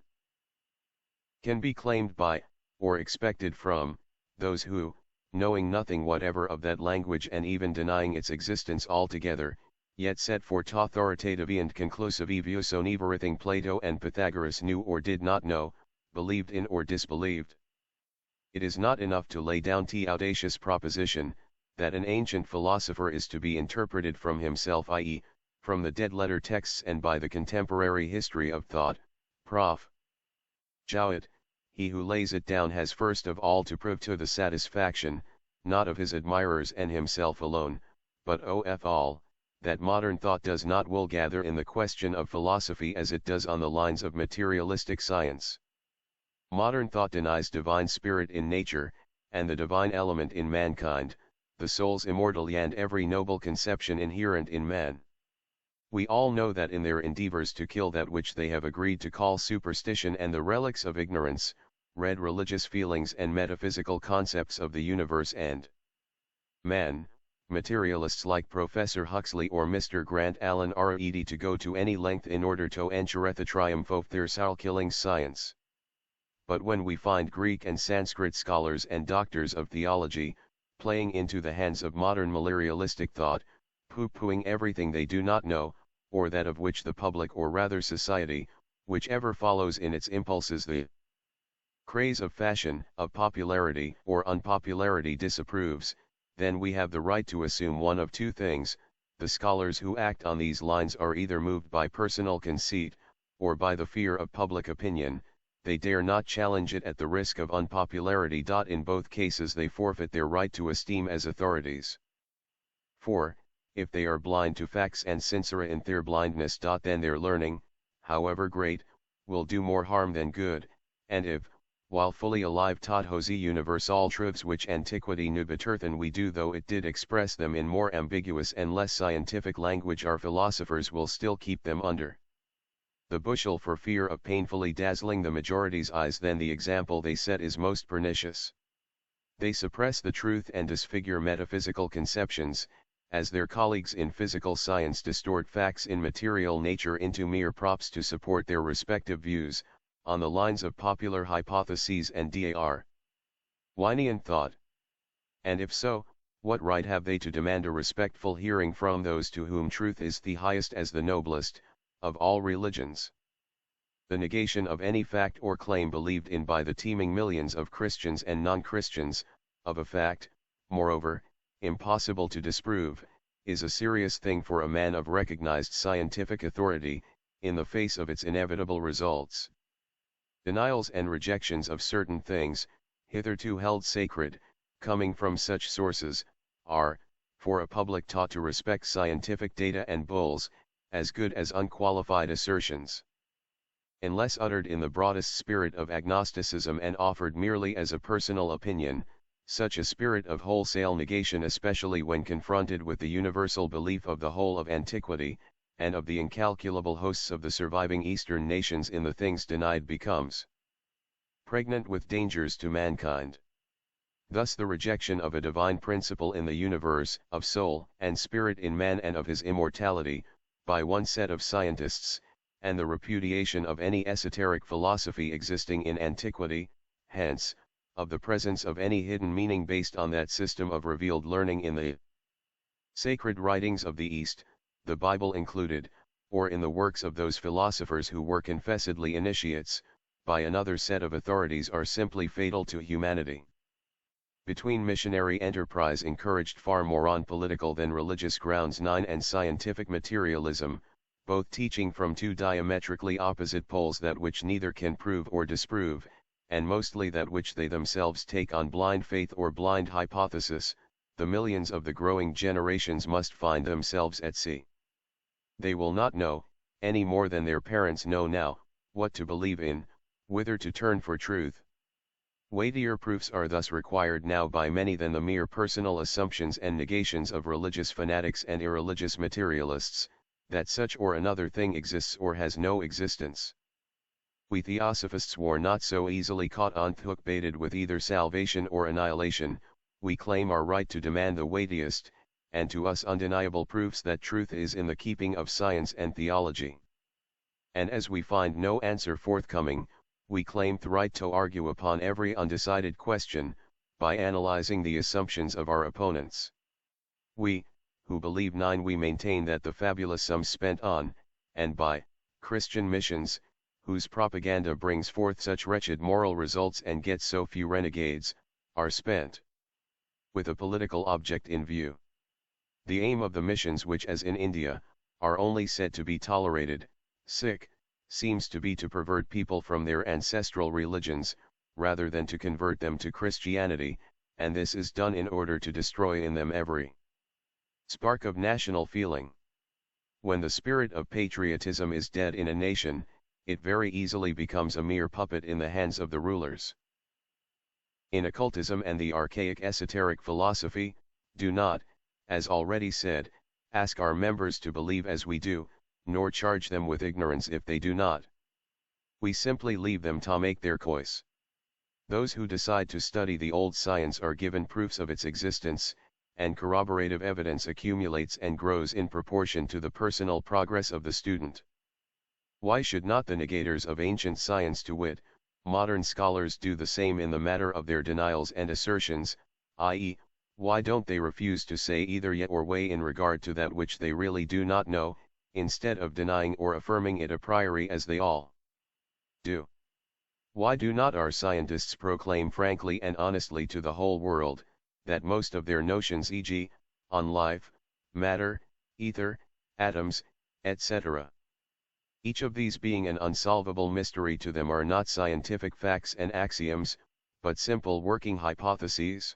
can be claimed by, or expected from, those who, knowing nothing whatever of that language and even denying its existence altogether, yet set forth authoritatively and conclusively views on everything Plato and Pythagoras knew or did not know, believed in or disbelieved. It is not enough to lay down the audacious proposition, that an ancient philosopher is to be interpreted from himself, i.e., from the dead letter texts and by the contemporary history of thought. Prof. Jowett, he who lays it down has first of all to prove to the satisfaction, not of his admirers and himself alone, but of all, that modern thought does not wool gather in the question of philosophy as it does on the lines of materialistic science. Modern thought denies divine spirit in nature, and the divine element in mankind, the soul's immortality and every noble conception inherent in man. We all know that in their endeavors to kill that which they have agreed to call superstition and the relics of ignorance, red religious feelings and metaphysical concepts of the universe and man, materialists like Professor Huxley or Mr. Grant Allen are ready to go to any length in order to ensure the triumph of their soul-killing science. But when we find Greek and Sanskrit scholars and doctors of theology, playing into the hands of modern malarialistic thought, pooh-poohing everything they do not know, or that of which the public or rather society, whichever follows in its impulses the craze of fashion, of popularity or unpopularity disapproves, then we have the right to assume one of two things: the scholars who act on these lines are either moved by personal conceit, or by the fear of public opinion, they dare not challenge it at the risk of unpopularity. In both cases they forfeit their right to esteem as authorities. For, if they are blind to facts and sincere in their blindness, then their learning, however great, will do more harm than good, and if, while fully alive Hosi universal truths which antiquity knew better than we do, though it did express them in more ambiguous and less scientific language, our philosophers will still keep them under the bushel for fear of painfully dazzling the majority's eyes, then the example they set is most pernicious. They suppress the truth and disfigure metaphysical conceptions, as their colleagues in physical science distort facts in material nature into mere props to support their respective views, on the lines of popular hypotheses and Darwinian thought. And if so, what right have they to demand a respectful hearing from those to whom truth is the highest as the noblest, of all religions? The negation of any fact or claim believed in by the teeming millions of Christians and non-Christians, of a fact, moreover, impossible to disprove, is a serious thing for a man of recognized scientific authority, in the face of its inevitable results. Denials and rejections of certain things, hitherto held sacred, coming from such sources, are, for a public taught to respect scientific data and bulls, as good as unqualified assertions. Unless uttered in the broadest spirit of agnosticism and offered merely as a personal opinion, such a spirit of wholesale negation, especially when confronted with the universal belief of the whole of antiquity, and of the incalculable hosts of the surviving Eastern nations in the things denied, becomes pregnant with dangers to mankind. Thus the rejection of a divine principle in the universe, of soul and spirit in man and of his immortality, by one set of scientists, and the repudiation of any esoteric philosophy existing in antiquity, hence, of the presence of any hidden meaning based on that system of revealed learning in the sacred writings of the East, the Bible included, or in the works of those philosophers who were confessedly initiates, by another set of authorities, are simply fatal to humanity. Between missionary enterprise encouraged far more on political than religious grounds 9 and scientific materialism, both teaching from two diametrically opposite poles that which neither can prove or disprove, and mostly that which they themselves take on blind faith or blind hypothesis, the millions of the growing generations must find themselves at sea. They will not know, any more than their parents know now, what to believe in, whither to turn for truth. Weightier proofs are thus required now by many than the mere personal assumptions and negations of religious fanatics and irreligious materialists, that such or another thing exists or has no existence. We Theosophists were not so easily caught on the hook baited with either salvation or annihilation. We claim our right to demand the weightiest, and to us undeniable proofs that truth is in the keeping of science and theology. And as we find no answer forthcoming, we claim the right to argue upon every undecided question, by analyzing the assumptions of our opponents. We, who believe 9, we maintain that the fabulous sums spent on, and by, Christian missions, whose propaganda brings forth such wretched moral results and gets so few renegades, are spent with a political object in view. The aim of the missions, which, as in India, are only said to be tolerated, seems to be to pervert people from their ancestral religions, rather than to convert them to Christianity, and this is done in order to destroy in them every spark of national feeling. When the spirit of patriotism is dead in a nation, it very easily becomes a mere puppet in the hands of the rulers. In occultism and the archaic esoteric philosophy, do not, as already said, ask our members to believe as we do, nor charge them with ignorance if they do not. We simply leave them to make their choice. Those who decide to study the old science are given proofs of its existence, and corroborative evidence accumulates and grows in proportion to the personal progress of the student. Why should not the negators of ancient science, to wit, modern scholars, do the same in the matter of their denials and assertions, i.e., why don't they refuse to say either yet or way in regard to that which they really do not know, instead of denying or affirming it a priori as they all do? Why do not our scientists proclaim frankly and honestly to the whole world, that most of their notions, e.g., on life, matter, ether, atoms, etc., each of these being an unsolvable mystery to them, are not scientific facts and axioms, but simple working hypotheses?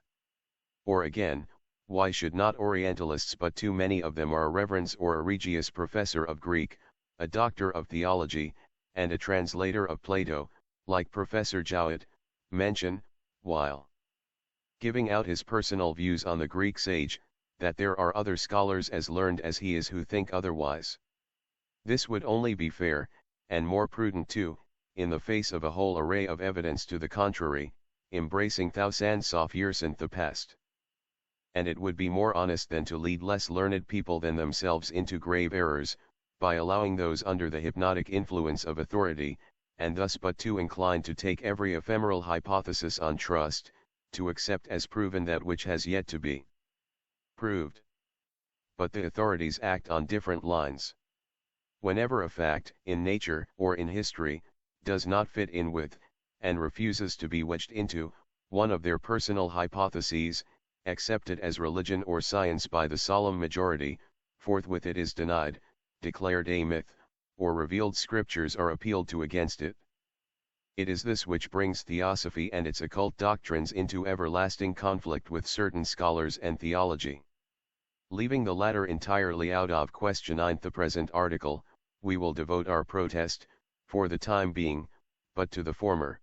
Or again, why should not Orientalists, but too many of them are reverends or a Regius Professor of Greek, a doctor of theology, and a translator of Plato, like Professor Jowett, mention, while giving out his personal views on the Greek sage, that there are other scholars as learned as he is who think otherwise? This would only be fair, and more prudent too, in the face of a whole array of evidence to the contrary, embracing thousands of years in the past. And it would be more honest than to lead less learned people than themselves into grave errors, by allowing those under the hypnotic influence of authority, and thus but too inclined to take every ephemeral hypothesis on trust, to accept as proven that which has yet to be proved. But the authorities act on different lines. Whenever a fact, in nature or in history, does not fit in with, and refuses to be wedged into, one of their personal hypotheses, accepted as religion or science by the solemn majority, forthwith it is denied, declared a myth, or revealed scriptures are appealed to against it. It is this which brings Theosophy and its occult doctrines into everlasting conflict with certain scholars and theology. Leaving the latter entirely out of question in the present article, we will devote our protest, for the time being, but to the former.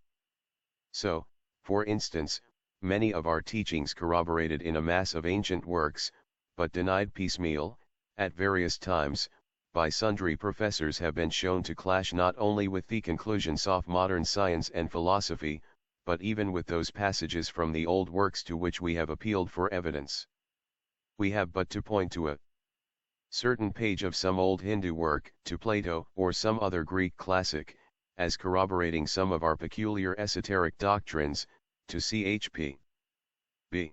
So, for instance, many of our teachings corroborated in a mass of ancient works, but denied piecemeal, at various times, by sundry professors, have been shown to clash not only with the conclusions of modern science and philosophy, but even with those passages from the old works to which we have appealed for evidence. We have but to point to a certain page of some old Hindu work, to Plato or some other Greek classic, as corroborating some of our peculiar esoteric doctrines, to chp. b.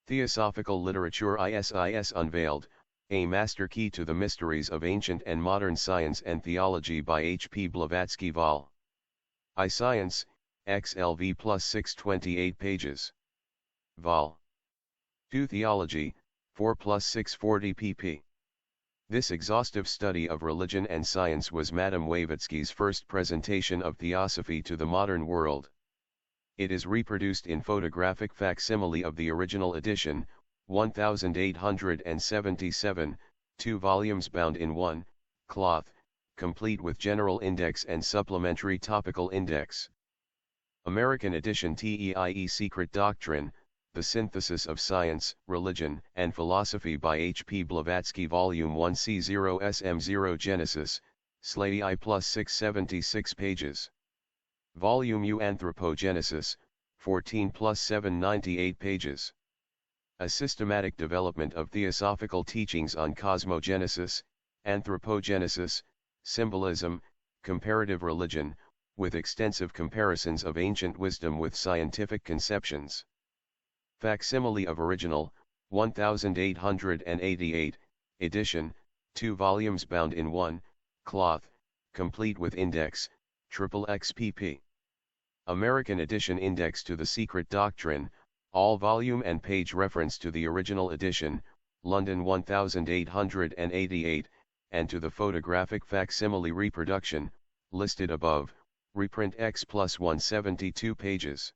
Theosophical Literature Isis Unveiled, a Master Key to the Mysteries of Ancient and Modern Science and Theology by H.P. Blavatsky Vol. I Science, XLV plus 628 pages. Vol. 2 Theology, 4 plus 640 pp. This exhaustive study of religion and science was Madame Blavatsky's first presentation of Theosophy to the modern world. It is reproduced in photographic facsimile of the original edition, 1877, 2 volumes bound in one cloth, complete with general index and supplementary topical index. American edition TEIE Secret Doctrine, The Synthesis of Science, Religion, and Philosophy by H.P. Blavatsky Volume 1 C0 SM0 Genesis, Slady I plus 676 pages. Volume U Anthropogenesis, 14 plus 798 pages. A systematic development of theosophical teachings on cosmogenesis, anthropogenesis, symbolism, comparative religion, with extensive comparisons of ancient wisdom with scientific conceptions. Facsimile of original, 1888, edition, 2 volumes bound in one cloth, complete with index, XXXPP. American edition Index to the Secret Doctrine, all volume and page reference to the original edition, London 1888, and to the photographic facsimile reproduction, listed above, reprint X plus 172 pages.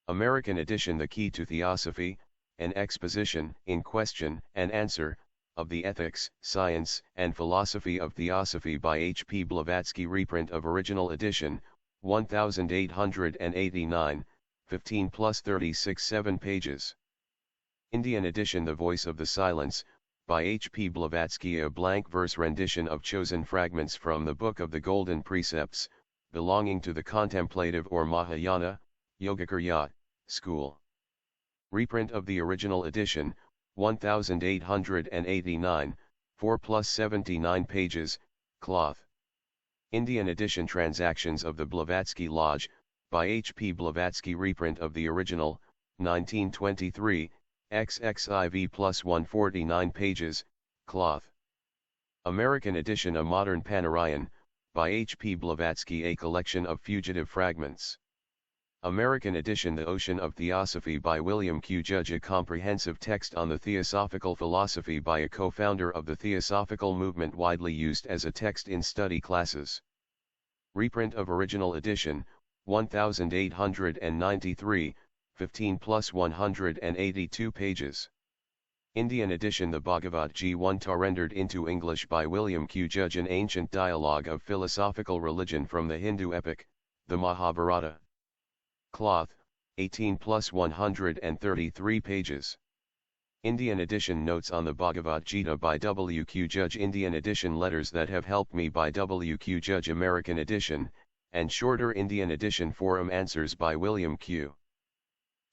American edition The Key to Theosophy, an exposition, in question and answer, of the ethics, science, and philosophy of Theosophy by H. P. Blavatsky. Reprint of original edition, 1889, 15 plus 36 7 pages. Indian edition The Voice of the Silence, by H. P. Blavatsky. A blank verse rendition of chosen fragments from the Book of the Golden Precepts, belonging to the Contemplative or Mahayana, Yogacarya, school. Reprint of the original edition, 1889, 4 plus 79 pages, cloth. Indian edition Transactions of the Blavatsky Lodge, by H. P. Blavatsky. Reprint of the original, 1923, XXIV plus 149 pages, cloth. American edition A Modern Panarayan, by H. P. Blavatsky. A collection of fugitive fragments. American edition The Ocean of Theosophy by William Q. Judge. A comprehensive text on the theosophical philosophy by a co-founder of the theosophical movement, widely used as a text in study classes. Reprint of original edition, 1893, 15 plus 182 pages. Indian edition The Bhagavad Gita rendered into English by William Q. Judge. An ancient dialogue of philosophical religion from the Hindu epic, the Mahabharata. Cloth, 18 plus 133 pages. Indian edition Notes on the Bhagavad Gita by W. Q. Judge. Indian edition Letters That Have Helped Me by W. Q. Judge. American edition, and shorter Indian edition Forum Answers by William Q.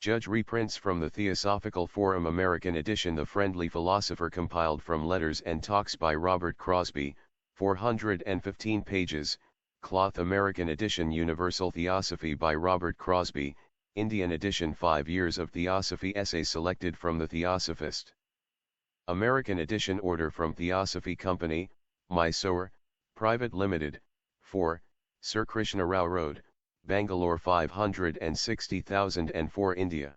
Judge. Reprints from the Theosophical Forum. American edition The Friendly Philosopher, compiled from Letters and Talks by Robert Crosby, 415 pages, cloth. American edition Universal Theosophy by Robert Crosby, Indian edition 5 Years of Theosophy Essays selected from the Theosophist. American edition Order from Theosophy Company, Mysore, Private Limited, 4, Sir Krishna Rao Road, Bangalore 560,004 India.